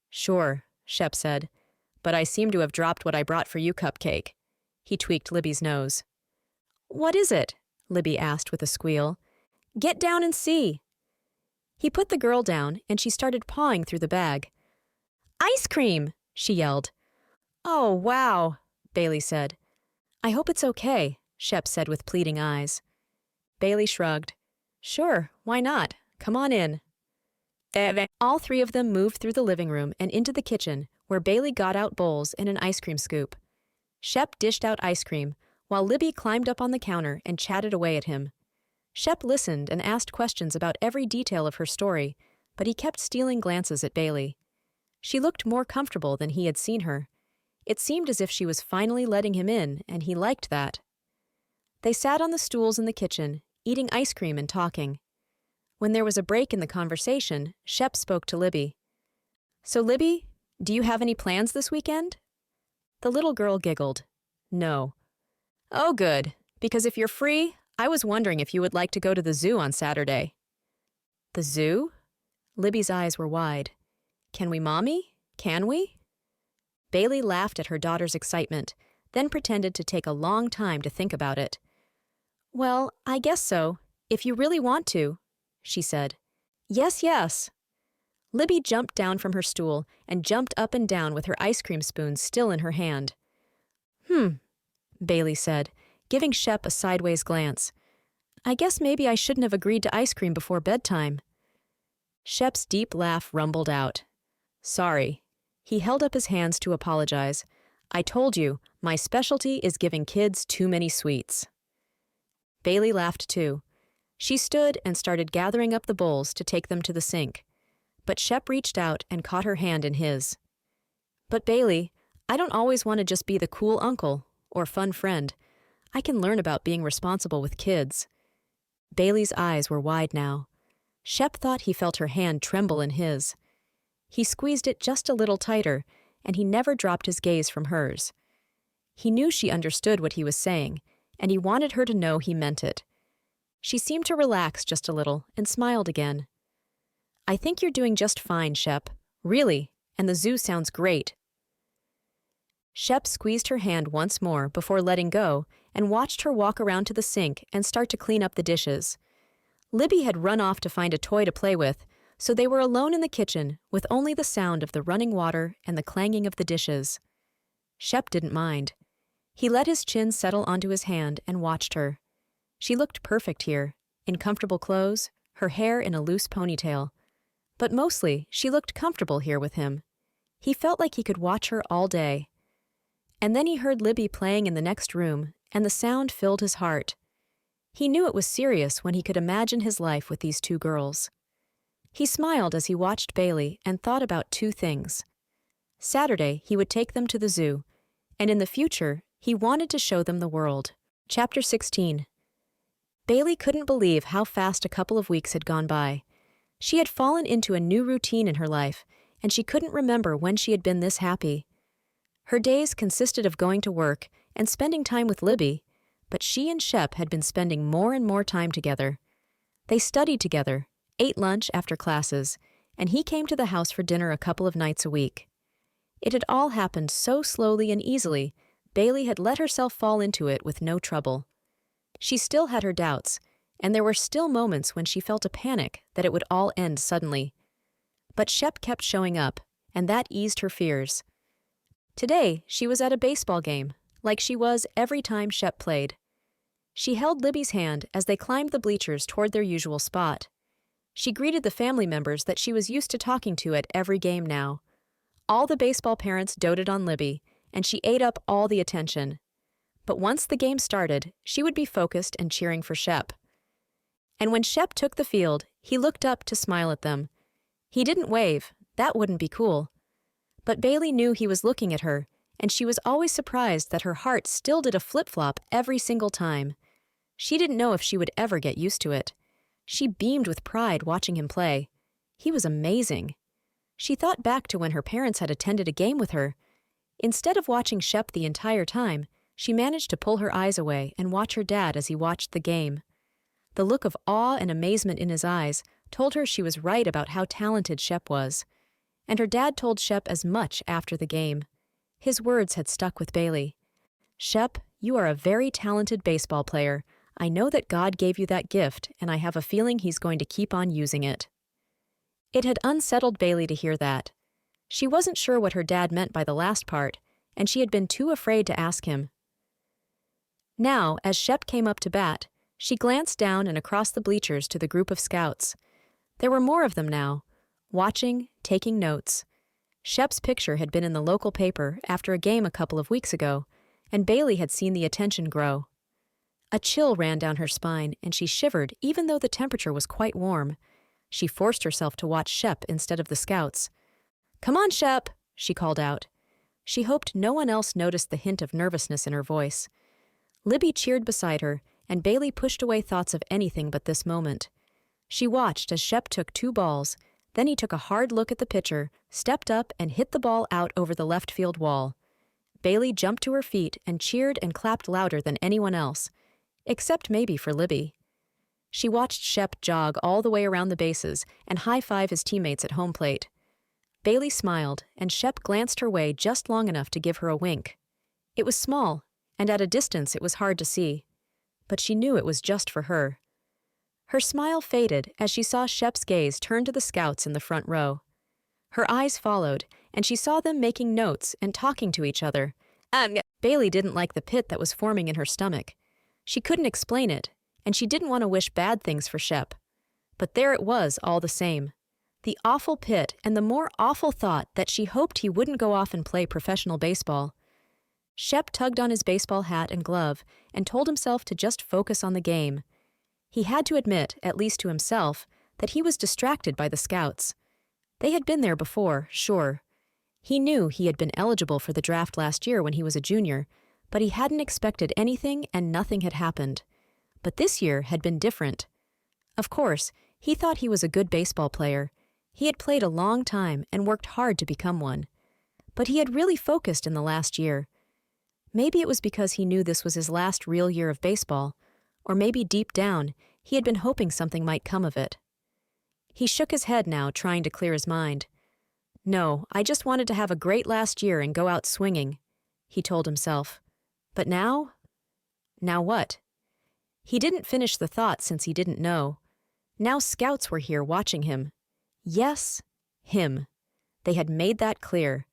"Sure," Shep said, "but I seem to have dropped what I brought for you, Cupcake." He tweaked Libby's nose. "What is it?" Libby asked with a squeal. Get down and see. He put the girl down, and she started pawing through the bag. Ice cream! She yelled. Oh, wow, Bailey said. I hope it's okay, Shep said with pleading eyes. Bailey shrugged. Sure, why not? Come on in. All three of them moved through the living room and into the kitchen, where Bailey got out bowls and an ice cream scoop. Shep dished out ice cream, while Libby climbed up on the counter and chatted away at him. Shep listened and asked questions about every detail of her story, but he kept stealing glances at Bailey. She looked more comfortable than he had seen her. It seemed as if she was finally letting him in, and he liked that. They sat on the stools in the kitchen, eating ice cream and talking. When there was a break in the conversation, Shep spoke to Libby. So, Libby, do you have any plans this weekend? The little girl giggled. No. Oh, good, because if you're free, I was wondering if you would like to go to the zoo on Saturday. The zoo? Libby's eyes were wide. Can we, Mommy? Can we? Bailey laughed at her daughter's excitement, then pretended to take a long time to think about it. Well, I guess so, if you really want to, she said. Yes, yes. Libby jumped down from her stool and jumped up and down with her ice cream spoon still in her hand. Bailey said, giving Shep a sideways glance. I guess maybe I shouldn't have agreed to ice cream before bedtime. Shep's deep laugh rumbled out. Sorry. He held up his hands to apologize. I told you, my specialty is giving kids too many sweets. Bailey laughed too. She stood and started gathering up the bowls to take them to the sink. But Shep reached out and caught her hand in his. But Bailey, I don't always want to just be the cool uncle or fun friend. I can learn about being responsible with kids. Bailey's eyes were wide now. Shep thought he felt her hand tremble in his. He squeezed it just a little tighter, and he never dropped his gaze from hers. He knew she understood what he was saying, and he wanted her to know he meant it. She seemed to relax just a little and smiled again. I think you're doing just fine, Shep. Really, and the zoo sounds great. Shep squeezed her hand once more before letting go and watched her walk around to the sink and start to clean up the dishes. Libby had run off to find a toy to play with, so they were alone in the kitchen with only the sound of the running water and the clanging of the dishes. Shep didn't mind. He let his chin settle onto his hand and watched her. She looked perfect here, in comfortable clothes, her hair in a loose ponytail. But mostly, she looked comfortable here with him. He felt like he could watch her all day. And then he heard Libby playing in the next room, and the sound filled his heart. He knew it was serious when he could imagine his life with these two girls. He smiled as he watched Bailey and thought about two things. Saturday, he would take them to the zoo, and in the future, he wanted to show them the world. Chapter 16. Bailey couldn't believe how fast a couple of weeks had gone by. She had fallen into a new routine in her life, and she couldn't remember when she had been this happy. Her days consisted of going to work and spending time with Libby, but she and Shep had been spending more and more time together. They studied together, ate lunch after classes, and he came to the house for dinner a couple of nights a week. It had all happened so slowly and easily, Bailey had let herself fall into it with no trouble. She still had her doubts, and there were still moments when she felt a panic that it would all end suddenly. But Shep kept showing up, and that eased her fears. Today, she was at a baseball game, like she was every time Shep played. She held Libby's hand as they climbed the bleachers toward their usual spot. She greeted the family members that she was used to talking to at every game now. All the baseball parents doted on Libby, and she ate up all the attention. But once the game started, she would be focused and cheering for Shep. And when Shep took the field, he looked up to smile at them. He didn't wave, that wouldn't be cool. But Bailey knew he was looking at her, and she was always surprised that her heart still did a flip-flop every single time. She didn't know if she would ever get used to it. She beamed with pride watching him play. He was amazing. She thought back to when her parents had attended a game with her. Instead of watching Shep the entire time, she managed to pull her eyes away and watch her dad as he watched the game. The look of awe and amazement in his eyes told her she was right about how talented Shep was. And her dad told Shep as much after the game. His words had stuck with Bailey. Shep, you are a very talented baseball player. I know that God gave you that gift, and I have a feeling He's going to keep on using it." It had unsettled Bailey to hear that. She wasn't sure what her dad meant by the last part, and she had been too afraid to ask him. Now, as Shep came up to bat, she glanced down and across the bleachers to the group of scouts. There were more of them now, watching, taking notes. Shep's picture had been in the local paper after a game a couple of weeks ago, and Bailey had seen the attention grow. A chill ran down her spine, and she shivered even though the temperature was quite warm. She forced herself to watch Shep instead of the scouts. "Come on, Shep," she called out. She hoped no one else noticed the hint of nervousness in her voice. Libby cheered beside her, and Bailey pushed away thoughts of anything but this moment. She watched as Shep took 2 balls, then he took a hard look at the pitcher, stepped up, and hit the ball out over the left field wall. Bailey jumped to her feet and cheered and clapped louder than anyone else, except maybe for Libby. She watched Shep jog all the way around the bases and high-five his teammates at home plate. Bailey smiled, and Shep glanced her way just long enough to give her a wink. It was small, and at a distance it was hard to see, but she knew it was just for her. Her smile faded as she saw Shep's gaze turn to the scouts in the front row. Her eyes followed, and she saw them making notes and talking to each other. Bailey didn't like the pit that was forming in her stomach. She couldn't explain it, and she didn't want to wish bad things for Shep. But there it was all the same. The awful pit and the more awful thought that she hoped he wouldn't go off and play professional baseball. Shep tugged on his baseball hat and glove and told himself to just focus on the game. He had to admit, at least to himself, that he was distracted by the scouts. They had been there before, sure. He knew he had been eligible for the draft last year when he was a junior, but he hadn't expected anything and nothing had happened. But this year had been different. Of course, he thought he was a good baseball player. He had played a long time and worked hard to become one. But he had really focused in the last year. Maybe it was because he knew this was his last real year of baseball, or maybe deep down, he had been hoping something might come of it. He shook his head now, trying to clear his mind. "No, I just wanted to have a great last year and go out swinging," he told himself. But now? Now what? He didn't finish the thought since he didn't know. Now scouts were here watching him. Yes, him. They had made that clear.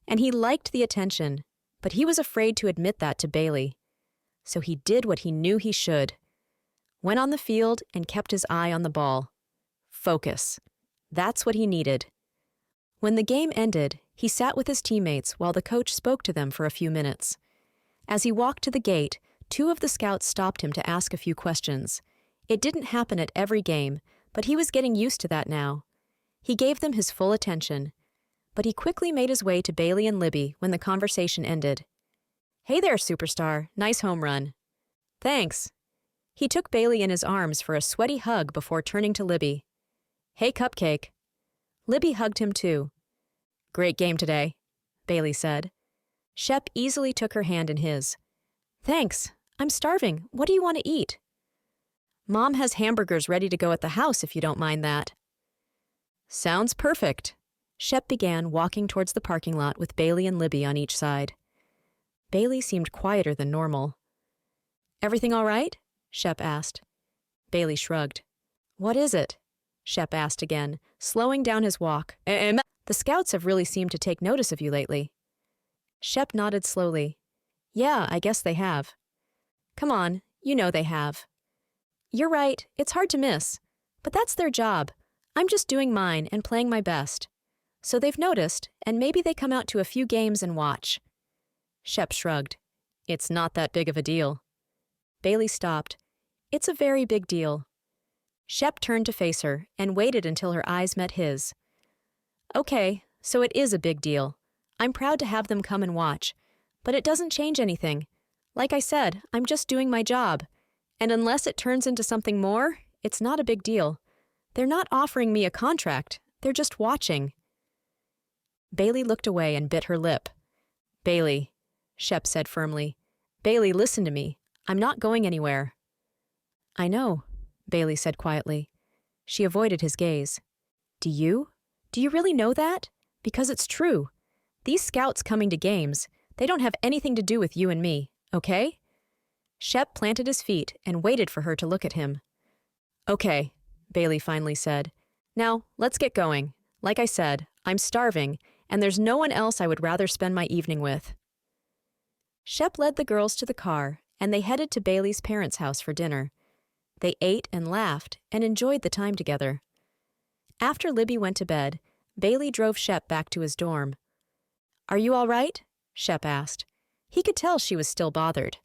And he liked the attention, but he was afraid to admit that to Bailey. So he did what he knew he should. Went on the field and kept his eye on the ball. Focus. That's what he needed. When the game ended, he sat with his teammates while the coach spoke to them for a few minutes. As he walked to the gate, 2 of the scouts stopped him to ask a few questions. It didn't happen at every game, but he was getting used to that now. He gave them his full attention. But he quickly made his way to Bailey and Libby when the conversation ended. "Hey there, superstar. Nice home run." "Thanks." He took Bailey in his arms for a sweaty hug before turning to Libby. "Hey, Cupcake." Libby hugged him too. "Great game today," Bailey said. Shep easily took her hand in his. "Thanks. I'm starving. What do you want to eat?" "Mom has hamburgers ready to go at the house if you don't mind that." "Sounds perfect." Shep began walking towards the parking lot with Bailey and Libby on each side. Bailey seemed quieter than normal. "Everything all right?" Shep asked. Bailey shrugged. "What is it?" Shep asked again, slowing down his walk. The scouts have really seemed to take notice of you lately." Shep nodded slowly. "Yeah, I guess they have." "Come on, you know they have." "You're right, it's hard to miss. But that's their job. I'm just doing mine and playing my best. So they've noticed, and maybe they come out to a few games and watch." Shep shrugged. "It's not that big of a deal." Bailey stopped. "It's a very big deal." Shep turned to face her and waited until her eyes met his. "Okay, so it is a big deal. I'm proud to have them come and watch. But it doesn't change anything. Like I said, I'm just doing my job. And unless it turns into something more, it's not a big deal. They're not offering me a contract. They're just watching." Bailey looked away and bit her lip. "Bailey," Shep said firmly. "Bailey, listen to me. I'm not going anywhere." "I know," Bailey said quietly. She avoided his gaze. Do you really know that? Because it's true. These scouts coming to games, they don't have anything to do with you and me, okay?" Shep planted his feet and waited for her to look at him. "Okay," Bailey finally said. "Now, let's get going. Like I said, I'm starving, and there's no one else I would rather spend my evening with." Shep led the girls to the car, and they headed to Bailey's parents' house for dinner. They ate and laughed and enjoyed the time together. After Libby went to bed, Bailey drove Shep back to his dorm. "Are you all right?" Shep asked. He could tell she was still bothered.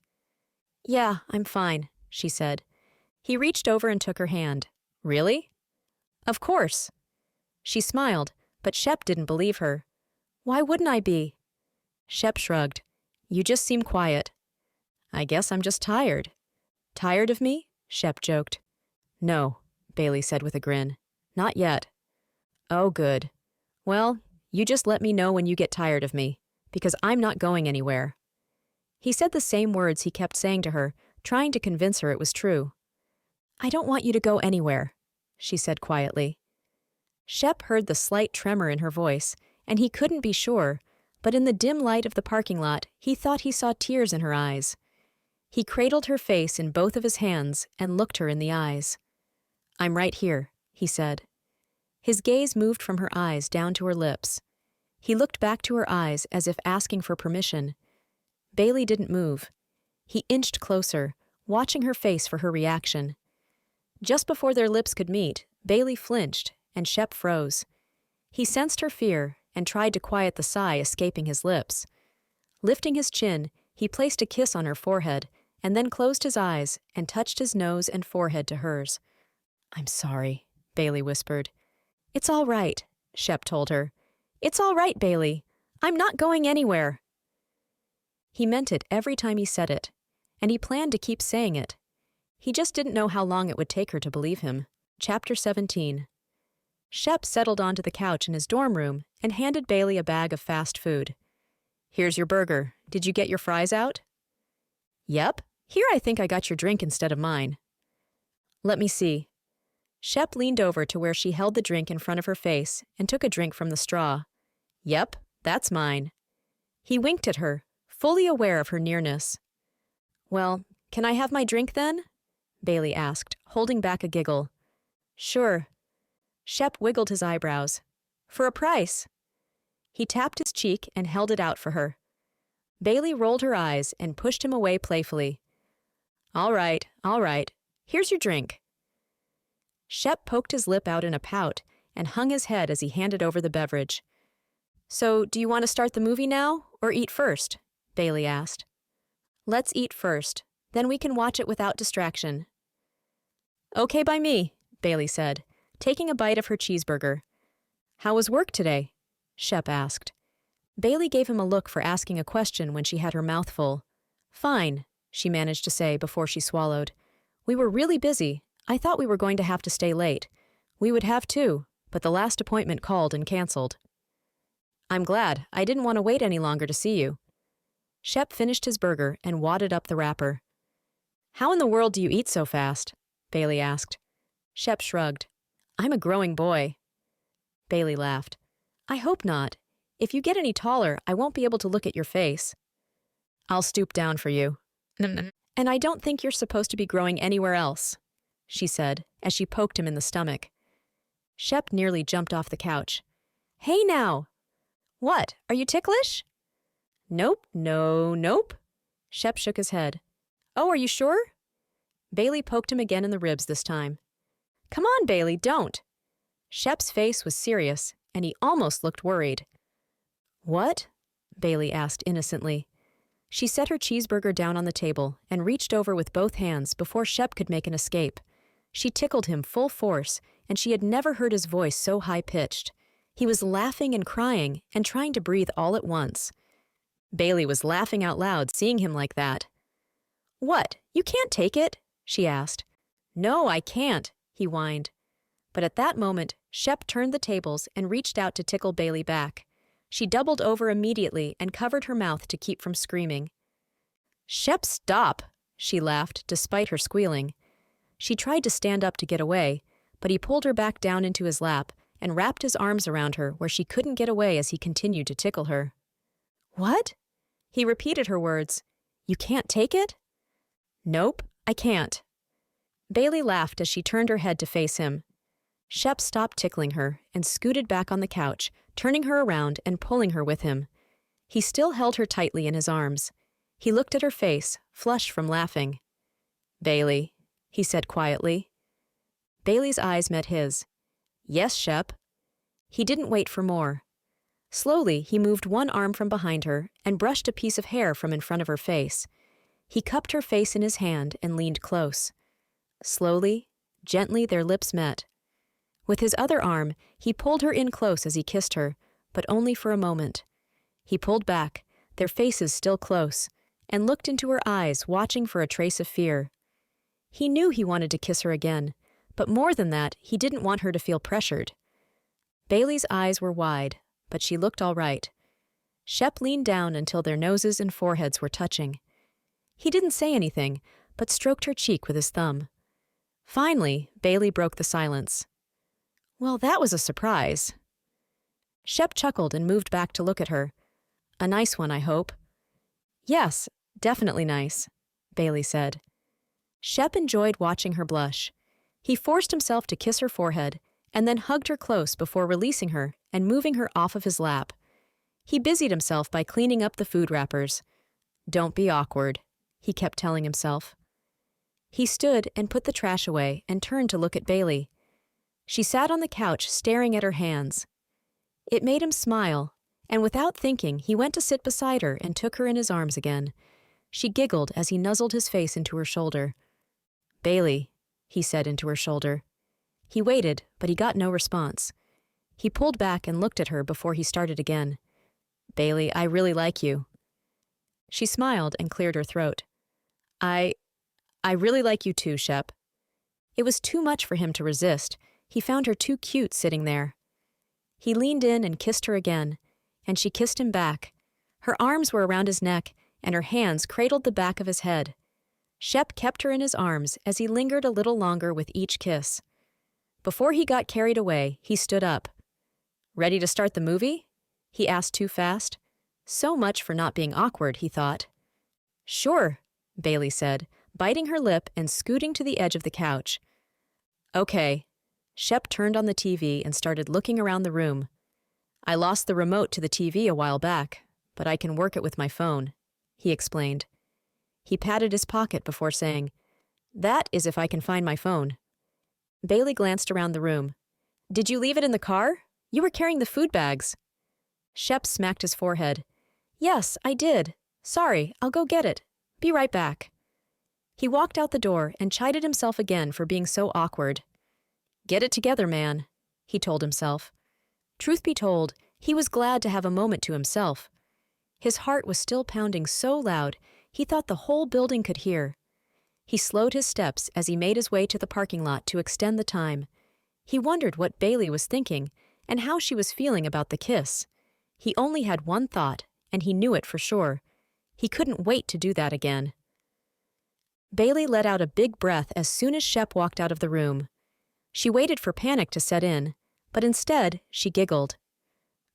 "Yeah, I'm fine," she said. He reached over and took her hand. "Really?" "Of course." She smiled, but Shep didn't believe her. "Why wouldn't I be?" Shep shrugged. "You just seem quiet." "I guess I'm just tired." "Tired of me?" Shep joked. "No," Bailey said with a grin. "Not yet." "Oh, good. Well, you just let me know when you get tired of me, because I'm not going anywhere." He said the same words he kept saying to her, trying to convince her it was true. "I don't want you to go anywhere," she said quietly. Shep heard the slight tremor in her voice, and he couldn't be sure, but in the dim light of the parking lot, he thought he saw tears in her eyes. He cradled her face in both of his hands and looked her in the eyes. "I'm right here," he said. His gaze moved from her eyes down to her lips. He looked back to her eyes as if asking for permission. Bailey didn't move. He inched closer, watching her face for her reaction. Just before their lips could meet, Bailey flinched, and Shep froze. He sensed her fear and tried to quiet the sigh escaping his lips. Lifting his chin, he placed a kiss on her forehead, and then closed his eyes and touched his nose and forehead to hers. "I'm sorry," Bailey whispered. "It's all right," Shep told her. "It's all right, Bailey. I'm not going anywhere." He meant it every time he said it, and he planned to keep saying it. He just didn't know how long it would take her to believe him. Chapter 17. Shep settled onto the couch in his dorm room and handed Bailey a bag of fast food. "Here's your burger. Did you get your fries out?" "Yep. Here I think I got your drink instead of mine." "Let me see." Shep leaned over to where she held the drink in front of her face and took a drink from the straw. "Yep, that's mine." He winked at her, fully aware of her nearness. "Well, can I have my drink then?" Bailey asked, holding back a giggle. "Sure." Shep wiggled his eyebrows. "For a price." He tapped his cheek and held it out for her. Bailey rolled her eyes and pushed him away playfully. All right. Here's your drink." Shep poked his lip out in a pout and hung his head as he handed over the beverage. "So, do you want to start the movie now, or eat first?" Bailey asked. "Let's eat first. Then we can watch it without distraction." "Okay by me," Bailey said, taking a bite of her cheeseburger. "How was work today?" Shep asked. Bailey gave him a look for asking a question when she had her mouth full. "Fine," she managed to say before she swallowed. "We were really busy. I thought we were going to have to stay late. We would have too, but the last appointment called and canceled." "I'm glad. I didn't want to wait any longer to see you." Shep finished his burger and wadded up the wrapper. "How in the world do you eat so fast?" Bailey asked. Shep shrugged. "I'm a growing boy." Bailey laughed. "I hope not. If you get any taller, I won't be able to look at your face." "I'll stoop down for you." "And I don't think you're supposed to be growing anywhere else," she said, as she poked him in the stomach. Shep nearly jumped off the couch. "Hey now!" "What? Are you ticklish?" "Nope. Shep shook his head. "Oh, are you sure?" Bailey poked him again in the ribs this time. "Come on, Bailey, don't." Shep's face was serious, and he almost looked worried. "What?" Bailey asked innocently. She set her cheeseburger down on the table and reached over with both hands before Shep could make an escape. She tickled him full force, and she had never heard his voice so high-pitched. He was laughing and crying and trying to breathe all at once. Bailey was laughing out loud seeing him like that. "What? You can't take it?" she asked. "No, I can't," he whined. But at that moment, Shep turned the tables and reached out to tickle Bailey back. She doubled over immediately and covered her mouth to keep from screaming. "Shep, stop!" she laughed, despite her squealing. She tried to stand up to get away, but he pulled her back down into his lap and wrapped his arms around her where she couldn't get away as he continued to tickle her. "What?" He repeated her words. "You can't take it?" Nope, I can't. Bailey laughed as she turned her head to face him. Shep stopped tickling her and scooted back on the couch, turning her around and pulling her with him. He still held her tightly in his arms. He looked at her face, flushed from laughing. Bailey, he said quietly. Bailey's eyes met his. Yes, Shep. He didn't wait for more. Slowly, he moved one arm from behind her and brushed a piece of hair from in front of her face. He cupped her face in his hand and leaned close. Slowly, gently, their lips met. With his other arm, he pulled her in close as he kissed her, but only for a moment. He pulled back, their faces still close, and looked into her eyes, watching for a trace of fear. He knew he wanted to kiss her again, but more than that, he didn't want her to feel pressured. Bailey's eyes were wide, but she looked all right. Shep leaned down until their noses and foreheads were touching. He didn't say anything, but stroked her cheek with his thumb. Finally, Bailey broke the silence. Well, that was a surprise. Shep chuckled and moved back to look at her. A nice one, I hope. Yes, definitely nice, Bailey said. Shep enjoyed watching her blush. He forced himself to kiss her forehead and then hugged her close before releasing her and moving her off of his lap. He busied himself by cleaning up the food wrappers. Don't be awkward, he kept telling himself. He stood and put the trash away and turned to look at Bailey. She sat on the couch staring at her hands. It made him smile, and without thinking, he went to sit beside her and took her in his arms again. She giggled as he nuzzled his face into her shoulder. Bailey, he said into her shoulder. He waited, but he got no response. He pulled back and looked at her before he started again. Bailey, I really like you. She smiled and cleared her throat. I really like you too, Shep. It was too much for him to resist. He found her too cute sitting there. He leaned in and kissed her again, and she kissed him back. Her arms were around his neck, and her hands cradled the back of his head. Shep kept her in his arms as he lingered a little longer with each kiss. Before he got carried away, he stood up. Ready to start the movie? He asked too fast. So much for not being awkward, he thought. Sure, Bailey said, biting her lip and scooting to the edge of the couch. Okay. Shep turned on the TV and started looking around the room. I lost the remote to the TV a while back, but I can work it with my phone, he explained. He patted his pocket before saying, That is if I can find my phone. Bailey glanced around the room. Did you leave it in the car? You were carrying the food bags. Shep smacked his forehead. Yes, I did. Sorry, I'll go get it. Be right back. He walked out the door and chided himself again for being so awkward. Get it together, man, he told himself. Truth be told, he was glad to have a moment to himself. His heart was still pounding so loud, he thought the whole building could hear. He slowed his steps as he made his way to the parking lot to extend the time. He wondered what Bailey was thinking and how she was feeling about the kiss. He only had one thought, and he knew it for sure. He couldn't wait to do that again. Bailey let out a big breath as soon as Shep walked out of the room. She waited for panic to set in, but instead, she giggled.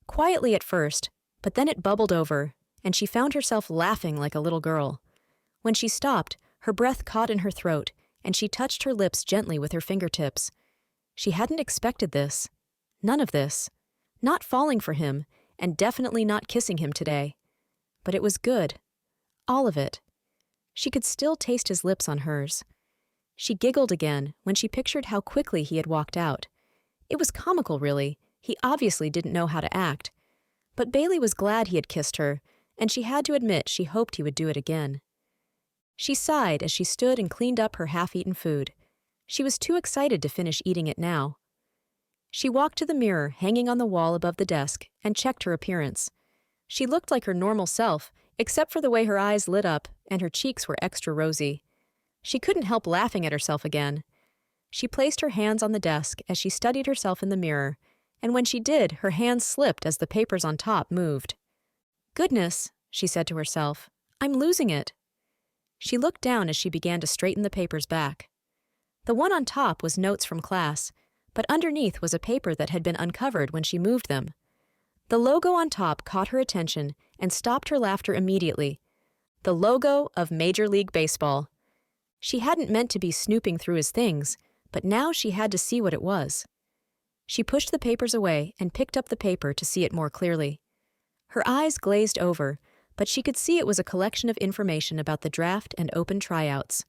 Quietly at first, but then it bubbled over, and she found herself laughing like a little girl. When she stopped, her breath caught in her throat, and she touched her lips gently with her fingertips. She hadn't expected this. None of this. Not falling for him, and definitely not kissing him today. But it was good. All of it. She could still taste his lips on hers. She giggled again when she pictured how quickly he had walked out. It was comical, really. He obviously didn't know how to act. But Bailey was glad he had kissed her, and she had to admit she hoped he would do it again. She sighed as she stood and cleaned up her half-eaten food. She was too excited to finish eating it now. She walked to the mirror hanging on the wall above the desk and checked her appearance. She looked like her normal self, except for the way her eyes lit up and her cheeks were extra rosy. She couldn't help laughing at herself again. She placed her hands on the desk as she studied herself in the mirror, and when she did, her hands slipped as the papers on top moved. Goodness, she said to herself, I'm losing it. She looked down as she began to straighten the papers back. The one on top was notes from class, but underneath was a paper that had been uncovered when she moved them. The logo on top caught her attention and stopped her laughter immediately. The logo of Major League Baseball. She hadn't meant to be snooping through his things, but now she had to see what it was. She pushed the papers away and picked up the paper to see it more clearly. Her eyes glazed over, but she could see it was a collection of information about the draft and open tryouts.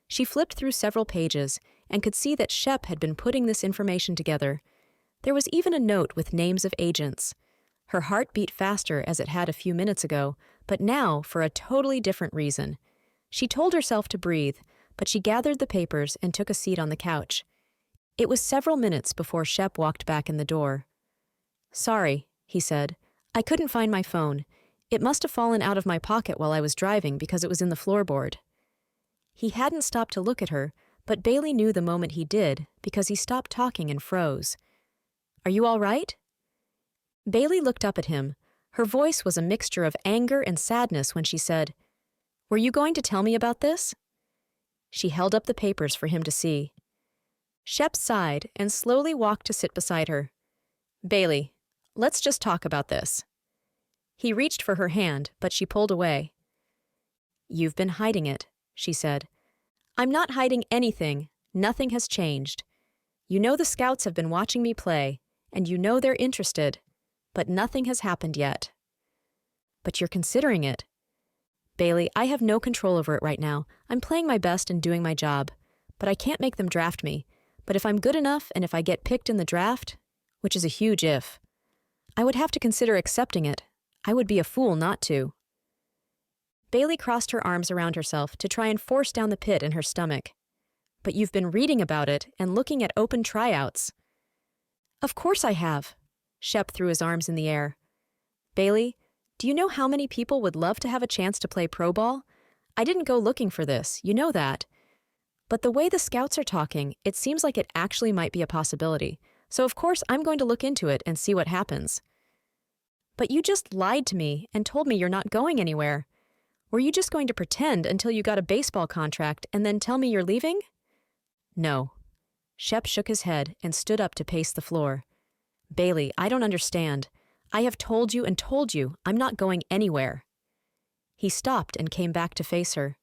She flipped through several pages and could see that Shep had been putting this information together. There was even a note with names of agents. Her heart beat faster as it had a few minutes ago, but now for a totally different reason. She told herself to breathe, but she gathered the papers and took a seat on the couch. It was several minutes before Shep walked back in the door. "Sorry," he said. "I couldn't find my phone. It must have fallen out of my pocket while I was driving because it was in the floorboard." He hadn't stopped to look at her, but Bailey knew the moment he did because he stopped talking and froze. "Are you all right?" Bailey looked up at him. Her voice was a mixture of anger and sadness when she said, "Were you going to tell me about this?" She held up the papers for him to see. Shep sighed and slowly walked to sit beside her. "Bailey, let's just talk about this." He reached for her hand, but she pulled away. "You've been hiding it," she said. "I'm not hiding anything. Nothing has changed. You know the scouts have been watching me play, and you know they're interested, but nothing has happened yet." "But you're considering it." "Bailey, I have no control over it right now. I'm playing my best and doing my job, but I can't make them draft me. But if I'm good enough and if I get picked in the draft, which is a huge if, I would have to consider accepting it. I would be a fool not to." Bailey crossed her arms around herself to try and force down the pit in her stomach. "But you've been reading about it and looking at open tryouts." "Of course I have." Shep threw his arms in the air. "Bailey, do you know how many people would love to have a chance to play pro ball? I didn't go looking for this, you know that. But the way the scouts are talking, it seems like it actually might be a possibility. So of course I'm going to look into it and see what happens." "But you just lied to me and told me you're not going anywhere. Were you just going to pretend until you got a baseball contract and then tell me you're leaving?" "No." Shep shook his head and stood up to pace the floor. "Bailey, I don't understand. I have told you and told you I'm not going anywhere." He stopped and came back to face her.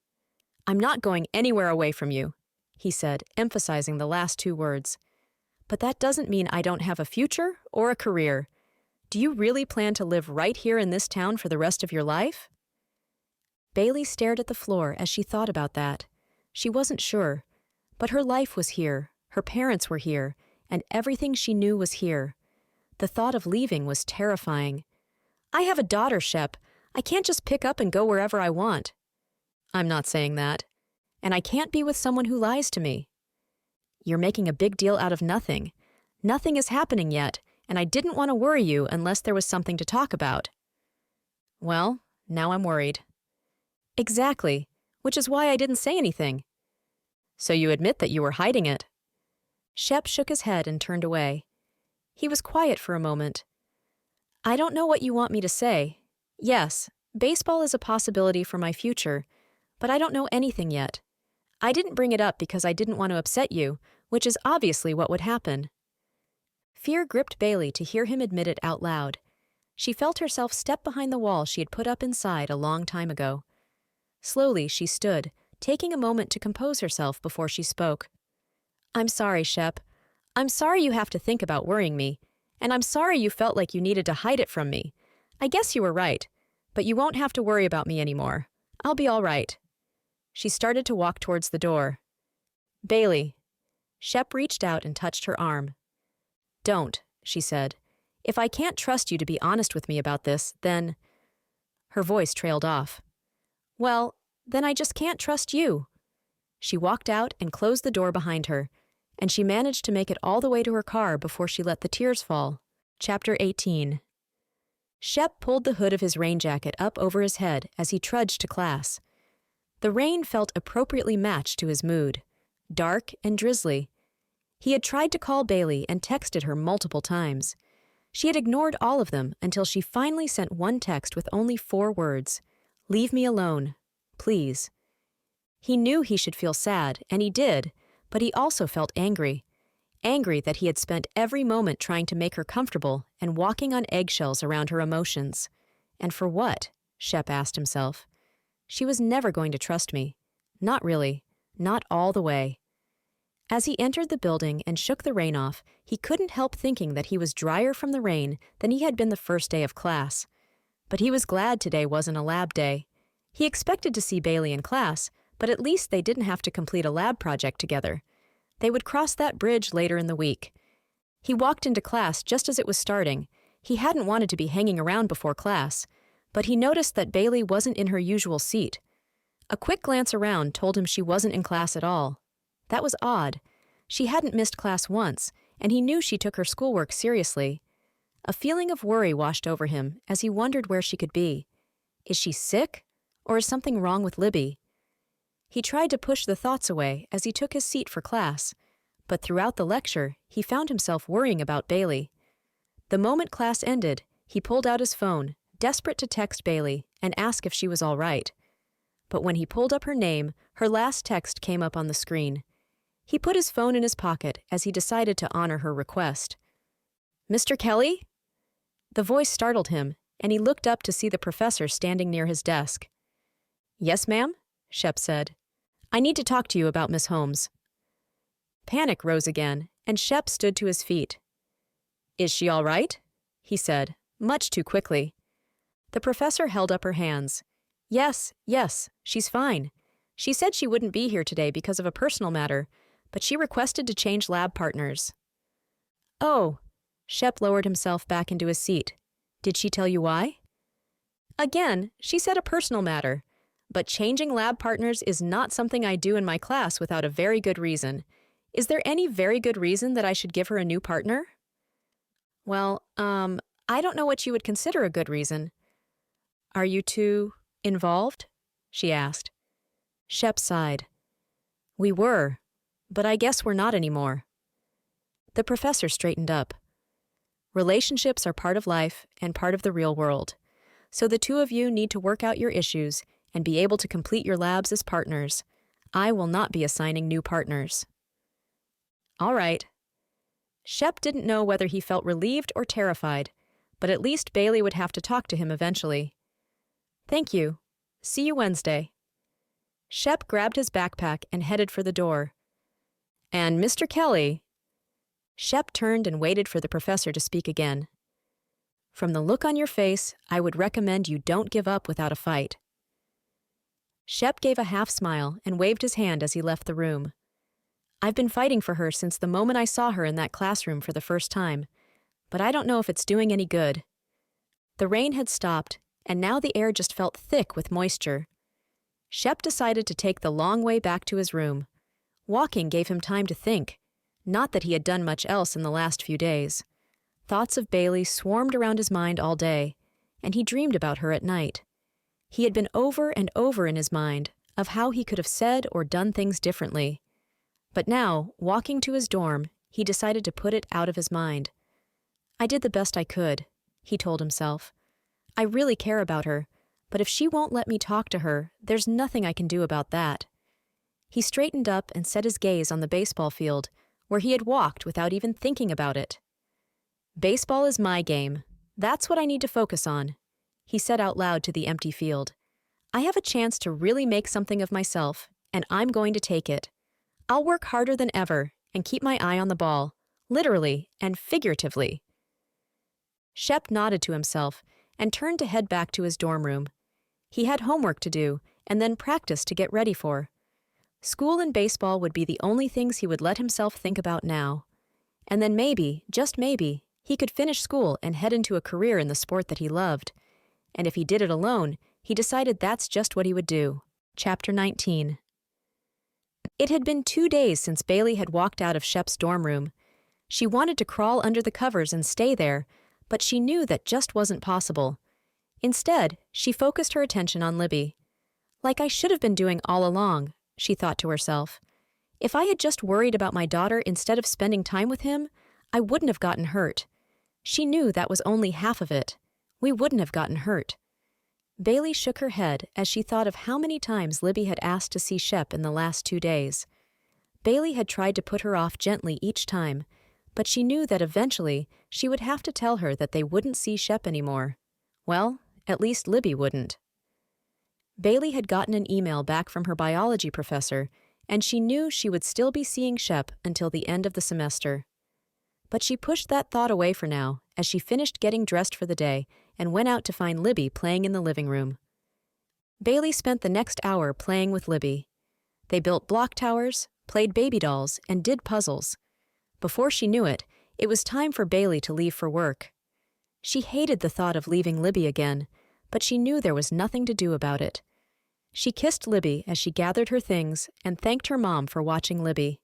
"I'm not going anywhere away from you," he said, emphasizing the last two words. "But that doesn't mean I don't have a future or a career. Do you really plan to live right here in this town for the rest of your life?" Bailey stared at the floor as she thought about that. She wasn't sure, but her life was here, her parents were here, and everything she knew was here. The thought of leaving was terrifying. "I have a daughter, Shep. I can't just pick up and go wherever I want." "I'm not saying that. And I can't be with someone who lies to me." "You're making a big deal out of nothing. Nothing is happening yet, and I didn't want to worry you unless there was something to talk about." "Well, now I'm worried." "Exactly, which is why I didn't say anything." "So you admit that you were hiding it?" Shep shook his head and turned away. He was quiet for a moment. "I don't know what you want me to say. Yes, baseball is a possibility for my future, but I don't know anything yet. I didn't bring it up because I didn't want to upset you, which is obviously what would happen." Fear gripped Bailey to hear him admit it out loud. She felt herself step behind the wall she had put up inside a long time ago. Slowly she stood, taking a moment to compose herself before she spoke. "I'm sorry, Shep. I'm sorry you have to think about worrying me, and I'm sorry you felt like you needed to hide it from me. I guess you were right, but you won't have to worry about me anymore. I'll be all right." She started to walk towards the door. "Bailey." Shep reached out and touched her arm. "Don't," she said. "If I can't trust you to be honest with me about this, then—" Her voice trailed off. "Well, then I just can't trust you." She walked out and closed the door behind her, and she managed to make it all the way to her car before she let the tears fall. Chapter 18. Shep pulled the hood of his rain jacket up over his head as he trudged to class. The rain felt appropriately matched to his mood, dark and drizzly. He had tried to call Bailey and texted her multiple times. She had ignored all of them until she finally sent one text with only 4 words. "Leave me alone. Please." He knew he should feel sad, and he did, but he also felt angry. Angry that he had spent every moment trying to make her comfortable and walking on eggshells around her emotions. And for what? Shep asked himself. She was never going to trust me. Not really. Not all the way. As he entered the building and shook the rain off, he couldn't help thinking that he was drier from the rain than he had been the first day of class. But he was glad today wasn't a lab day. He expected to see Bailey in class, but at least they didn't have to complete a lab project together. They would cross that bridge later in the week. He walked into class just as it was starting. He hadn't wanted to be hanging around before class, but he noticed that Bailey wasn't in her usual seat. A quick glance around told him she wasn't in class at all. That was odd. She hadn't missed class once, and he knew she took her schoolwork seriously. A feeling of worry washed over him as he wondered where she could be. Is she sick? Or is something wrong with Libby? He tried to push the thoughts away as he took his seat for class, but throughout the lecture, he found himself worrying about Bailey. The moment class ended, he pulled out his phone, desperate to text Bailey and ask if she was all right. But when he pulled up her name, her last text came up on the screen. He put his phone in his pocket as he decided to honor her request. "Mr. Kelly?" The voice startled him, and he looked up to see the professor standing near his desk. "Yes, ma'am," Shep said. "I need to talk to you about Miss Holmes." Panic rose again, and Shep stood to his feet. "Is she all right?" he said, much too quickly. The professor held up her hands. Yes, she's fine. She said she wouldn't be here today because of a personal matter, but she requested to change lab partners." "Oh," Shep lowered himself back into his seat. "Did she tell you why?" "Again, she said a personal matter, but changing lab partners is not something I do in my class without a very good reason. Is there any very good reason that I should give her a new partner?" "Well, I don't know what you would consider a good reason." "Are you two involved?" she asked. Shep sighed. "We were, but I guess we're not anymore." The professor straightened up. "Relationships are part of life and part of the real world. So the two of you need to work out your issues and be able to complete your labs as partners. I will not be assigning new partners." "All right." Shep didn't know whether he felt relieved or terrified, but at least Bailey would have to talk to him eventually. "Thank you. See you Wednesday." Shep grabbed his backpack and headed for the door. "And Mr. Kelly—" Shep turned and waited for the professor to speak again. "From the look on your face, I would recommend you don't give up without a fight." Shep gave a half smile and waved his hand as he left the room. "I've been fighting for her since the moment I saw her in that classroom for the first time, but I don't know if it's doing any good." The rain had stopped, and now the air just felt thick with moisture. Shep decided to take the long way back to his room. Walking gave him time to think, not that he had done much else in the last few days. Thoughts of Bailey swarmed around his mind all day, and he dreamed about her at night. He had been over and over in his mind of how he could have said or done things differently. But now, walking to his dorm, he decided to put it out of his mind. "I did the best I could," he told himself. "I really care about her, but if she won't let me talk to her, there's nothing I can do about that." He straightened up and set his gaze on the baseball field, where he had walked without even thinking about it. "Baseball is my game. That's what I need to focus on," he said out loud to the empty field. "I have a chance to really make something of myself, and I'm going to take it. I'll work harder than ever and keep my eye on the ball, literally and figuratively." Shep nodded to himself and turned to head back to his dorm room. He had homework to do and then practice to get ready for. School and baseball would be the only things he would let himself think about now. And then maybe, just maybe, he could finish school and head into a career in the sport that he loved. And if he did it alone, he decided that's just what he would do. Chapter 19. It had been 2 days since Bailey had walked out of Shep's dorm room. She wanted to crawl under the covers and stay there, but she knew that just wasn't possible. Instead, she focused her attention on Libby. "Like I should have been doing all along," she thought to herself. "If I had just worried about my daughter instead of spending time with him, I wouldn't have gotten hurt." She knew that was only half of it. We wouldn't have gotten hurt. Bailey shook her head as she thought of how many times Libby had asked to see Shep in the last 2 days. Bailey had tried to put her off gently each time, but she knew that eventually she would have to tell her that they wouldn't see Shep anymore. Well, at least Libby wouldn't. Bailey had gotten an email back from her biology professor, and she knew she would still be seeing Shep until the end of the semester. But she pushed that thought away for now as she finished getting dressed for the day and went out to find Libby playing in the living room. Bailey spent the next hour playing with Libby. They built block towers, played baby dolls, and did puzzles. Before she knew it, it was time for Bailey to leave for work. She hated the thought of leaving Libby again, but she knew there was nothing to do about it. She kissed Libby as she gathered her things and thanked her mom for watching Libby.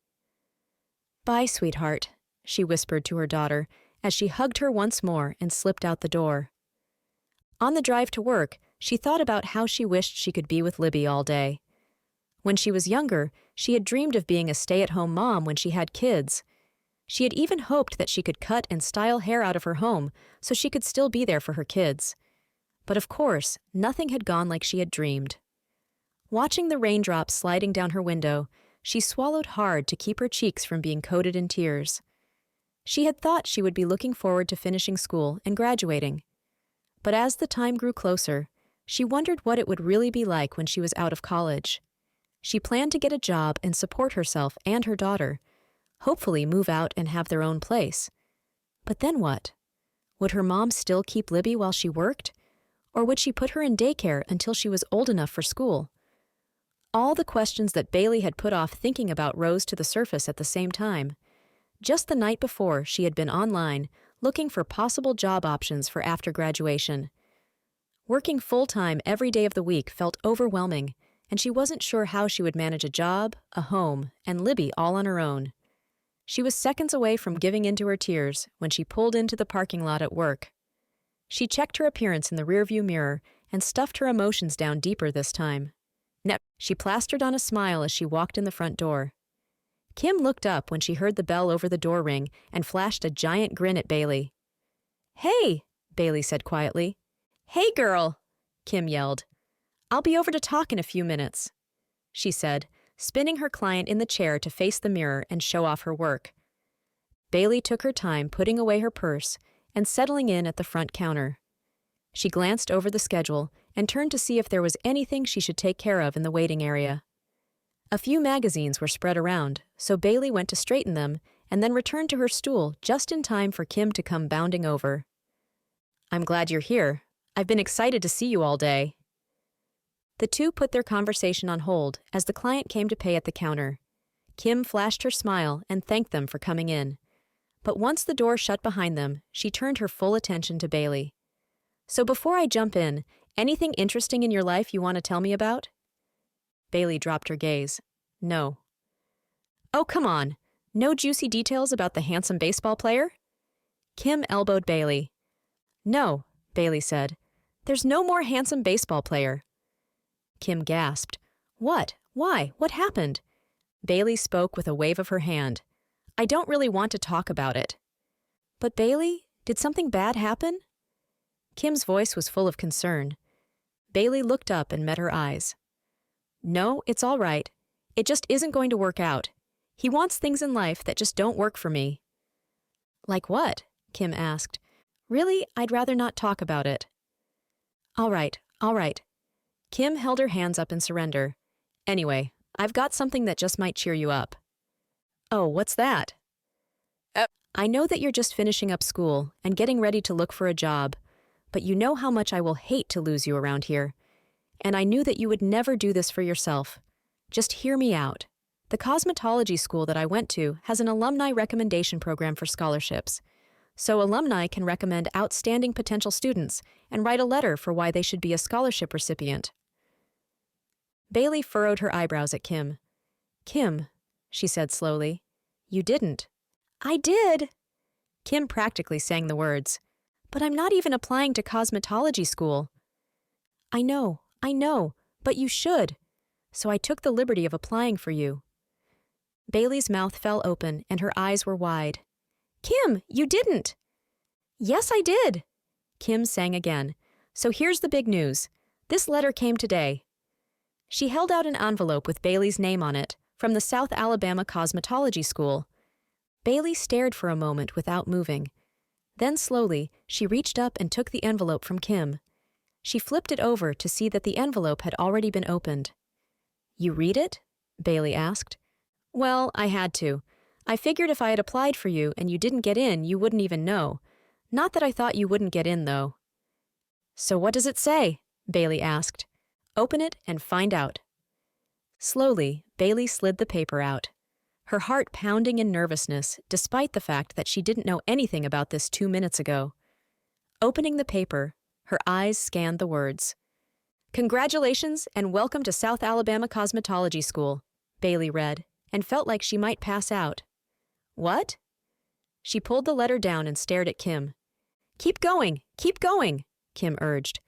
"Bye, sweetheart," she whispered to her daughter as she hugged her once more and slipped out the door. On the drive to work, she thought about how she wished she could be with Libby all day. When she was younger, she had dreamed of being a stay-at-home mom when she had kids. She had even hoped that she could cut and style hair out of her home so she could still be there for her kids. But of course, nothing had gone like she had dreamed. Watching the raindrops sliding down her window, she swallowed hard to keep her cheeks from being coated in tears. She had thought she would be looking forward to finishing school and graduating. But as the time grew closer, she wondered what it would really be like when she was out of college. She planned to get a job and support herself and her daughter, hopefully move out and have their own place. But then what? Would her mom still keep Libby while she worked? Or would she put her in daycare until she was old enough for school? All the questions that Bailey had put off thinking about rose to the surface at the same time. Just the night before, she had been online, looking for possible job options for after graduation. Working full-time every day of the week felt overwhelming, and she wasn't sure how she would manage a job, a home, and Libby all on her own. She was seconds away from giving in to her tears when she pulled into the parking lot at work. She checked her appearance in the rearview mirror and stuffed her emotions down deeper this time. She plastered on a smile as she walked in the front door. Kim looked up when she heard the bell over the door ring and flashed a giant grin at Bailey. "Hey," Bailey said quietly. "Hey, girl," Kim yelled. "I'll be over to talk in a few minutes," she said, spinning her client in the chair to face the mirror and show off her work. Bailey took her time putting away her purse and settling in at the front counter. She glanced over the schedule and turned to see if there was anything she should take care of in the waiting area. A few magazines were spread around, so Bailey went to straighten them and then returned to her stool just in time for Kim to come bounding over. "I'm glad you're here. I've been excited to see you all day." The two put their conversation on hold as the client came to pay at the counter. Kim flashed her smile and thanked them for coming in. But once the door shut behind them, she turned her full attention to Bailey. "So before I jump in, anything interesting in your life you want to tell me about?" Bailey dropped her gaze. "No." "Oh, come on. No juicy details about the handsome baseball player?" Kim elbowed Bailey. "No," Bailey said. "There's no more handsome baseball player." Kim gasped. "What? Why? What happened?" Bailey spoke with a wave of her hand. "I don't really want to talk about it." "But Bailey, did something bad happen?" Kim's voice was full of concern. Bailey looked up and met her eyes. "No, it's all right. It just isn't going to work out. He wants things in life that just don't work for me." "Like what?" Kim asked. "Really, I'd rather not talk about it." All right. Kim held her hands up in surrender. "Anyway, I've got something that just might cheer you up." "Oh, what's that?" "I know that you're just finishing up school and getting ready to look for a job, but you know how much I will hate to lose you around here. And I knew that you would never do this for yourself. Just hear me out. The cosmetology school that I went to has an alumni recommendation program for scholarships. So alumni can recommend outstanding potential students and write a letter for why they should be a scholarship recipient." Bailey furrowed her eyebrows at Kim. "Kim," she said slowly, "you didn't." "I did." Kim practically sang the words. "But I'm not even applying to cosmetology school." I know, but you should. So I took the liberty of applying for you." Bailey's mouth fell open and her eyes were wide. "Kim, you didn't." "Yes, I did." Kim sang again. "So here's the big news. This letter came today." She held out an envelope with Bailey's name on it from the South Alabama Cosmetology School. Bailey stared for a moment without moving. Then slowly, she reached up and took the envelope from Kim. She flipped it over to see that the envelope had already been opened. "You read it?" Bailey asked. Well, I had to. I figured if I had applied for you and you didn't get in, you wouldn't even know. Not that I thought you wouldn't get in, though. So what does it say? Bailey asked. Open it and find out. Slowly, Bailey slid the paper out, her heart pounding in nervousness despite the fact that she didn't know anything about this 2 minutes ago. Opening the paper, her eyes scanned the words. Congratulations and welcome to South Alabama Cosmetology School, Bailey read, and felt like she might pass out. What? She pulled the letter down and stared at Kim. Keep going, Kim urged.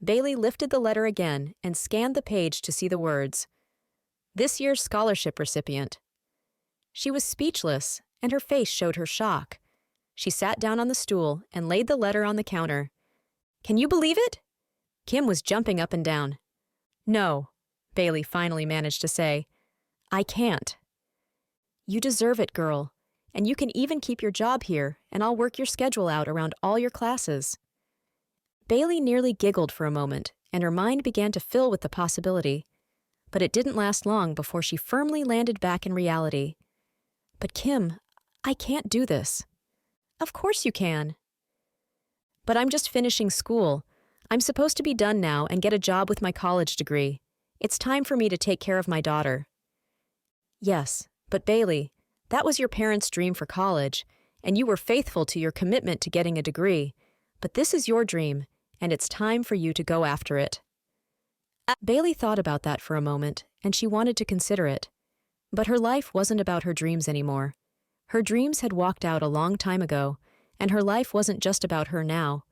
Bailey lifted the letter again and scanned the page to see the words. This year's scholarship recipient. She was speechless, and her face showed her shock. She sat down on the stool and laid the letter on the counter. Can you believe it? Kim was jumping up and down. No, Bailey finally managed to say. I can't. You deserve it, girl, and you can even keep your job here, and I'll work your schedule out around all your classes. Bailey nearly giggled for a moment, and her mind began to fill with the possibility. But it didn't last long before she firmly landed back in reality. But Kim, I can't do this. Of course you can. But I'm just finishing school. I'm supposed to be done now and get a job with my college degree. It's time for me to take care of my daughter. Yes, but Bailey, that was your parents' dream for college, and you were faithful to your commitment to getting a degree. But this is your dream, and it's time for you to go after it. Bailey thought about that for a moment, and she wanted to consider it. But her life wasn't about her dreams anymore. Her dreams had walked out a long time ago, and her life wasn't just about her now.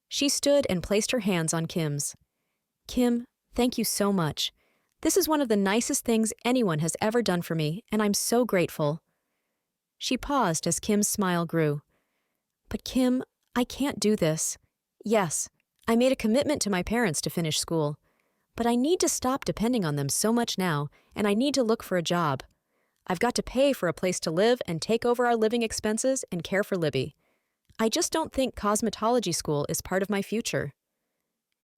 She stood and placed her hands on Kim's. Kim, thank you so much. This is one of the nicest things anyone has ever done for me, and I'm so grateful. She paused as Kim's smile grew. But Kim, I can't do this. Yes, I made a commitment to my parents to finish school. But I need to stop depending on them so much now, and I need to look for a job. I've got to pay for a place to live and take over our living expenses and care for Libby. I just don't think cosmetology school is part of my future.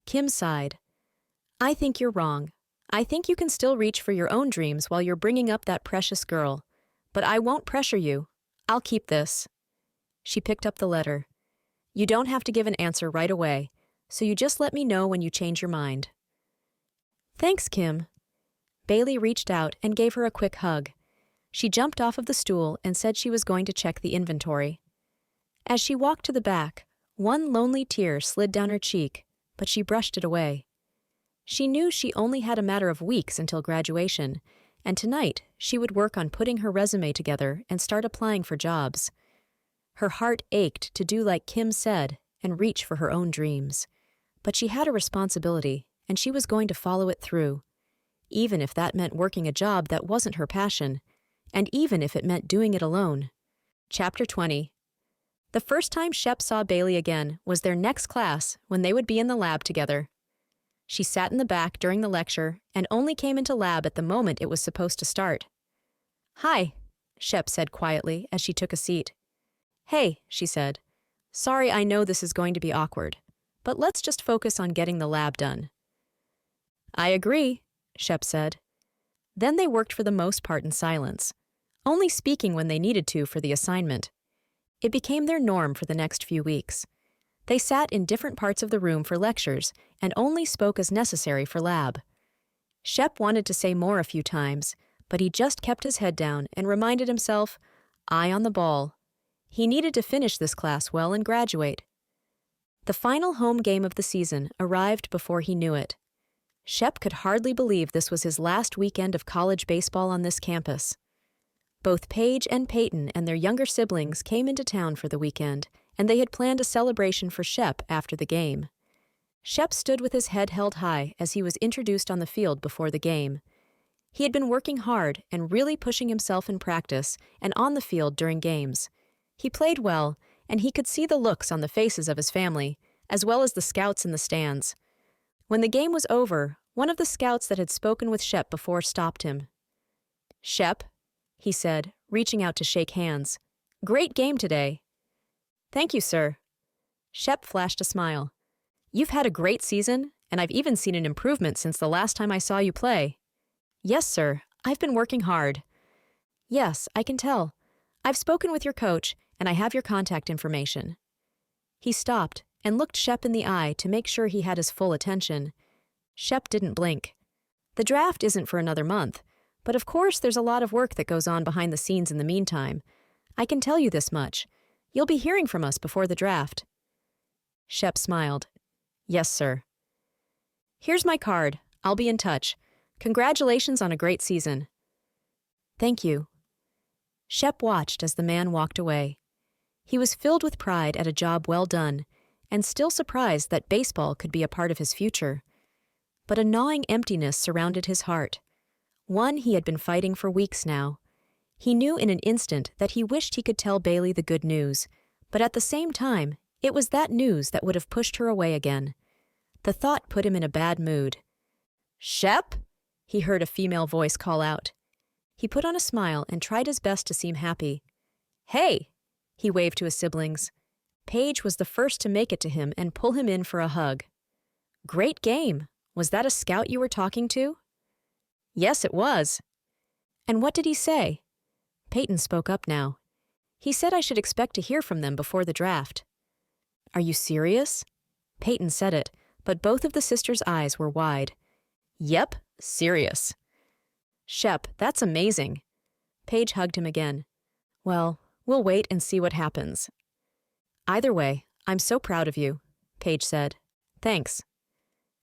Kim sighed. I think you're wrong. I think you can still reach for your own dreams while you're bringing up that precious girl. But I won't pressure you. I'll keep this. She picked up the letter. You don't have to give an answer right away, so you just let me know when you change your mind. Thanks, Kim. Bailey reached out and gave her a quick hug. She jumped off of the stool and said she was going to check the inventory. As she walked to the back, one lonely tear slid down her cheek, but she brushed it away. She knew she only had a matter of weeks until graduation, and tonight she would work on putting her resume together and start applying for jobs. Her heart ached to do like Kim said and reach for her own dreams. But she had a responsibility, and she was going to follow it through, even if that meant working a job that wasn't her passion, and even if it meant doing it alone. Chapter 20. The first time Shep saw Bailey again was their next class when they would be in the lab together. She sat in the back during the lecture and only came into lab at the moment it was supposed to start. Hi, Shep said quietly as she took a seat. Hey, she said. Sorry, I know this is going to be awkward, but let's just focus on getting the lab done. I agree, Shep said. Then they worked for the most part in silence, only speaking when they needed to for the assignment. It became their norm for the next few weeks. They sat in different parts of the room for lectures and only spoke as necessary for lab. Shep wanted to say more a few times, but he just kept his head down and reminded himself, eye on the ball. He needed to finish this class well and graduate. The final home game of the season arrived before he knew it. Shep could hardly believe this was his last weekend of college baseball on this campus. Both Paige and Peyton and their younger siblings came into town for the weekend, and they had planned a celebration for Shep after the game. Shep stood with his head held high as he was introduced on the field before the game. He had been working hard and really pushing himself in practice and on the field during games. He played well, and he could see the looks on the faces of his family, as well as the scouts in the stands. When the game was over, one of the scouts that had spoken with Shep before stopped him. Shep, he said, reaching out to shake hands. Great game today. Thank you, sir. Shep flashed a smile. You've had a great season, and I've even seen an improvement since the last time I saw you play. Yes, sir, I've been working hard. Yes, I can tell. I've spoken with your coach, and I have your contact information. He stopped and looked Shep in the eye to make sure he had his full attention. Shep didn't blink. The draft isn't for another month, but of course there's a lot of work that goes on behind the scenes in the meantime. I can tell you this much. You'll be hearing from us before the draft. Shep smiled. Yes, sir. Here's my card. I'll be in touch. Congratulations on a great season. Thank you. Shep watched as the man walked away. He was filled with pride at a job well done, and still surprised that baseball could be a part of his future. But a gnawing emptiness surrounded his heart, one he had been fighting for weeks now. He knew in an instant that he wished he could tell Bailey the good news, but at the same time, it was that news that would have pushed her away again. The thought put him in a bad mood. Shep? He heard a female voice call out. He put on a smile and tried his best to seem happy. Hey! He waved to his siblings. Paige was the first to make it to him and pull him in for a hug. Great game! Was that a scout you were talking to? Yes, it was. And what did he say? Peyton spoke up now. He said I should expect to hear from them before the draft. Are you serious? Peyton said it, but both of the sisters' eyes were wide. Yep, serious. Shep, that's amazing. Paige hugged him again. Well, we'll wait and see what happens. Either way, I'm so proud of you, Paige said. Thanks.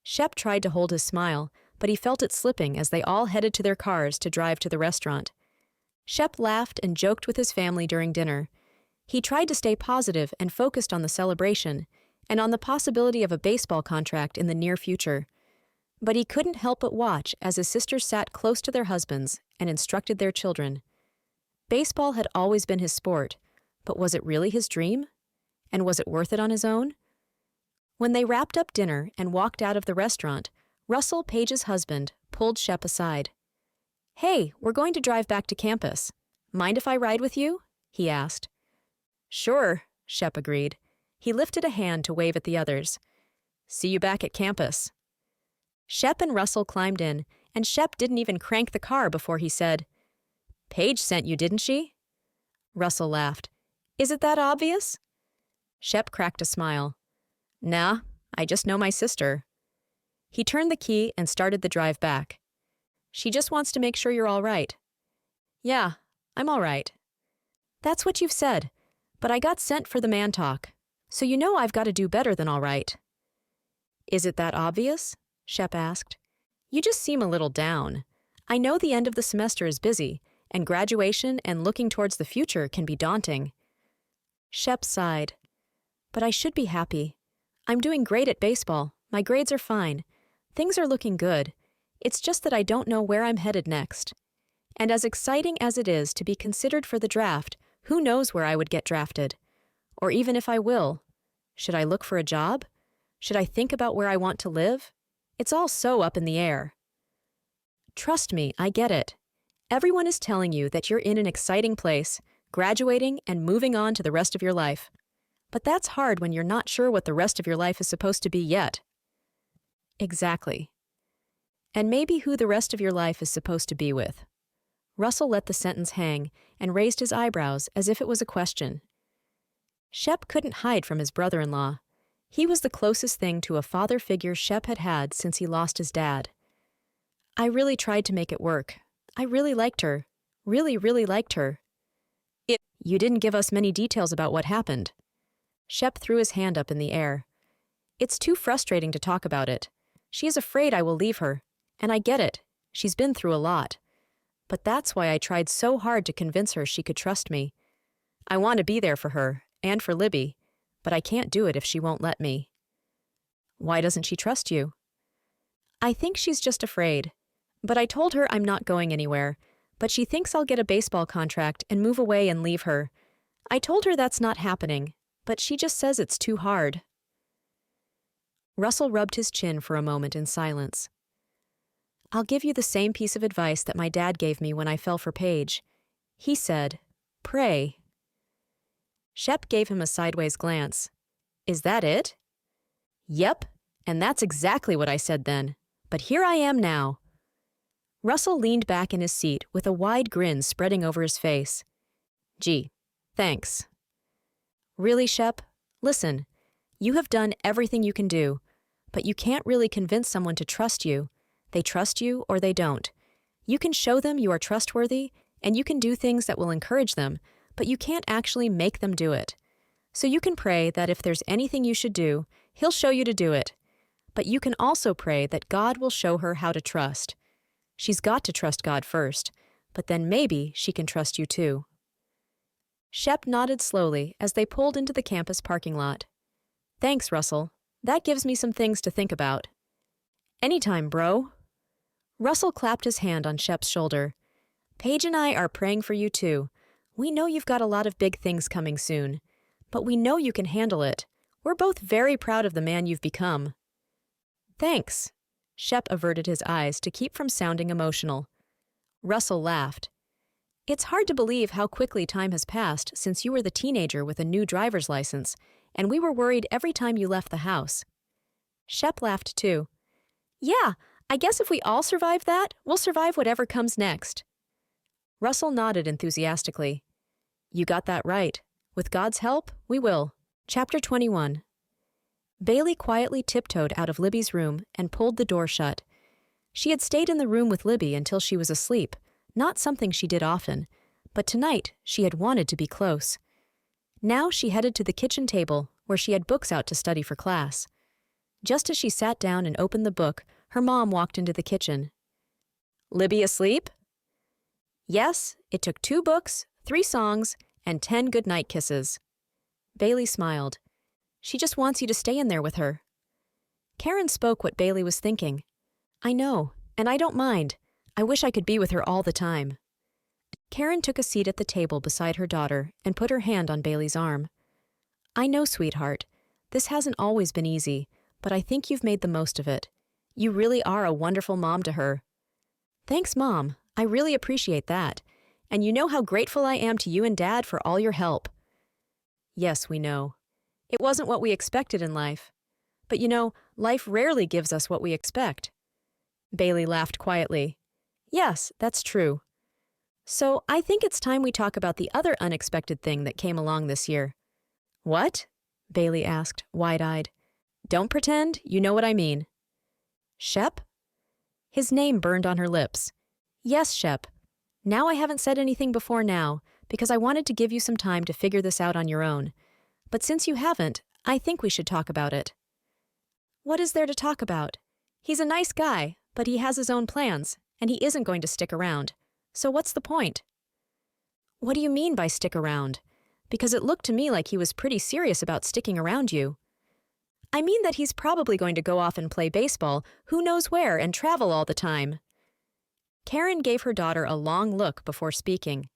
Shep tried to hold his smile, but he felt it slipping as they all headed to their cars to drive to the restaurant. Shep laughed and joked with his family during dinner. He tried to stay positive and focused on the celebration and on the possibility of a baseball contract in the near future. But he couldn't help but watch as his sisters sat close to their husbands and instructed their children. Baseball had always been his sport, but was it really his dream? And was it worth it on his own? When they wrapped up dinner and walked out of the restaurant, Russell, Paige's husband, pulled Shep aside. Hey, we're going to drive back to campus. Mind if I ride with you? He asked. Sure, Shep agreed. He lifted a hand to wave at the others. See you back at campus. Shep and Russell climbed in, and Shep didn't even crank the car before he said, Paige sent you, didn't she? Russell laughed. Is it that obvious? Shep cracked a smile. Nah, I just know my sister. He turned the key and started the drive back. She just wants to make sure you're all right. Yeah, I'm all right. That's what you've said, but I got sent for the man talk, so you know I've got to do better than all right. Is it that obvious? Shep asked. You just seem a little down. I know the end of the semester is busy, and graduation and looking towards the future can be daunting. Shep sighed. But I should be happy. I'm doing great at baseball. My grades are fine. Things are looking good. It's just that I don't know where I'm headed next. And as exciting as it is to be considered for the draft, who knows where I would get drafted? Or even if I will. Should I look for a job? Should I think about where I want to live? It's all so up in the air. Trust me, I get it. Everyone is telling you that you're in an exciting place, graduating and moving on to the rest of your life. But that's hard when you're not sure what the rest of your life is supposed to be yet. Exactly. And maybe who the rest of your life is supposed to be with. Russell let the sentence hang and raised his eyebrows as if it was a question. Shep couldn't hide from his brother-in-law. He was the closest thing to a father figure Shep had had since he lost his dad. I really tried to make it work. I really liked her. Really, really liked her. You didn't give us many details about what happened. Shep threw his hand up in the air. It's too frustrating to talk about it. She is afraid I will leave her, and I get it. She's been through a lot. But that's why I tried so hard to convince her she could trust me. I want to be there for her, and for Libby, but I can't do it if she won't let me. Why doesn't she trust you? I think she's just afraid. But I told her I'm not going anywhere, but she thinks I'll get a baseball contract and move away and leave her. I told her that's not happening, but she just says it's too hard. Russell rubbed his chin for a moment in silence. I'll give you the same piece of advice that my dad gave me when I fell for Paige. He said, pray. Shep gave him a sideways glance. Is that it? Yep, and that's exactly what I said then. But here I am now. Russell leaned back in his seat with a wide grin spreading over his face. Gee, thanks. Really, Shep? Listen, you have done everything you can do, but you can't really convince someone to trust you. They trust you or they don't. You can show them you are trustworthy, and you can do things that will encourage them, but you can't actually make them do it. So you can pray that if there's anything you should do, He'll show you to do it. But you can also pray that God will show her how to trust. She's got to trust God first, but then maybe she can trust you too. Shep nodded slowly as they pulled into the campus parking lot. Thanks, Russell. That gives me some things to think about. Anytime, bro. Russell clapped his hand on Shep's shoulder. Paige and I are praying for you too. We know you've got a lot of big things coming soon, but we know you can handle it. We're both very proud of the man you've become. Thanks. Shep averted his eyes to keep from sounding emotional. Russell laughed. It's hard to believe how quickly time has passed since you were the teenager with a new driver's license, and we were worried every time you left the house. Shep laughed too. Yeah, I guess if we all survive that, we'll survive whatever comes next. Russell nodded enthusiastically. You got that right. With God's help, we will. Chapter 21. Bailey quietly tiptoed out of Libby's room and pulled the door shut. She had stayed in the room with Libby until she was asleep, not something she did often, but tonight she had wanted to be close. Now she headed to the kitchen table, where she had books out to study for class. Just as she sat down and opened the book, her mom walked into the kitchen. Libby asleep? Yes, it took 2 books, 3 songs, and 10 goodnight kisses. Bailey smiled. She just wants you to stay in there with her. Karen spoke what Bailey was thinking. I know, and I don't mind. I wish I could be with her all the time. Karen took a seat at the table beside her daughter and put her hand on Bailey's arm. I know, sweetheart. This hasn't always been easy, but I think you've made the most of it. You really are a wonderful mom to her. Thanks, Mom. I really appreciate that. And you know how grateful I am to you and Dad for all your help. Yes, we know. It wasn't what we expected in life. But you know, life rarely gives us what we expect. Bailey laughed quietly. Yes, that's true. So I think it's time we talk about the other unexpected thing that came along this year. What? Bailey asked, wide-eyed. Don't pretend, you know what I mean. Shep? His name burned on her lips. Yes, Shep. Now I haven't said anything before now, because I wanted to give you some time to figure this out on your own. But since you haven't, I think we should talk about it. What is there to talk about? He's a nice guy, but he has his own plans, and he isn't going to stick around. So what's the point? What do you mean by stick around? Because it looked to me like he was pretty serious about sticking around you. I mean that he's probably going to go off and play baseball, who knows where, and travel all the time. Karen gave her daughter a long look before speaking.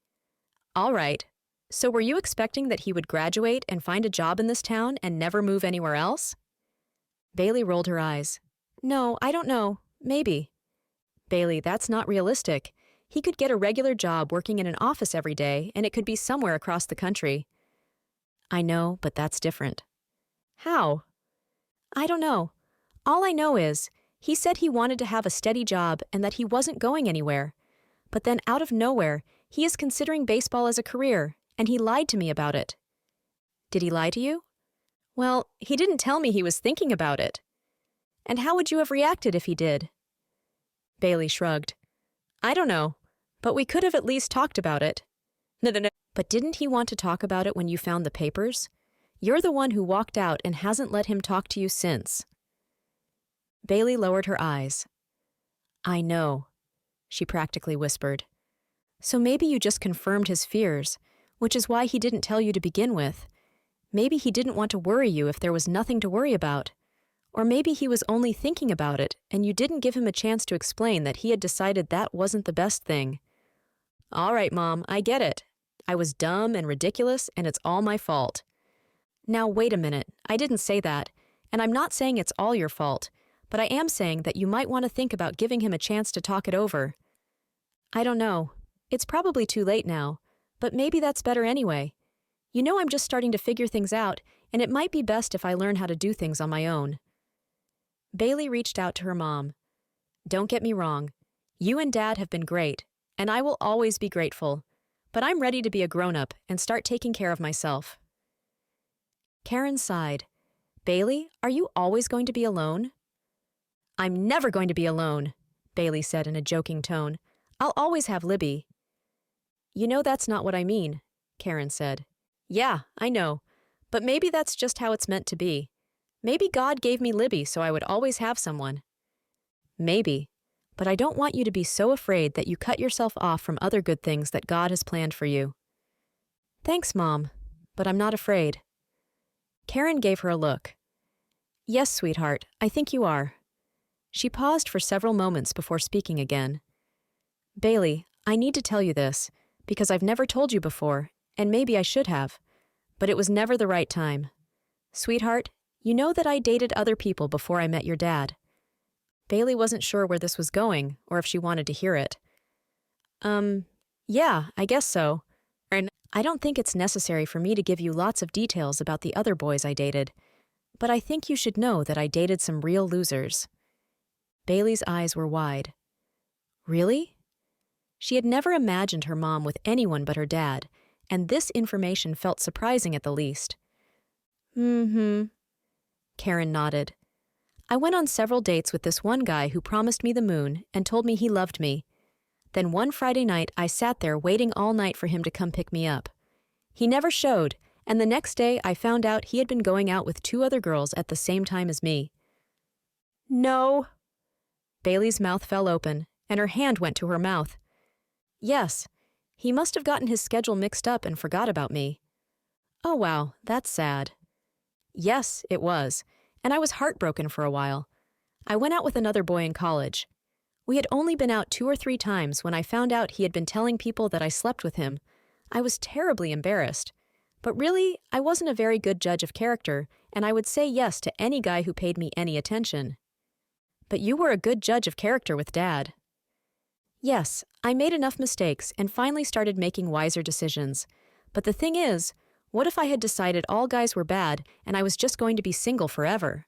All right. So were you expecting that he would graduate and find a job in this town and never move anywhere else? Bailey rolled her eyes. No, I don't know. Maybe. Bailey, that's not realistic. He could get a regular job working in an office every day, and it could be somewhere across the country. I know, but that's different. How? I don't know. All I know is, he said he wanted to have a steady job and that he wasn't going anywhere. But then out of nowhere, he is considering baseball as a career, and he lied to me about it. Did he lie to you? Well, he didn't tell me he was thinking about it. And how would you have reacted if he did? Bailey shrugged. I don't know, but we could have at least talked about it. No. But didn't he want to talk about it when you found the papers? You're the one who walked out and hasn't let him talk to you since. Bailey lowered her eyes. I know, she practically whispered. So maybe you just confirmed his fears, which is why he didn't tell you to begin with. Maybe he didn't want to worry you if there was nothing to worry about. Or maybe he was only thinking about it, and you didn't give him a chance to explain that he had decided that wasn't the best thing. All right, Mom, I get it. I was dumb and ridiculous, and it's all my fault. Now, wait a minute. I didn't say that, and I'm not saying it's all your fault, but I am saying that you might want to think about giving him a chance to talk it over. I don't know. It's probably too late now, but maybe that's better anyway. You know, I'm just starting to figure things out, and it might be best if I learn how to do things on my own. Bailey reached out to her mom. Don't get me wrong. You and Dad have been great, and I will always be grateful, but I'm ready to be a grown-up and start taking care of myself. Karen sighed. Bailey, are you always going to be alone? I'm never going to be alone, Bailey said in a joking tone. I'll always have Libby. You know that's not what I mean, Karen said. Yeah, I know, but maybe that's just how it's meant to be. Maybe God gave me Libby so I would always have someone. Maybe, but I don't want you to be so afraid that you cut yourself off from other good things that God has planned for you. Thanks, Mom, but I'm not afraid. Karen gave her a look. Yes, sweetheart, I think you are. She paused for several moments before speaking again. Bailey, I need to tell you this, because I've never told you before, and maybe I should have, but it was never the right time. Sweetheart, you know that I dated other people before I met your dad. Bailey wasn't sure where this was going, or if she wanted to hear it. Yeah, I guess so. And I don't think it's necessary for me to give you lots of details about the other boys I dated, but I think you should know that I dated some real losers. Bailey's eyes were wide. Really? She had never imagined her mom with anyone but her dad, and this information felt surprising at the least. Karen nodded. I went on several dates with this one guy who promised me the moon and told me he loved me. Then one Friday night, I sat there waiting all night for him to come pick me up. He never showed, and the next day I found out he had been going out with 2 other girls at the same time as me. No. Bailey's mouth fell open, and her hand went to her mouth. Yes, he must have gotten his schedule mixed up and forgot about me. Oh wow, that's sad. Yes, it was, and I was heartbroken for a while. I went out with another boy in college. We had only been out 2 or 3 times when I found out he had been telling people that I slept with him. I was terribly embarrassed. But really, I wasn't a very good judge of character, and I would say yes to any guy who paid me any attention. But you were a good judge of character with Dad. Yes, I made enough mistakes and finally started making wiser decisions. But the thing is, what if I had decided all guys were bad and I was just going to be single forever?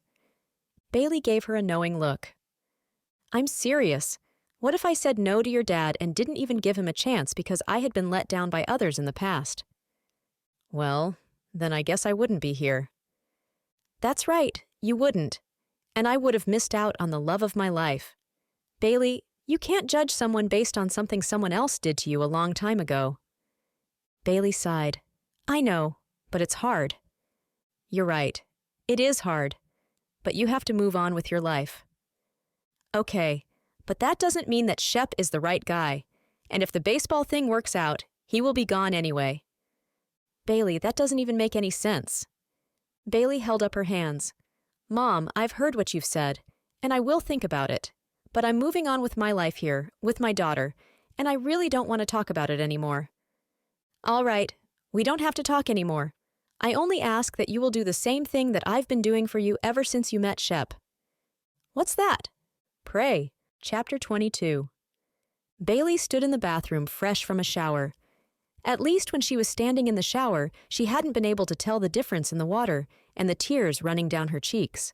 Bailey gave her a knowing look. I'm serious. What if I said no to your dad and didn't even give him a chance because I had been let down by others in the past? Well, then I guess I wouldn't be here. That's right, you wouldn't. And I would have missed out on the love of my life. Bailey, you can't judge someone based on something someone else did to you a long time ago. Bailey sighed. I know, but it's hard. You're right. It is hard. But you have to move on with your life. Okay, but that doesn't mean that Shep is the right guy. And if the baseball thing works out, he will be gone anyway. Bailey, that doesn't even make any sense. Bailey held up her hands. Mom, I've heard what you've said, and I will think about it. But I'm moving on with my life here, with my daughter, and I really don't want to talk about it anymore. All right, we don't have to talk anymore. I only ask that you will do the same thing that I've been doing for you ever since you met Shep. What's that? Pray. Chapter 22. Bailey stood in the bathroom fresh from a shower. At least when she was standing in the shower, she hadn't been able to tell the difference in the water and the tears running down her cheeks.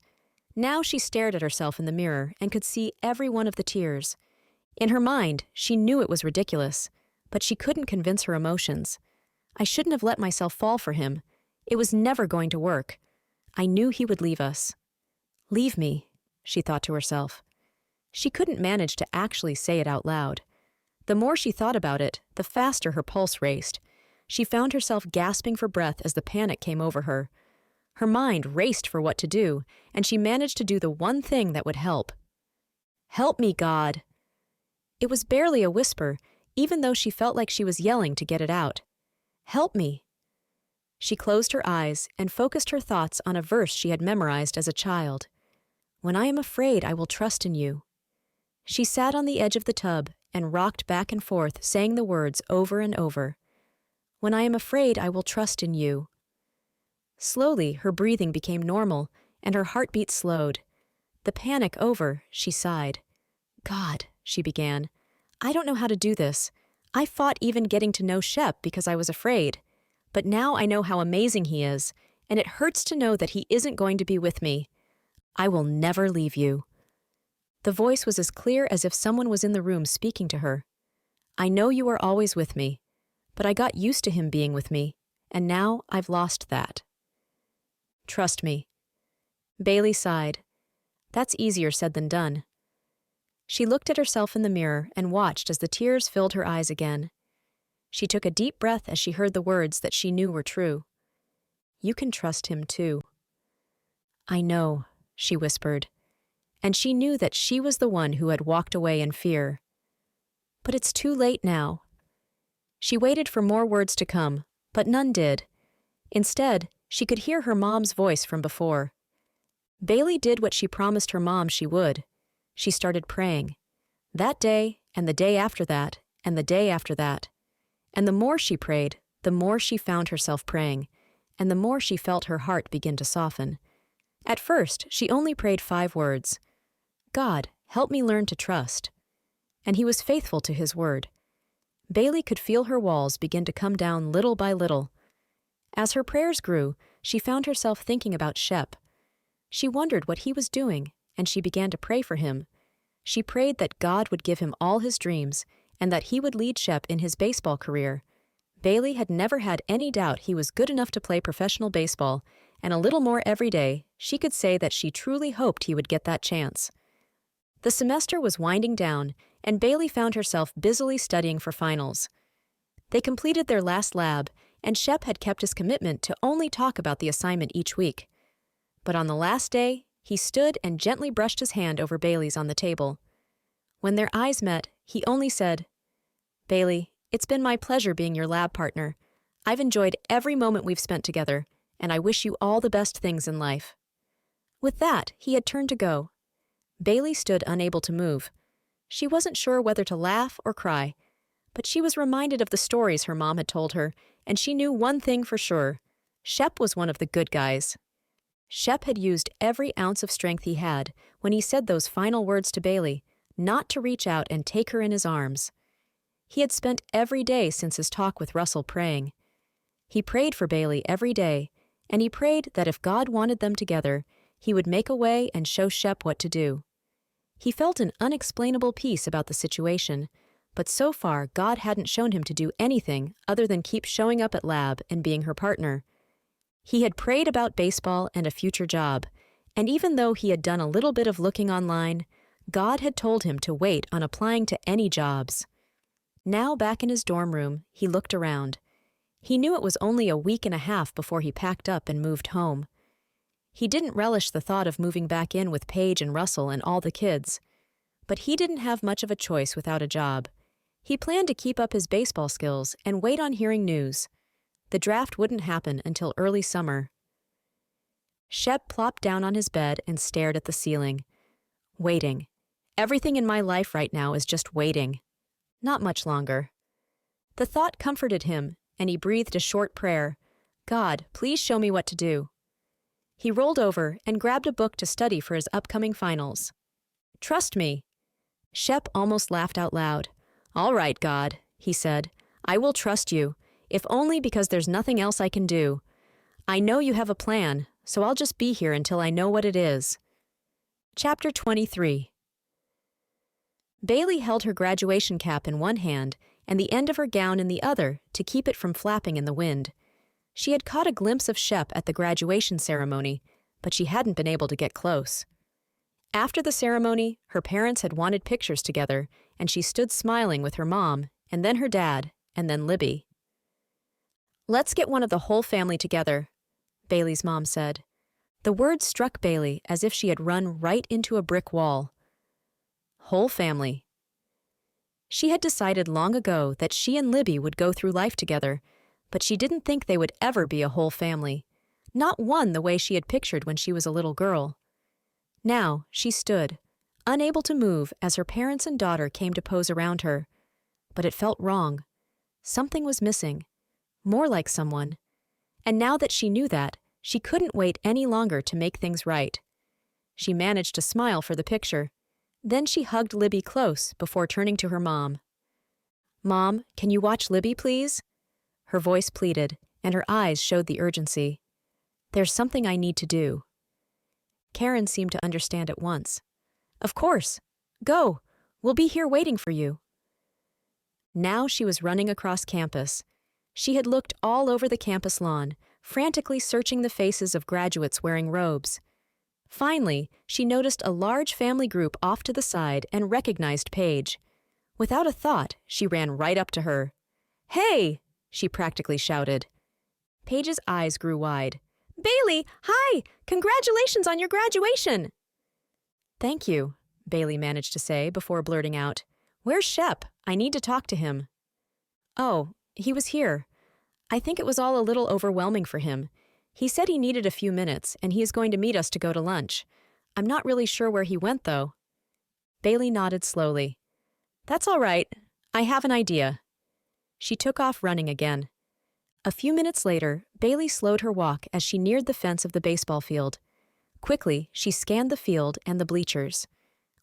Now she stared at herself in the mirror and could see every one of the tears. In her mind, she knew it was ridiculous, but she couldn't convince her emotions. I shouldn't have let myself fall for him. It was never going to work. I knew he would leave us. Leave me, she thought to herself. She couldn't manage to actually say it out loud. The more she thought about it, the faster her pulse raced. She found herself gasping for breath as the panic came over her. Her mind raced for what to do, and she managed to do the one thing that would help. Help me, God! It was barely a whisper, even though she felt like she was yelling to get it out. Help me! She closed her eyes and focused her thoughts on a verse she had memorized as a child. When I am afraid, I will trust in you. She sat on the edge of the tub and rocked back and forth, saying the words over and over. When I am afraid, I will trust in you. Slowly, her breathing became normal, and her heartbeat slowed. The panic over, she sighed. God, she began, I don't know how to do this. I fought even getting to know Shep because I was afraid. But now I know how amazing he is, and it hurts to know that he isn't going to be with me. I will never leave you. The voice was as clear as if someone was in the room speaking to her. "I know you are always with me, but I got used to him being with me, and now I've lost that. Trust me." Bailey sighed. That's easier said than done. She looked at herself in the mirror and watched as the tears filled her eyes again. She took a deep breath as she heard the words that she knew were true. "You can trust him too." "I know," she whispered, and she knew that she was the one who had walked away in fear. But it's too late now. She waited for more words to come, but none did. Instead, she could hear her mom's voice from before. Bailey did what she promised her mom she would. She started praying. That day, and the day after that, and the day after that. And the more she prayed, the more she found herself praying, and the more she felt her heart begin to soften. At first, she only prayed 5 words. "God, help me learn to trust." And he was faithful to his word. Bailey could feel her walls begin to come down little by little. As her prayers grew, she found herself thinking about Shep. She wondered what he was doing, and she began to pray for him. She prayed that God would give him all his dreams, and that he would lead Shep in his baseball career. Bailey had never had any doubt he was good enough to play professional baseball, and a little more every day, she could say that she truly hoped he would get that chance. The semester was winding down, and Bailey found herself busily studying for finals. They completed their last lab, and Shep had kept his commitment to only talk about the assignment each week. But on the last day, he stood and gently brushed his hand over Bailey's on the table. When their eyes met, he only said, "Bailey, it's been my pleasure being your lab partner. I've enjoyed every moment we've spent together, and I wish you all the best things in life." With that, he had turned to go. Bailey stood unable to move. She wasn't sure whether to laugh or cry, but she was reminded of the stories her mom had told her, and she knew one thing for sure. Shep was one of the good guys. Shep had used every ounce of strength he had when he said those final words to Bailey, not to reach out and take her in his arms. He had spent every day since his talk with Russell praying. He prayed for Bailey every day, and he prayed that if God wanted them together, he would make a way and show Shep what to do. He felt an unexplainable peace about the situation, but so far God hadn't shown him to do anything other than keep showing up at lab and being her partner. He had prayed about baseball and a future job, and even though he had done a little bit of looking online, God had told him to wait on applying to any jobs. Now back in his dorm room, he looked around. He knew it was only a week and a half before he packed up and moved home. He didn't relish the thought of moving back in with Paige and Russell and all the kids. But he didn't have much of a choice without a job. He planned to keep up his baseball skills and wait on hearing news. The draft wouldn't happen until early summer. Shep plopped down on his bed and stared at the ceiling. Waiting. Everything in my life right now is just waiting. Not much longer. The thought comforted him, and he breathed a short prayer. "God, please show me what to do." He rolled over and grabbed a book to study for his upcoming finals. "Trust me." Shep almost laughed out loud. "All right, God," he said. "I will trust you, if only because there's nothing else I can do. I know you have a plan, so I'll just be here until I know what it is." Chapter 23. Bailey held her graduation cap in one hand and the end of her gown in the other to keep it from flapping in the wind. She had caught a glimpse of Shep at the graduation ceremony, but she hadn't been able to get close. After the ceremony, her parents had wanted pictures together, and she stood smiling with her mom, and then her dad, and then Libby. "Let's get one of the whole family together," Bailey's mom said. The words struck Bailey as if she had run right into a brick wall. Whole family. She had decided long ago that she and Libby would go through life together, but she didn't think they would ever be a whole family. Not one the way she had pictured when she was a little girl. Now she stood, unable to move as her parents and daughter came to pose around her. But it felt wrong. Something was missing. More like someone. And now that she knew that, she couldn't wait any longer to make things right. She managed to smile for the picture. Then she hugged Libby close before turning to her mom. "Mom, can you watch Libby, please?" Her voice pleaded, and her eyes showed the urgency. "There's something I need to do." Karen seemed to understand at once. "Of course. Go! We'll be here waiting for you." Now she was running across campus. She had looked all over the campus lawn, frantically searching the faces of graduates wearing robes. Finally, she noticed a large family group off to the side and recognized Paige. Without a thought, she ran right up to her. "Hey!" she practically shouted. Paige's eyes grew wide. "Bailey, hi! Congratulations on your graduation!" "Thank you," Bailey managed to say before blurting out, "Where's Shep? I need to talk to him." "Oh, he was here. I think it was all a little overwhelming for him. He said he needed a few minutes, and he is going to meet us to go to lunch. I'm not really sure where he went, though." Bailey nodded slowly. "That's all right. I have an idea." She took off running again. A few minutes later, Bailey slowed her walk as she neared the fence of the baseball field. Quickly, she scanned the field and the bleachers.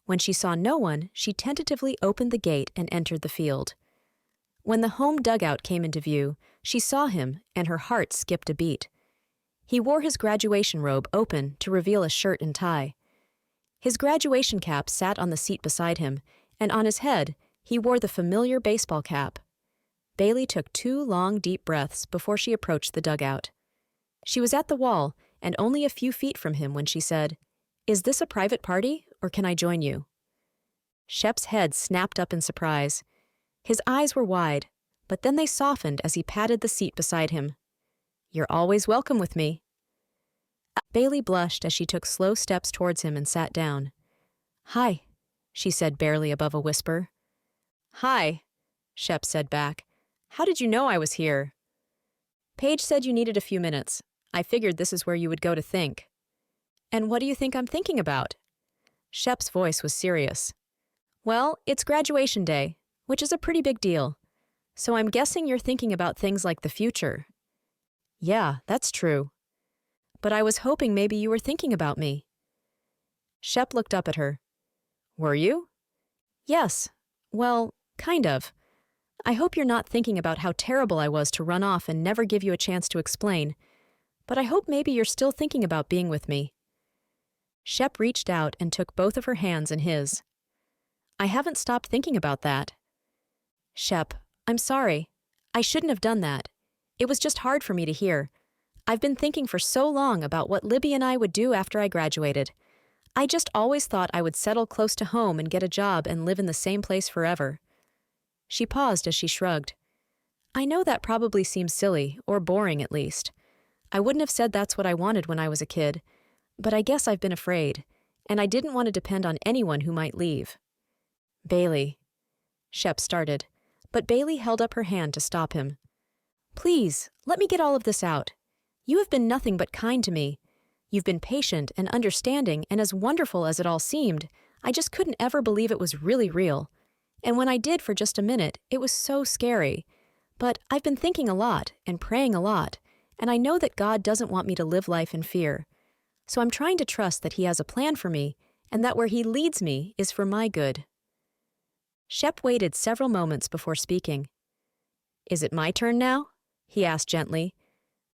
When she saw no one, she tentatively opened the gate and entered the field. When the home dugout came into view, she saw him, and her heart skipped a beat. He wore his graduation robe open to reveal a shirt and tie. His graduation cap sat on the seat beside him, and on his head, he wore the familiar baseball cap. Bailey took 2 long, deep breaths before she approached the dugout. She was at the wall and only a few feet from him when she said, "Is this a private party, or can I join you?" Shep's head snapped up in surprise. His eyes were wide, but then they softened as he patted the seat beside him. "You're always welcome with me." Bailey blushed as she took slow steps towards him and sat down. "Hi," she said barely above a whisper. "Hi," Shep said back. "How did you know I was here?" "Paige said you needed a few minutes. I figured this is where you would go to think." "And what do you think I'm thinking about?" Shep's voice was serious. "Well, it's graduation day, which is a pretty big deal. So I'm guessing you're thinking about things like the future." "Yeah, that's true. But I was hoping maybe you were thinking about me." Shep looked up at her. "Were you?" "Yes. Well, kind of. I hope you're not thinking about how terrible I was to run off and never give you a chance to explain. But I hope maybe you're still thinking about being with me." Shep reached out and took both of her hands in his. "I haven't stopped thinking about that." "Shep, I'm sorry. I shouldn't have done that. It was just hard for me to hear. I've been thinking for so long about what Libby and I would do after I graduated. I just always thought I would settle close to home and get a job and live in the same place forever." She paused as she shrugged. "I know that probably seems silly, or boring at least. I wouldn't have said that's what I wanted when I was a kid, but I guess I've been afraid, and I didn't want to depend on anyone who might leave." "Bailey," Shep started, but Bailey held up her hand to stop him. "Please, let me get all of this out. You have been nothing but kind to me. You've been patient and understanding, and as wonderful as it all seemed, I just couldn't ever believe it was really real. And when I did for just a minute, it was so scary. But I've been thinking a lot and praying a lot, and I know that God doesn't want me to live life in fear. So I'm trying to trust that He has a plan for me, and that where He leads me is for my good." Shep waited several moments before speaking. "Is it my turn now?" he asked gently.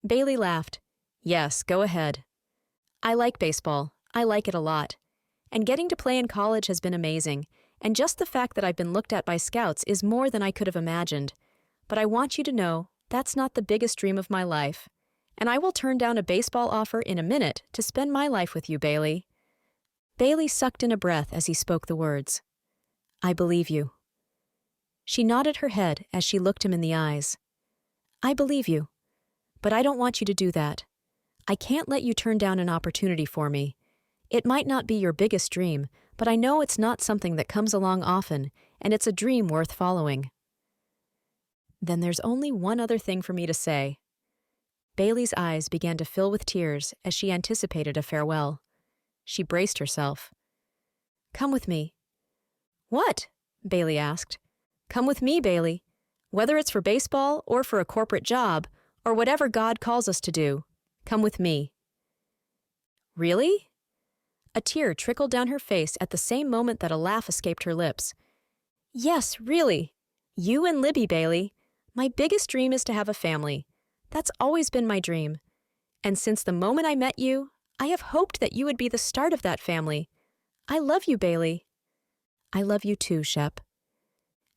Bailey laughed. "Yes, go ahead. I like baseball. I like it a lot. And getting to play in college has been amazing, and just the fact that I've been looked at by scouts is more than I could have imagined. But I want you to know that's not the biggest dream of my life, and I will turn down a baseball offer in a minute to spend my life with you, Bailey." Bailey sucked in a breath as he spoke the words. "I believe you." She nodded her head as she looked him in the eyes. "I believe you, but I don't want you to do that. I can't let you turn down an opportunity for me. It might not be your biggest dream, but I know it's not something that comes along often, and it's a dream worth following." "Then there's only one other thing for me to say." Bailey's eyes began to fill with tears as she anticipated a farewell. She braced herself. "Come with me." "What?" Bailey asked. "Come with me, Bailey. Whether it's for baseball or for a corporate job, or whatever God calls us to do, come with me." "Really?" A tear trickled down her face at the same moment that a laugh escaped her lips. "Yes, really. You and Libby, Bailey. My biggest dream is to have a family. That's always been my dream. And since the moment I met you, I have hoped that you would be the start of that family. I love you, Bailey." I love you too, Shep.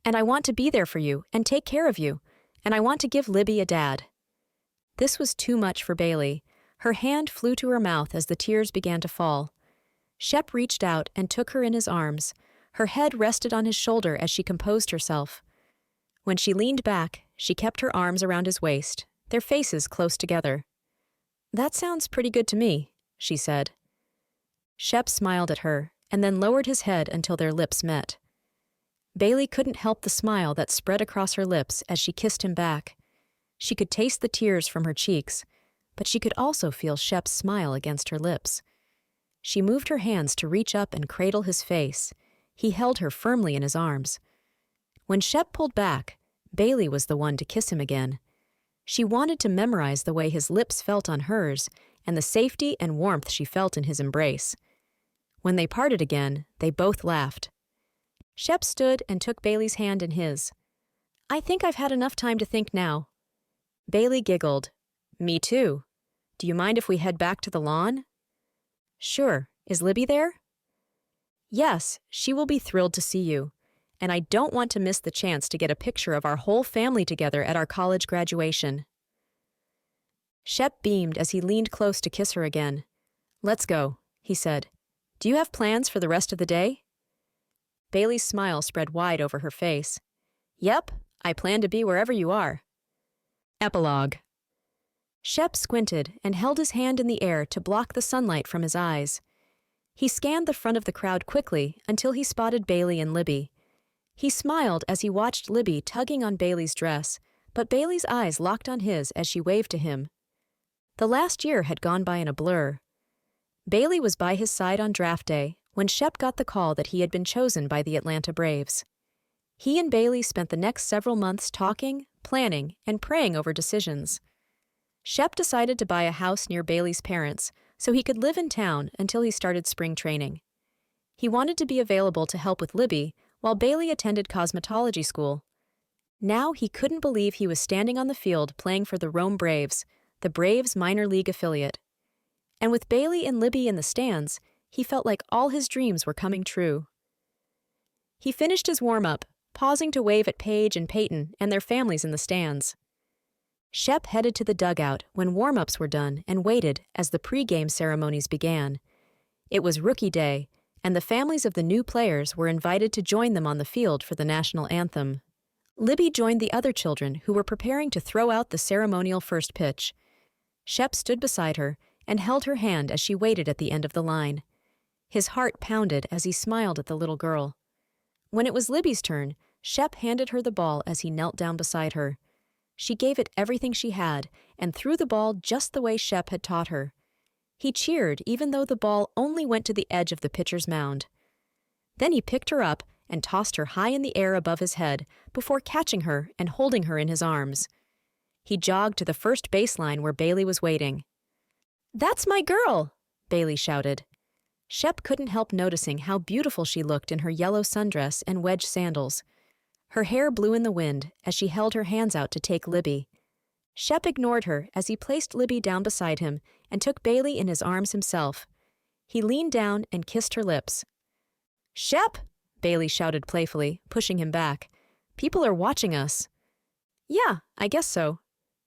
And I want to be there for you and take care of you, and I want to give Libby a dad. This was too much for Bailey. Her hand flew to her mouth as the tears began to fall. Shep reached out and took her in his arms. Her head rested on his shoulder as she composed herself. When she leaned back, she kept her arms around his waist, their faces close together. "That sounds pretty good to me," she said. Shep smiled at her and then lowered his head until their lips met. Bailey couldn't help the smile that spread across her lips as she kissed him back. She could taste the tears from her cheeks, but she could also feel Shep's smile against her lips. She moved her hands to reach up and cradle his face. He held her firmly in his arms. When Shep pulled back, Bailey was the one to kiss him again. She wanted to memorize the way his lips felt on hers and the safety and warmth she felt in his embrace. When they parted again, they both laughed. Shep stood and took Bailey's hand in his. "I think I've had enough time to think now." Bailey giggled. "Me too. Do you mind if we head back to the lawn?" "Sure. Is Libby there?" "Yes, she will be thrilled to see you. And I don't want to miss the chance to get a picture of our whole family together at our college graduation." Shep beamed as he leaned close to kiss her again. "Let's go," he said. "Do you have plans for the rest of the day?" Bailey's smile spread wide over her face. "Yep, I plan to be wherever you are." Epilogue. Shep squinted and held his hand in the air to block the sunlight from his eyes. He scanned the front of the crowd quickly until he spotted Bailey and Libby. He smiled as he watched Libby tugging on Bailey's dress, but Bailey's eyes locked on his as she waved to him. The last year had gone by in a blur. Bailey was by his side on draft day when Shep got the call that he had been chosen by the Atlanta Braves. He and Bailey spent the next several months talking, planning, and praying over decisions. Shep decided to buy a house near Bailey's parents so he could live in town until he started spring training. He wanted to be available to help with Libby while Bailey attended cosmetology school. Now he couldn't believe he was standing on the field playing for the Rome Braves, the Braves' minor league affiliate. And with Bailey and Libby in the stands, he felt like all his dreams were coming true. He finished his warm-up, pausing to wave at Paige and Peyton and their families in the stands. Shep headed to the dugout when warm-ups were done and waited as the pre-game ceremonies began. It was rookie day, and the families of the new players were invited to join them on the field for the national anthem. Libby joined the other children who were preparing to throw out the ceremonial first pitch. Shep stood beside her and held her hand as she waited at the end of the line. His heart pounded as he smiled at the little girl. When it was Libby's turn, Shep handed her the ball as he knelt down beside her. She gave it everything she had and threw the ball just the way Shep had taught her. He cheered even though the ball only went to the edge of the pitcher's mound. Then he picked her up and tossed her high in the air above his head before catching her and holding her in his arms. He jogged to the first baseline where Bailey was waiting. "That's my girl!" Bailey shouted. Shep couldn't help noticing how beautiful she looked in her yellow sundress and wedge sandals. Her hair blew in the wind as she held her hands out to take Libby. Shep ignored her as he placed Libby down beside him and took Bailey in his arms himself. He leaned down and kissed her lips. "Shep!" Bailey shouted playfully, pushing him back. "People are watching us." "Yeah, I guess so,"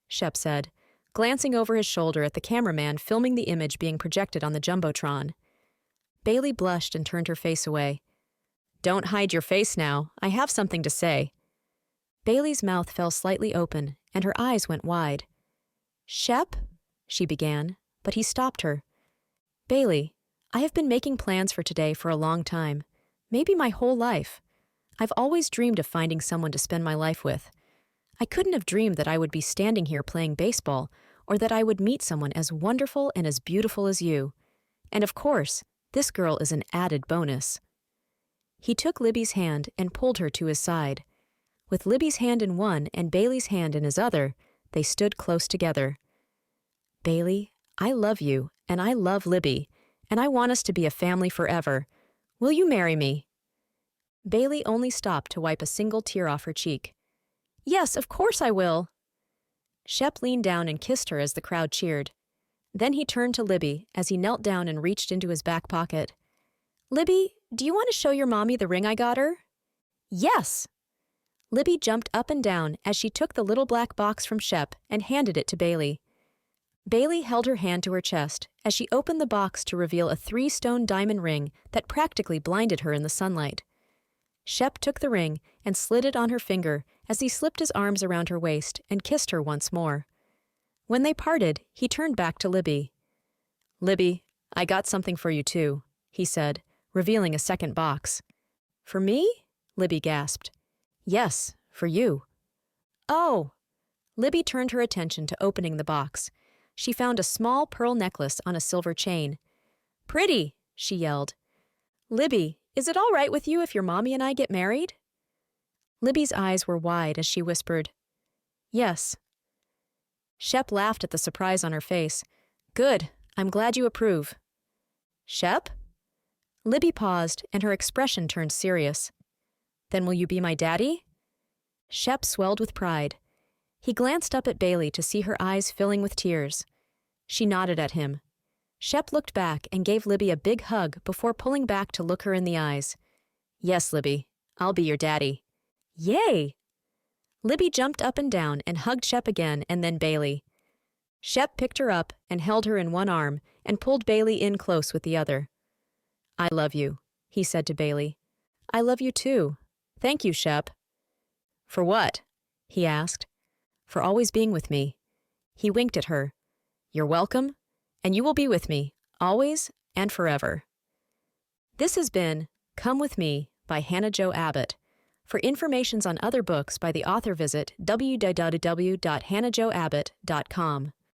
Shep said, glancing over his shoulder at the cameraman filming the image being projected on the jumbotron. Bailey blushed and turned her face away. "Don't hide your face now. I have something to say." Bailey's mouth fell slightly open, and her eyes went wide. "Shep?" she began, but he stopped her. "Bailey, I have been making plans for today for a long time, maybe my whole life. I've always dreamed of finding someone to spend my life with. I couldn't have dreamed that I would be standing here playing baseball, or that I would meet someone as wonderful and as beautiful as you. And of course, this girl is an added bonus." He took Libby's hand and pulled her to his side. With Libby's hand in one and Bailey's hand in his other, they stood close together. "Bailey, I love you, and I love Libby, and I want us to be a family forever. Will you marry me?" Bailey only stopped to wipe a single tear off her cheek. "Yes, of course I will." Shep leaned down and kissed her as the crowd cheered. Then he turned to Libby as he knelt down and reached into his back pocket. "Libby, do you want to show your mommy the ring I got her? Yes! Libby jumped up and down as she took the little black box from Shep and handed it to Bailey. Bailey held her hand to her chest as she opened the box to reveal a 3-stone diamond ring that practically blinded her in the sunlight. Shep took the ring and slid it on her finger as he slipped his arms around her waist and kissed her once more. When they parted, he turned back to Libby. "Libby, I got something for you too," he said, revealing a second box. "For me?" Libby gasped. "Yes, for you." "Oh!" Libby turned her attention to opening the box. She found a small pearl necklace on a silver chain. "Pretty!" she yelled. "Libby, is it all right with you if your mommy and I get married?" Libby's eyes were wide as she whispered, "Yes." Shep laughed at the surprise on her face. "Good, I'm glad you approve." "Shep?" Libby paused, and her expression turned serious. "Then will you be my daddy?" Shep swelled with pride. He glanced up at Bailey to see her eyes filling with tears. She nodded at him. Shep looked back and gave Libby a big hug before pulling back to look her in the eyes. "Yes, Libby, I'll be your daddy." "Yay!" Libby jumped up and down and hugged Shep again and then Bailey. Shep picked her up and held her in one arm and pulled Bailey in close with the other. "I love you," he said to Bailey. "I love you too. Thank you, Shep." "For what?" he asked. "For always being with me." He winked at her. "You're welcome, and you will be with me, always and forever." This has been Come With Me by Hannah Jo Abbott. For information on other books by the author, visit www.hannahjoabbott.com.